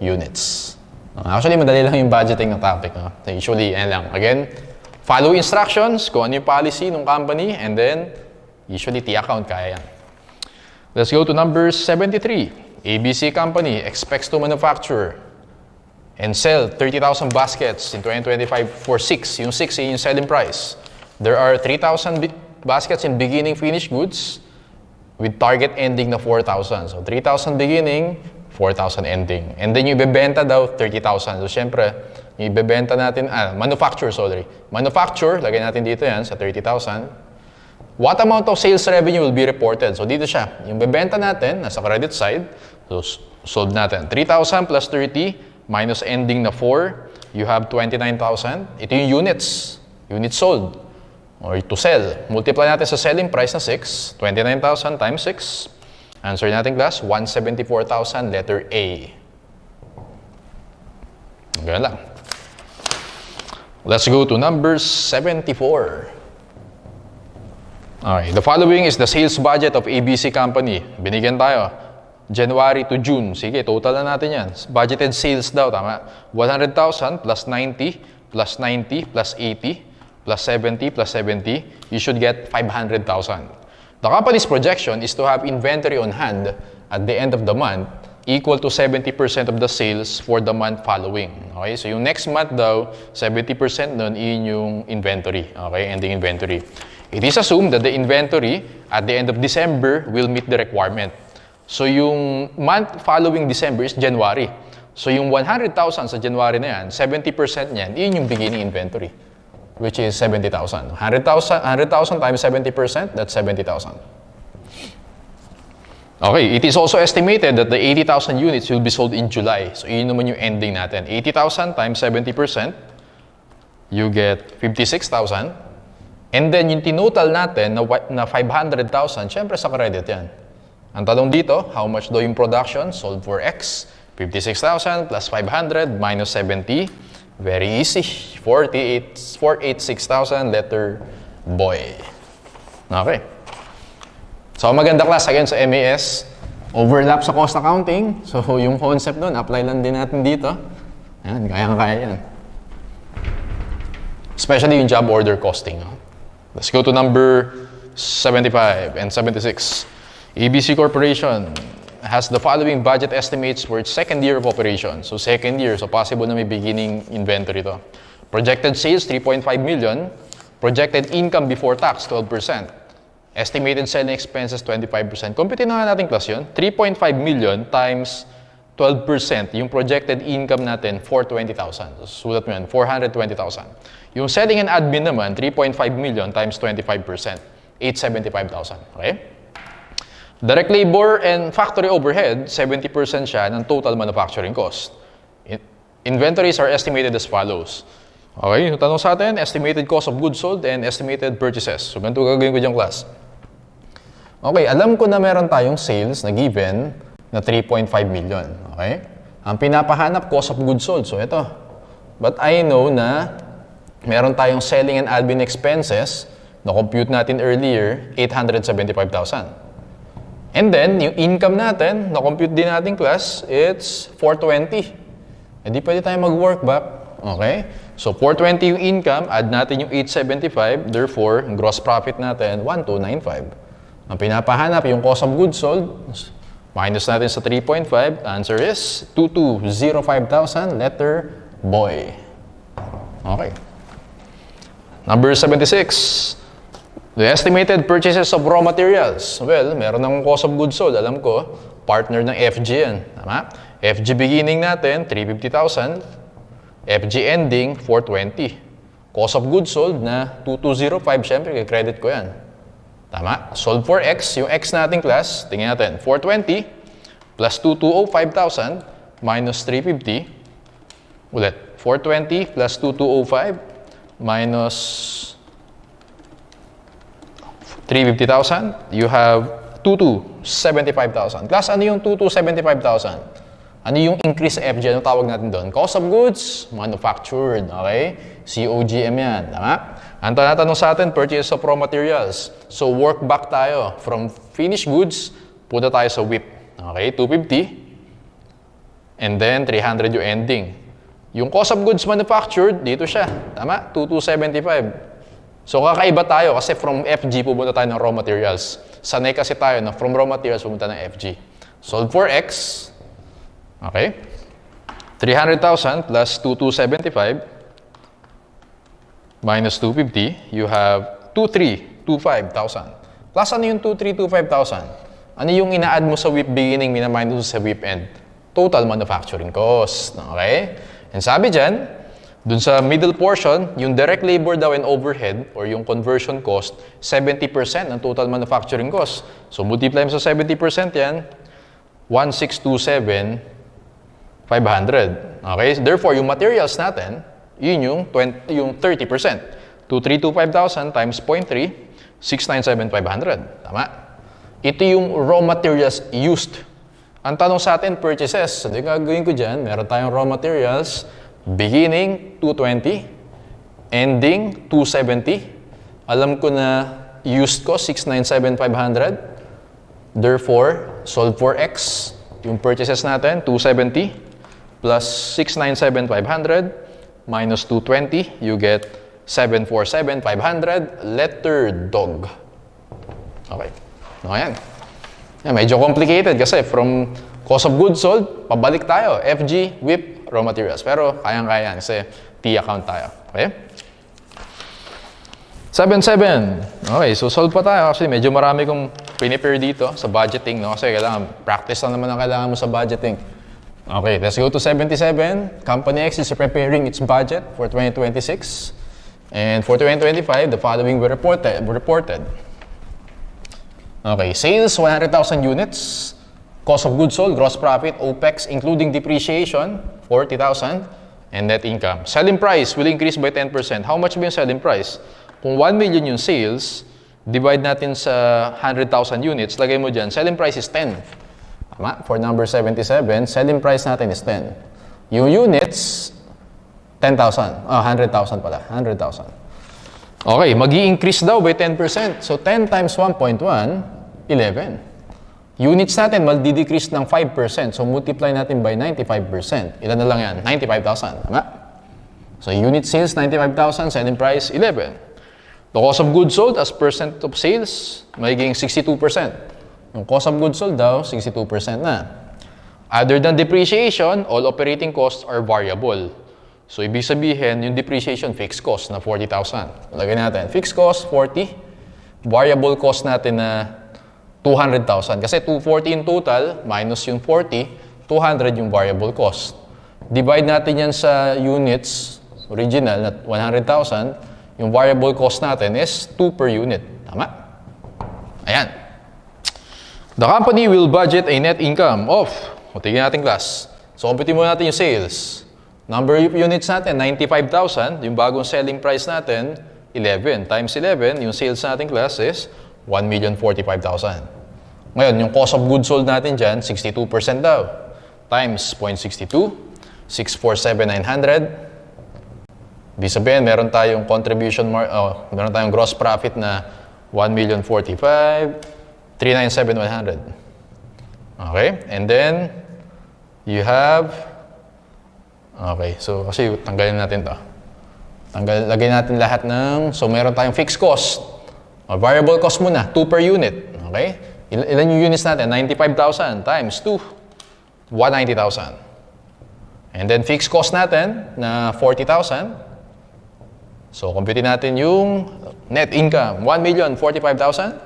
Speaker 2: units. Actually, madali lang yung budgeting ng topic. No? So usually, yan lang. Again, follow instructions, kung ano yung policy ng company, and then, usually, T-account, kaya yan. Let's go to number 73. ABC Company expects to manufacture and sell 30,000 baskets in 2025 for 6. Yung 6 yung selling price. There are 3,000 baskets in beginning finished goods with target ending na 4,000. So 3,000 beginning, 4,000 ending. And then yung ibebenta daw 30,000. So syempre, yung ibebenta natin, manufacture, sorry. Manufacture, lagay natin dito yan sa 30,000. What amount of sales revenue will be reported? So dito siya. Yung bebenta natin, nasa credit side. So solve natin. 3,000 plus 30 minus ending na 4, you have 29,000. Ito yung units. Units sold. Or to sell. Multiply natin sa selling price na 6. 29,000 times 6. Answer natin class, 174,000, letter A. Ganun lang. Let's go to number 74. Okay, the following is the sales budget of ABC Company. Binigyan tayo. January to June. Sige, total na natin yan. Budgeted sales daw, tama? 100,000 plus 90 plus 90 plus 80 plus 70 plus 70. You should get 500,000. The company's projection is to have inventory on hand at the end of the month equal to 70% of the sales for the month following. Okay? So yung next month daw, 70% nun, yun yung inventory. Okay? Ending inventory. It is assumed that the inventory at the end of December will meet the requirement. So yung month following December is January. So yung 100,000 sa January na yan, 70% niyan, yun yung beginning inventory, which is 70,000. 100,000 times 70%, that's 70,000. Okay, it is also estimated that the 80,000 units will be sold in July. So, yun naman yung ending natin. 80,000 times 70%, you get 56,000. And then, yung tinotal natin na 500,000, syempre sa credit yan. Ang tanong dito, how much daw yung production sold for X? 56,000 plus 500 minus 70. Very easy. 486,000, letter boy. Okay. So, maganda class again sa MAS. Overlap sa cost accounting. So, yung concept nun, apply lang din natin dito. Ayan, kayang-kaya yan. Especially yung job order costing. Let's go to number 75 and 76. ABC Corporation has the following budget estimates for its second year of operation. So, second year. So, possible na may beginning inventory to. Projected sales, 3.5 million. Projected income before tax, 12%. Estimated selling expenses, 25%. Computin na nga natin class yun. 3.5 million times 12%. Yung projected income natin, 420,000. So, sulat mo yan, 420,000. Yung selling and admin naman, 3.5 million times 25%. 875,000. Okay? Direct labor and factory overhead, 70% siya ng total manufacturing cost. Inventories are estimated as follows. Okay, yung tanong sa atin, estimated cost of goods sold and estimated purchases. So, ganito gagawin ko diyang class. Okay, alam ko na meron tayong sales na given na 3.5 million. Okay? Ang pinapahanap, cost of goods sold. So, ito. But I know na meron tayong selling and admin expenses na compute natin earlier, 875,000. And then, yung income natin, na compute din natin class, it's 420. E di pwede tayo mag-work back. Okay? So, 420 yung income, add natin yung 875, therefore, yung gross profit natin, 1295. Ang pinapahanap, yung cost of goods sold, minus natin sa 3.5, answer is 2205,000, letter boy. Okay. Number 76. The estimated purchases of raw materials. Well, meron ng cost of goods sold. Alam ko, partner ng FG yan. Tama? FG beginning natin, 350,000. FG ending, 420. Cost of goods sold na 2205, syempre, credit ko yan. Tama? Sold for X, yung X nating class, tingnan natin, 420 plus 2205,000 minus 350. Ulit, 420 plus 2205 minus 350,000. You have 2275,000. Class, ano yung 2275,000? Ano yung increase sa FG? Ano tawag natin doon? Cost of goods, manufactured. Okay? COGM yan. Tama? Ang tanatanong sa atin, purchase of raw materials. So, work back tayo. From finished goods, punta tayo sa WIP. Okay? 250. And then, 300 yung ending. Yung cost of goods manufactured, dito siya. Tama? 2275. So, kakaiba tayo kasi from FG, pupunta tayo ng raw materials. Sanay kasi tayo na from raw materials, pupunta ng FG. Sold for X. Okay? 300,000 plus 2275 minus 250, you have 2325,000. Plus, ano yung 2325,000? Ano yung ina-add mo sa WIP beginning, mina-minus sa WIP end? Total manufacturing cost. Okay? And sabi dyan, dun sa middle portion, yung direct labor daw and overhead or yung conversion cost, 70% ng total manufacturing cost. So, multiply mo sa 70% yan, 1627,500. Okay? Therefore, yung materials natin, yun yung 30%. 2325,000 times 0.3, 697,500. Tama? Ito yung raw materials used. Ang tanong sa atin, purchases. So, di gagawin ko dyan, meron tayong raw materials, beginning 220, ending 270. Alam ko na used ko 697,500. Therefore, sold for X, yung purchases natin, 270 plus 697,500 minus 220, you get 747,500, letter dog. Okay. Okay yan. Yeah, medyo complicated kasi from Cost of goods sold, pabalik tayo. FG, WIP, raw materials. Pero kayang-kaya yan kasi T account tayo. Okay? 7-7. Okay, so solve pa tayo. Actually, medyo marami kong prepare dito sa budgeting, no? Kasi kailangan, practice lang naman ang kailangan mo sa budgeting. Okay, let's go to 77. Company X is preparing its budget for 2026. And for 2025, the following were reported. Okay, sales, 100,000 units. Cost of goods sold, gross profit, OPEX, including depreciation, 40,000. And net income. Selling price will increase by 10%. How much ba yung selling price? Kung 1 million yung sales, divide natin sa 100,000 units, lagay mo dyan, selling price is 10. Tama? For number 77, selling price natin is 10. Yung units, 10,000. 100,000 pala. 100,000. Okay, mag-i-increase daw by 10%. So 10 times 1.1, 11. Units natin, mag-decrease ng 5%. So multiply natin by 95%. Ilan na lang yan? 95,000. Tama? So unit sales, 95,000. Selling price, 11. The cost of goods sold as percent of sales, magiging 62%. Yung cost of goods sold daw, 62% na. Other than depreciation, all operating costs are variable. So, ibig sabihin, yung depreciation, fixed cost na 40,000. Lagyan natin, fixed cost, 40. Variable cost natin na 200,000. Kasi 240 in total, minus yung 40, 200 yung variable cost. Divide natin yan sa units, original na 100,000. Yung variable cost natin is 2 per unit. Tama? Ayan. The company will budget a net income of, tignan natin class. So, computin muna natin yung sales. Number of units natin, 95,000. Yung bagong selling price natin, 11. Times 11, yung sales natin class is 1,045,000. Ngayon, yung cost of goods sold natin dyan, 62% daw. Times 0.62, 647,900. Ibig sabihin, meron tayong meron tayong gross profit na 1,045,000, 397,100. Okay? And then, you have, okay, so kasi tanggalin natin to. Lagay natin lahat ng, so meron tayong fixed cost. Variable cost muna, 2 per unit. Okay? Ilan yung units natin? 95,000 times 2, 190,000. And then fixed cost natin na 40,000. So, computin natin yung net income. 1,045,000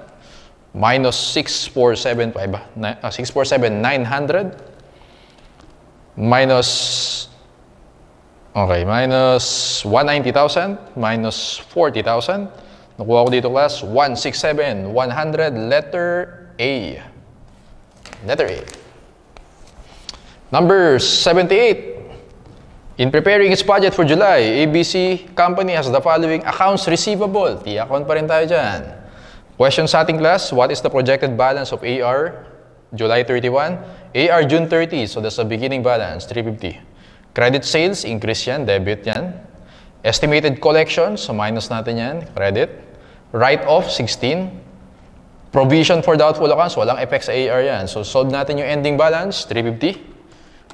Speaker 2: minus 647,900 minus, okay, minus 190,000 minus 40,000. Nakuha ko dito class, 167,100, letter A. Letter A. Number 78. In preparing its budget for July, ABC Company has the following accounts receivable. T-account pa rin tayo dyan. Question sa ating class, what is the projected balance of AR July 31? AR June 30, so that's the beginning balance, 350. Credit sales, increase yan, debit yan. Estimated collections, so minus natin yan, credit. Write-off, 16. Provision for doubtful accounts, walang effect sa AR yan. So solve natin yung ending balance, 350.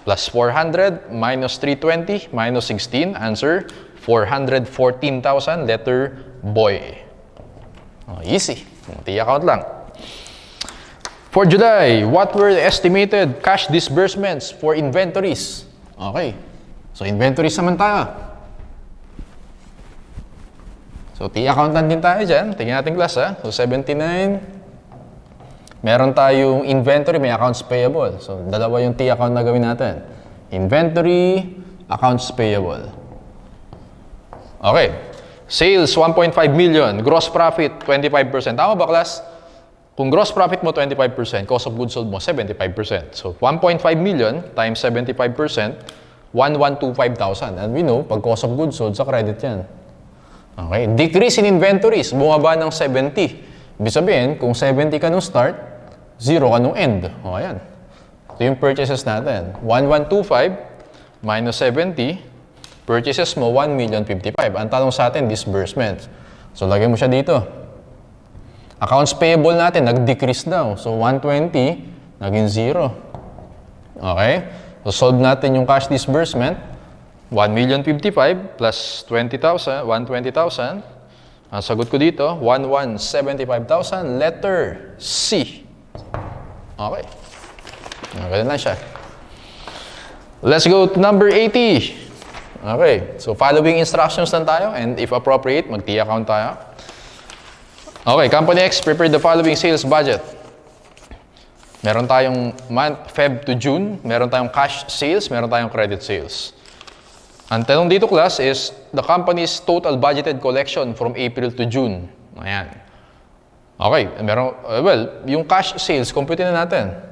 Speaker 2: Plus 400 minus 320 minus 16. Answer, 414,000. Letter boy. Oh, easy. T-account lang. For July, what were the estimated cash disbursements for inventories? Okay. So, inventories naman tayo. So, T-accountant din tayo dyan. Tingnan natin class, ha. So, 79. Meron tayong inventory, may accounts payable. So, dalawa yung T-account na gawin natin. Inventory, accounts payable. Okay. Sales, 1.5 million. Gross profit, 25%. Tama ba, class? Kung gross profit mo 25%, cost of goods sold mo 75%. So, 1.5 million times 75%, 1,125,000. And we know, pag cost of goods sold, sa credit yan. Okay. Decrease in inventories, bumaba ng 70. Ibig sabihin, kung 70 ka nung start, 0 ka nung end. O, ayan. Ito yung purchases natin. 1,125 minus 70. Purchases mo, 1,055,000. Ang tanong sa atin, disbursement. So, lagay mo siya dito. Accounts payable natin, nag-decrease daw. So, 120, naging 0. Okay? So, solve natin yung cash disbursement. 1,055,000 plus 20,000, 120,000. Ang sagot ko dito, 1,175,000. Letter C. Okay. Ganun lang siya. Let's go to number 80. Okay, so following instructions lang tayo and if appropriate, mag-T-account tayo. Okay, Company X, prepare the following sales budget. Meron tayong month, Feb to June, meron tayong cash sales, meron tayong credit sales. Ang tanong dito, class, is the company's total budgeted collection from April to June. Ayan. Okay, meron, well, yung cash sales, compute na natin.